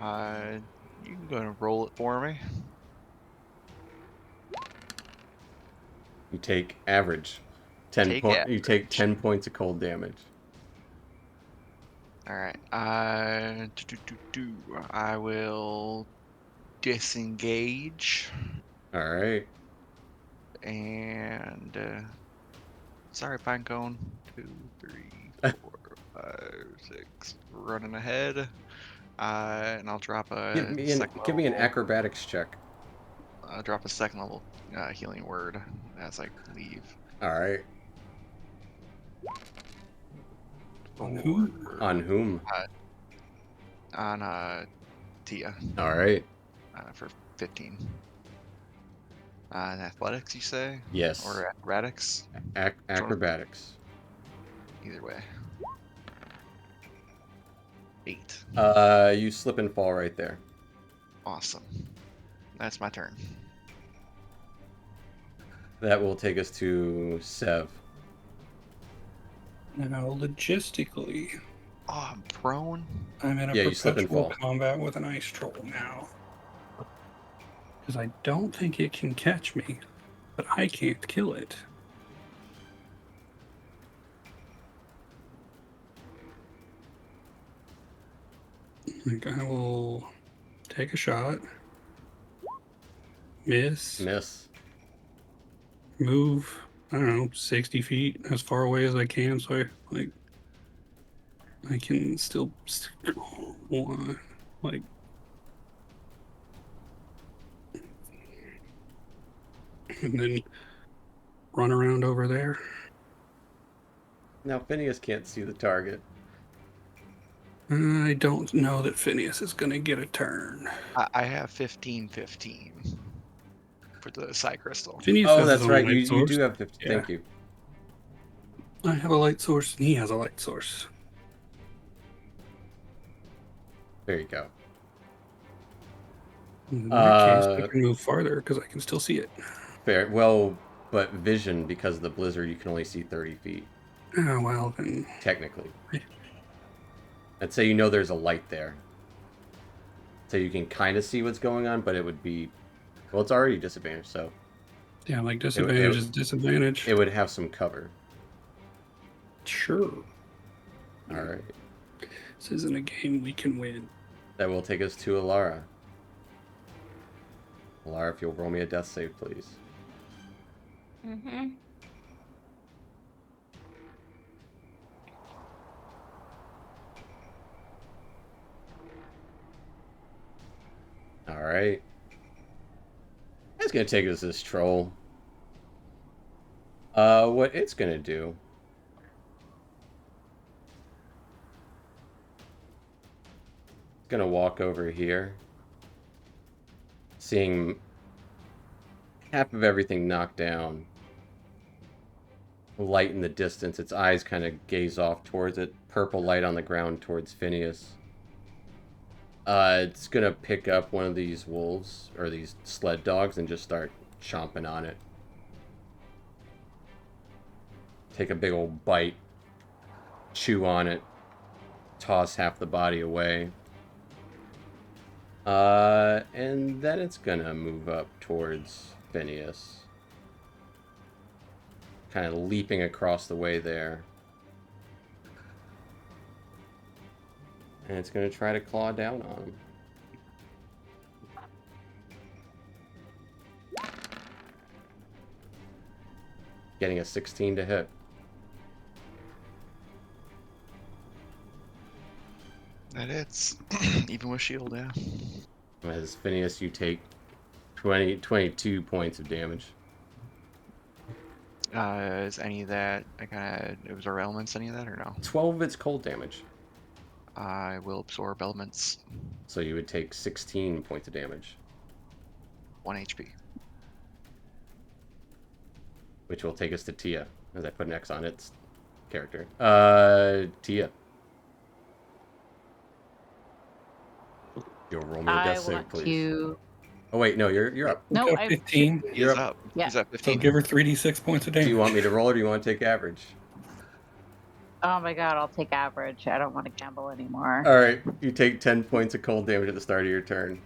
You can go and roll it for me.
You take average.
Take
You take
average.
10 points of cold damage.
All right. I will disengage
All right.
and sorry, Pinecone. 2, 3, 4, 5, 6. Running ahead. And I'll drop a second
Give me an
level.
acrobatics check.
I'll drop a second level healing word as I leave.
All right.
On who?
On whom?
On Tia
All right.
for 15. Athletics, you say?
Yes.
Or acrobatics?
Acrobatics.
Either way. 8.
You slip and fall right there.
Awesome. That's my turn.
That will take us to Sev.
Now, logistically,
Oh, I'm prone?
I'm in a
Yeah, you slip and
perpetual
fall.
combat with an ice troll now. Because I don't think it can catch me, but I can't kill it. Like, I will take a shot, miss, move, I don't know, 60 feet as far away as I can, so I can still like and then run around over there.
Now Phineas can't see the target.
I don't know that Phineas is going to get a turn.
I have 15/15 for the psi crystal.
Phineas
Oh,
has his
that's
own
right.
light
You
source.
do have 50.
Yeah.
Thank you.
I have a light source, and he has a light source.
There you go.
In that case, I can move farther because I can still see it.
Fair. Well, but vision, because of the blizzard, you can only see 30 feet.
Oh, well, then.
Technically. I'd say you know there's a light there. So you can kind of see what's going on, but it would be... Well, it's already disadvantaged, so...
Yeah, like disadvantage is disadvantage.
It would have some cover.
Sure.
Alright.
This isn't a game we can win.
That will take us to Alara. Alara, if you'll roll me a death save, please.
Mm-hmm.
Alright. It's gonna take us this troll. What it's gonna do... It's gonna walk over here. Seeing half of everything knocked down. Light in the distance. Its eyes kind of gaze off towards it. Purple light on the ground towards Phineas. It's gonna pick up one of these wolves, or these sled dogs, and just start chomping on it. Take a big old bite. Chew on it. Toss half the body away. And then it's gonna move up towards Phineas. Kind of leaping across the way there. And it's gonna try to claw down on him. Getting a 16 to hit.
That hits. Even with shield, yeah.
As Phineas, you take 22 points of damage.
Is any of that kind of absorb elements? Any of that or no?
12 of it's cold damage.
I will absorb elements.
So you would take 16 points of damage.
1 HP.
Which will take us to Tia, as I put an X on its character. Tia. You'll roll me a
I
death save,
want
please.
to
Oh wait, no, you're up.
No,
Got
I
15.
He
You're
is
up.
up.
Yeah.
He's at
So
15.
give her 3d6 points of damage.
Do you want me to roll or do you want to take average?
Oh my god, I'll take average. I don't want to gamble anymore.
All right, you take 10 points of cold damage at the start of your turn.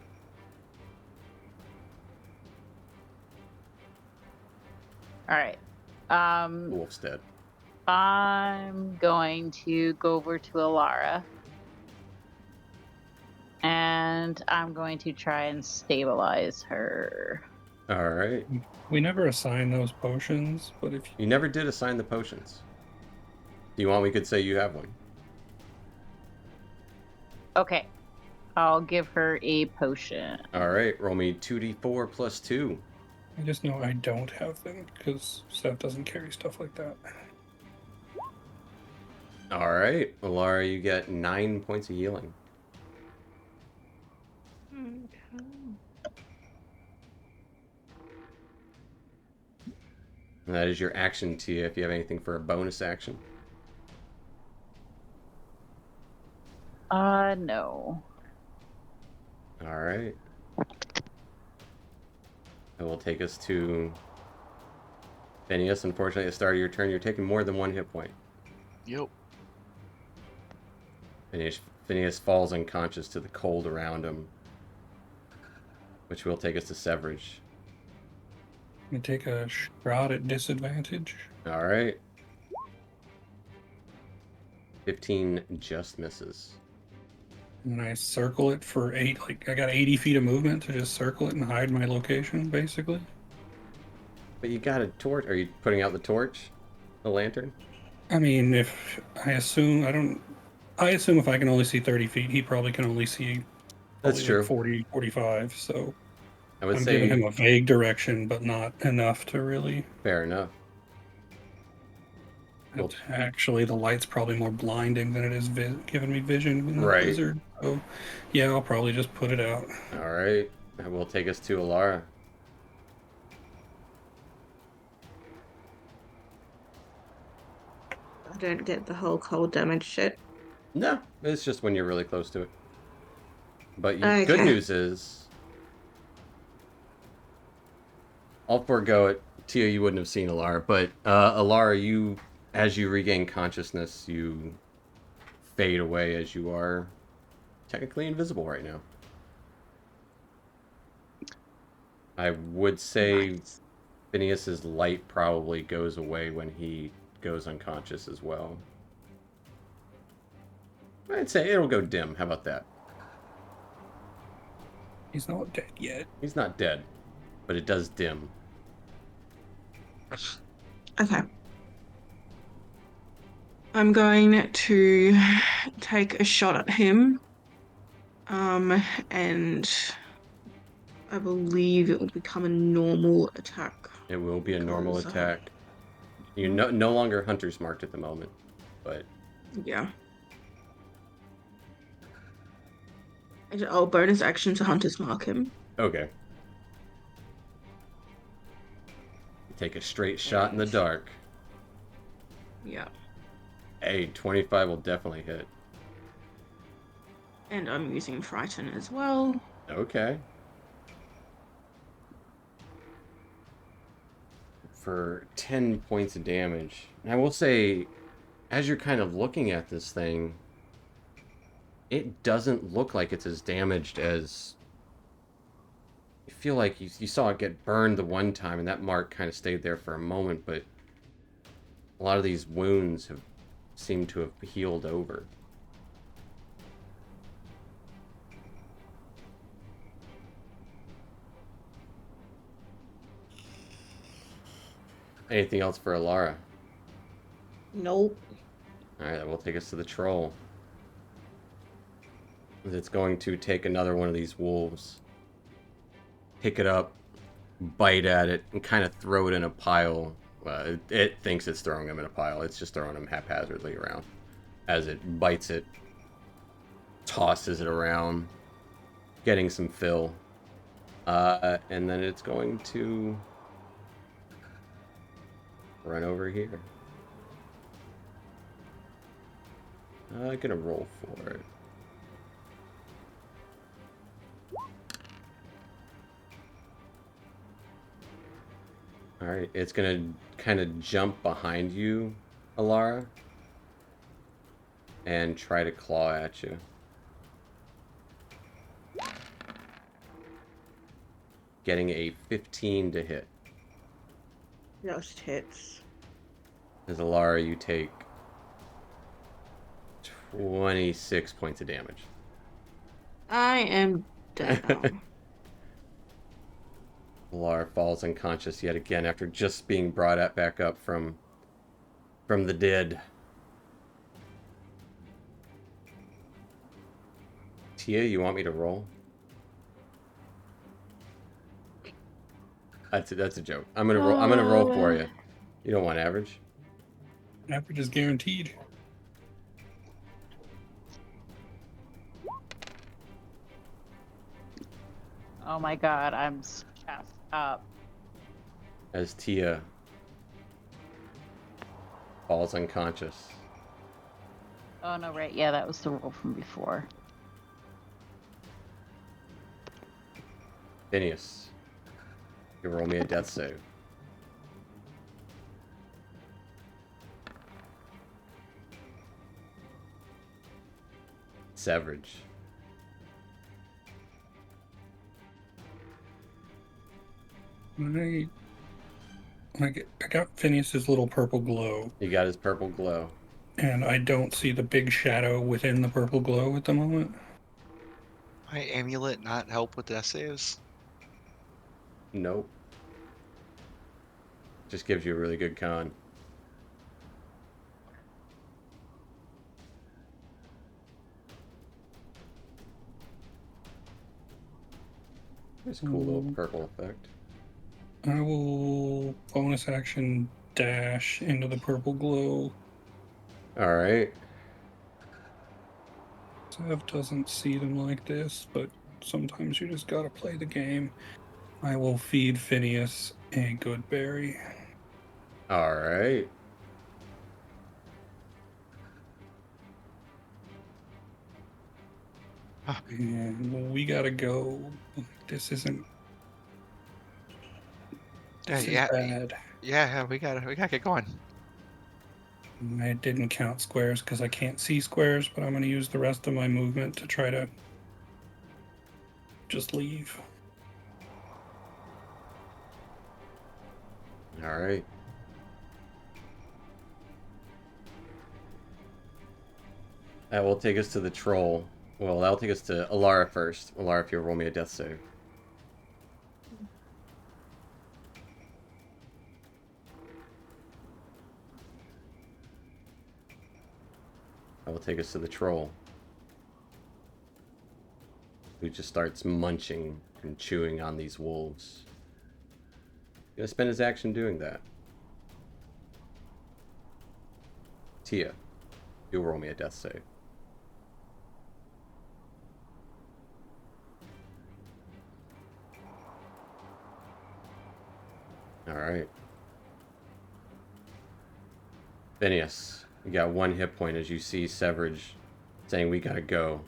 All right.
The wolf's dead.
I'm going to go over to Alara. And I'm going to try and stabilize her.
All right.
We never assign those potions, but if
You never did assign the potions. Do you want we could say you have one?
Okay. I'll give her a potion.
All right, roll me 2d4 plus 2.
I just know I don't have them because Seth doesn't carry stuff like that.
All right, Alara, you get 9 points of healing.
Okay.
And that is your action, Tia, if you have anything for a bonus action.
No.
All right. That will take us to Phineas. Unfortunately, at the start of your turn, you're taking more than 1 hit point.
Yep.
Phineas falls unconscious to the cold around him, which will take us to Severage.
You take a shroud at disadvantage.
All right. 15 just misses.
And I circle it for 8. Like, I got 80 feet of movement to just circle it and hide my location, basically.
But you got a torch. Are you putting out the torch? The lantern?
I mean, if I assume if I can only see 30 feet, he probably can only see
That's
probably
true.
like 40, 45. So
I would
I'm
say
giving him a vague direction, but not enough to really.
fair enough. Well-
Actually, the light's probably more blinding than it is giving me vision in the
Right.
blizzard. So, yeah, I'll probably just put it out.
All right. That will take us to Alara.
I don't get the whole cold damage shit.
No, it's just when you're really close to it. But
Okay.
good news is, I'll forego it. Tia, you wouldn't have seen Alara, but Alara, you, as you regain consciousness, you fade away as you are technically invisible right now. I would say
Nice.
Phineas's light probably goes away when he goes unconscious as well. I'd say it'll go dim. How about that?
He's not dead yet.
He's not dead, but it does dim.
Okay. I'm going to take a shot at him. And I believe it will become a normal attack.
It will be a normal
Because,
attack. You're no longer hunter's marked at the moment, but
Yeah. Oh, bonus action to Hunter's Mark him.
okay. You take a straight shot in the dark.
Yeah.
Hey, 25 will definitely hit.
And I'm using Frighten as well.
Okay. For 10 points of damage. And I will say, as you're kind of looking at this thing, it doesn't look like it's as damaged as... You feel like you saw it get burned the one time, and that mark kind of stayed there for a moment, but a lot of these wounds have seemed to have healed over. Anything else for Alara?
Nope.
Alright, that will take us to the troll. It's going to take another one of these wolves, pick it up, bite at it, and kind of throw it in a pile. It thinks it's throwing them in a pile. It's just throwing them haphazardly around. As it bites it, tosses it around, getting some fill. And then it's going to run over here. I'm gonna roll for it. All right, it's gonna kind of jump behind you, Alara, and try to claw at you. Getting a 15 to hit.
Just hits.
As Alara, you take 26 points of damage.
I am down.
Alara falls unconscious yet again after just being brought back up from the dead. Tia, you want me to roll? That's a joke. I'm gonna roll. I'm gonna roll for you. You don't want average.
Average is guaranteed.
Oh my god, I'm stressed up.
As Tia falls unconscious.
Oh no, right, yeah, that was the roll from before.
Phineas, you roll me a death save. Severage.
I got Phineas's little purple glow,
You got his purple glow.
and I don't see the big shadow within the purple glow at the moment.
My amulet not help with death saves?
Nope. Just gives you a really good con. It's a cool little purple effect.
I will bonus action dash into the purple glow.
All right.
Sev doesn't see them like this, but sometimes you just gotta play the game. I will feed Phineas a good berry.
All right.
And we gotta go. This isn't. This is bad.
Yeah, we gotta get going.
I didn't count squares because I can't see squares, but I'm gonna use the rest of my movement to try to just leave.
All right. That will take us to the troll. Well, that'll take us to Alara first. Alara, if you'll roll me a death save. That will take us to the troll, who just starts munching and chewing on these wolves. He's gonna spend his action doing that. Tia, you'll roll me a death save. All right. Phineas, you got 1 hit point as you see Severage saying, "We gotta go."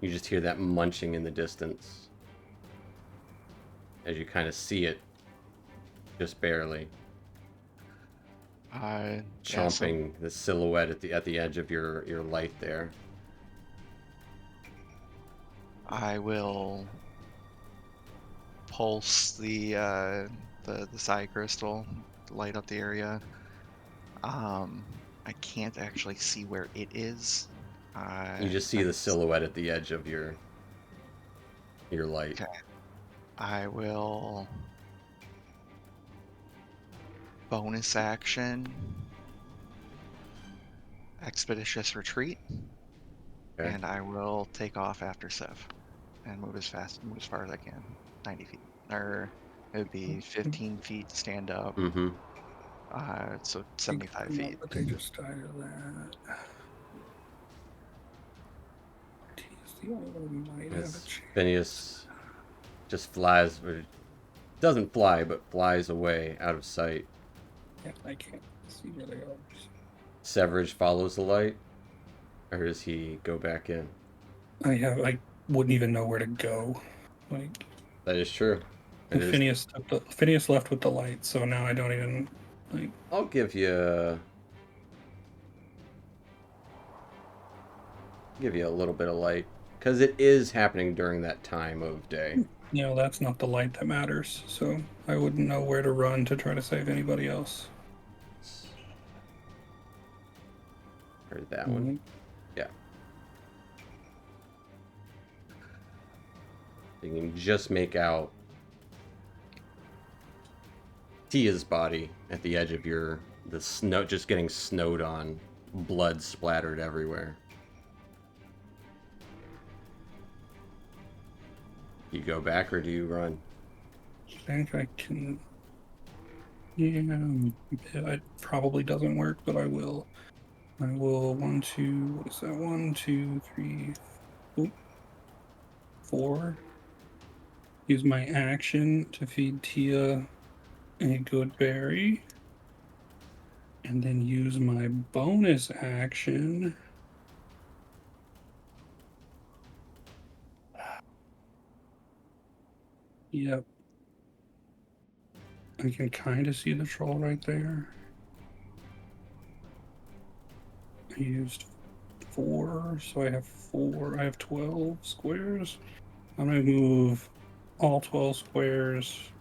You just hear that munching in the distance as you kind of see it, just barely chomping the silhouette at the edge of your light there.
I will pulse the psi crystal, light up the area. I can't actually see where it is.
You just see the silhouette at the edge of your light.
Okay. I will bonus action expeditious retreat,
Okay.
and I will take off after Sev and move as far as I can. 90 feet, or it would be 15 feet to stand up.
Mm-hmm.
So 75 feet.
But they just died of that. He's the only one who might have a
As
chance.
Phineas just flies, or doesn't fly, but flies away out of sight.
Yeah, I can't see where they are.
Severage follows the light, or does he go back in?
I wouldn't even know where to go. Like,
That is true. It is.
Phineas left with the light, so now I don't even like.
I'll give you a little bit of light because it is happening during that time of day.
That's not the light that matters. So I wouldn't know where to run to try to save anybody else.
Heard that one. Yeah. You can just make out Tia's body at the edge of the snow, just getting snowed on, blood splattered everywhere. You go back or do you run?
I think I can. Yeah, it probably doesn't work, but I will. I will. What is that? 1, 2, 3, 4. Use my action to feed Tia a good berry. And then use my bonus action. Yep. I can kind of see the troll right there. I used 4, so I have 4. I have 12 squares. I'm going to move all 12 squares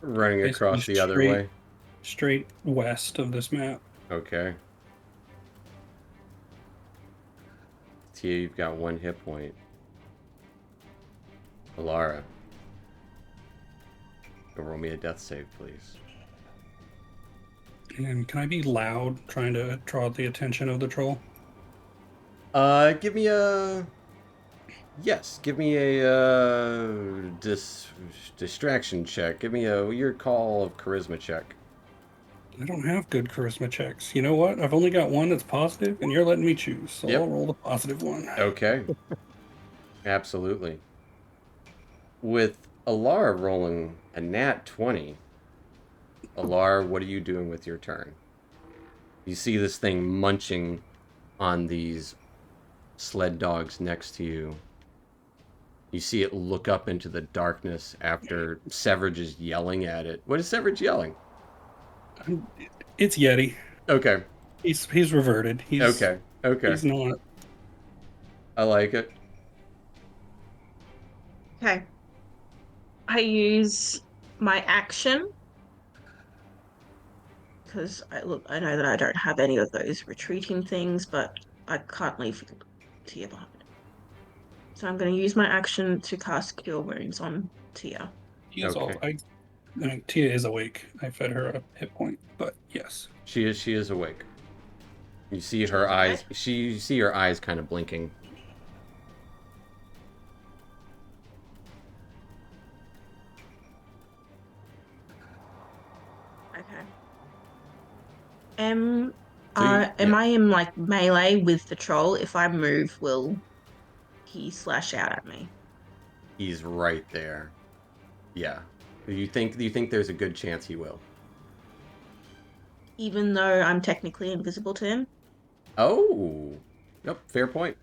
Running across the other way?
Straight west of this map.
Okay. Tia, you've got 1 hit point. Alara. Roll me a death save, please.
And can I be loud, trying to draw the attention of the troll?
Give me a... Yes, give me a distraction check. Give me your call of charisma check.
I don't have good charisma checks. You know what? I've only got 1 that's positive, and you're letting me choose, so
Yep.
I'll roll the positive one.
Okay. Absolutely. With Alara rolling a nat 20, Alara, what are you doing with your turn? You see this thing munching on these sled dogs next to you. You see it look up into the darkness after Severage is yelling at it. What is Severage yelling?
It's Yeti.
Okay.
He's reverted.
Okay.
He's not.
I like it.
Okay. I use my action because I know that I don't have any of those retreating things, but I can't leave Tia behind. So I'm going to use my action to cast Cure Wounds on Tia.
Tia is awake. I fed her a hit point, but yes,
she is awake. You see her eyes. You see her eyes kind of blinking.
Okay. Am I in like melee with the troll? If I move, will he slash out at me?
He's right there. Yeah. Do you think there's a good chance he will?
Even though I'm technically invisible to him?
Oh. Yep, fair point.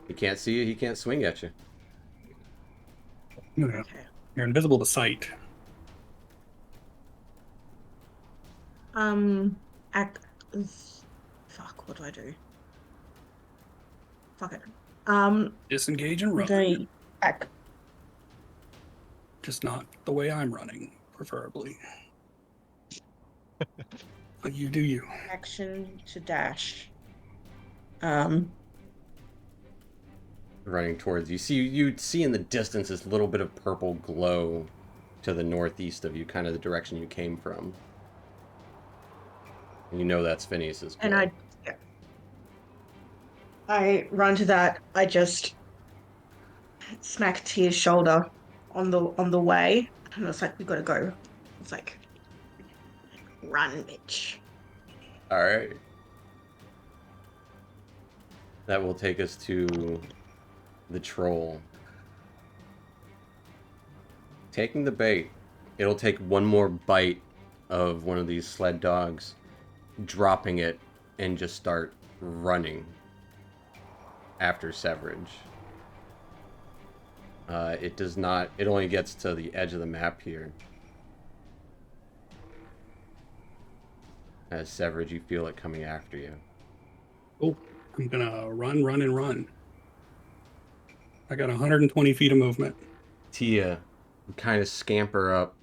He can't see you, he can't swing at you.
Yeah.
Okay.
You're invisible to sight.
Fuck, what do I do? Fuck it.
Disengage and run.
Okay. Act.
Just not the way I'm running, preferably. But you do you.
Action to dash.
Running towards you. You see in the distance this little bit of purple glow to the northeast of you, kind of the direction you came from. And you know that's Phineas's glow.
And I run to that. I just smack Tia's shoulder on the way, and it's like, we gotta go. It's like, run, bitch.
All right. That will take us to the troll. Taking the bait. It'll take one more bite of one of these sled dogs, dropping it, and just start running after Severage. It does not. It only gets to the edge of the map here. As Severed, you feel it coming after you.
Oh, I'm gonna run, and run. I got 120 feet of movement.
Tia, you kind of scamper up,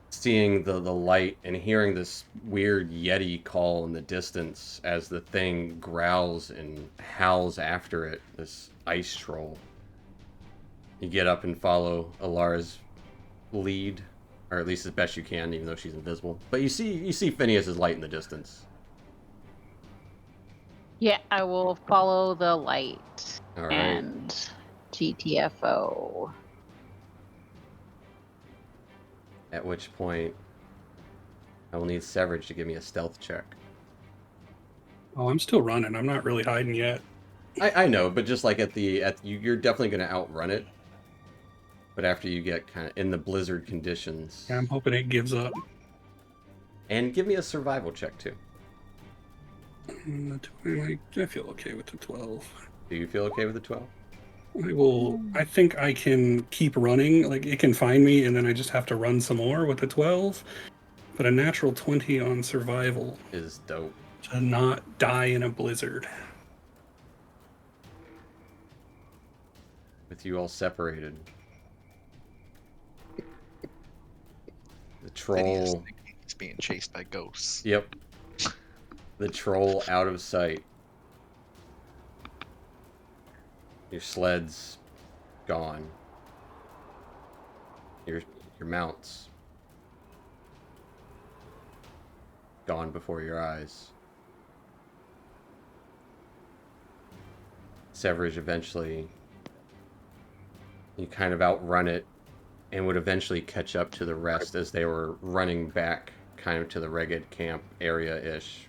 seeing the light and hearing this weird Yeti call in the distance as the thing growls and howls after it, this ice troll. You get up and follow Alara's lead, or at least as best you can, even though she's invisible. But you see Phineas's light in the distance.
Yeah, I will follow the light
All right.
and GTFO.
At which point, I will need Severage to give me a stealth check.
Oh, I'm still running. I'm not really hiding yet.
I know, but just like you're definitely going to outrun it. But after you get kind of in the blizzard conditions,
I'm hoping it gives up.
and give me a survival check too.
I feel okay with the 12.
Do you feel okay with the 12?
I think I can keep running. Like, it can find me, and then I just have to run some more with the 12. But a natural 20 on survival
Is dope.
to not die in a blizzard.
With you all separated. The
Phineas
troll.
thinking he's being chased by ghosts.
Yep. The troll out of sight. Your sled's gone. Your mounts gone before your eyes. Severage eventually, you kind of outrun it and would eventually catch up to the rest as they were running back kind of to the Reged camp area-ish.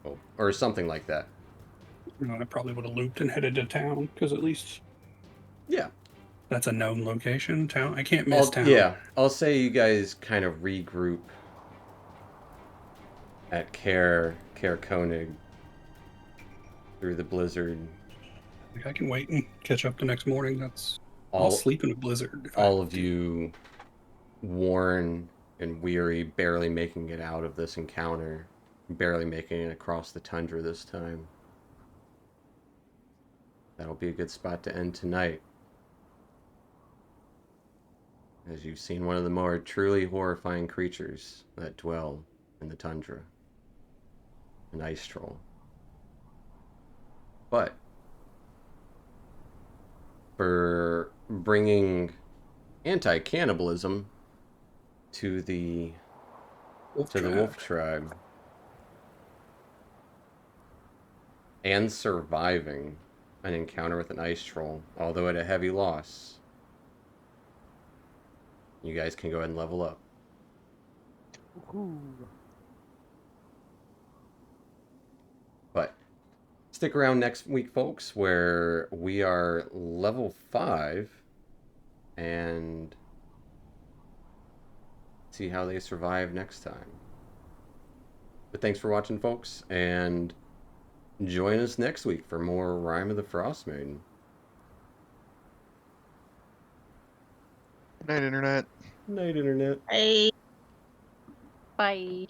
Oh, or something like that.
I probably would have looped and headed to town, because at least
Yeah.
that's a known location. Town. I can't miss town.
Yeah. I'll say you guys kind of regroup at Care Koenig through the blizzard.
Like, I can wait and catch up the next morning. I'll
All
sleep in a blizzard.
all of you, worn and weary, barely making it out of this encounter, barely making it across the tundra this time. That'll be a good spot to end tonight. As you've seen one of the more truly horrifying creatures that dwell in the tundra, an ice troll. But for bringing anti-cannibalism to the wolf tribe and surviving an encounter with an ice troll, although at a heavy loss, you guys can go ahead and level up. But stick around next week, folks, where we are level 5 and see how they survive next time. But thanks for watching, folks, and join us next week for more Rime of the Frostmaiden.
Good night, Internet.
Night, Internet.
Hey.
Bye.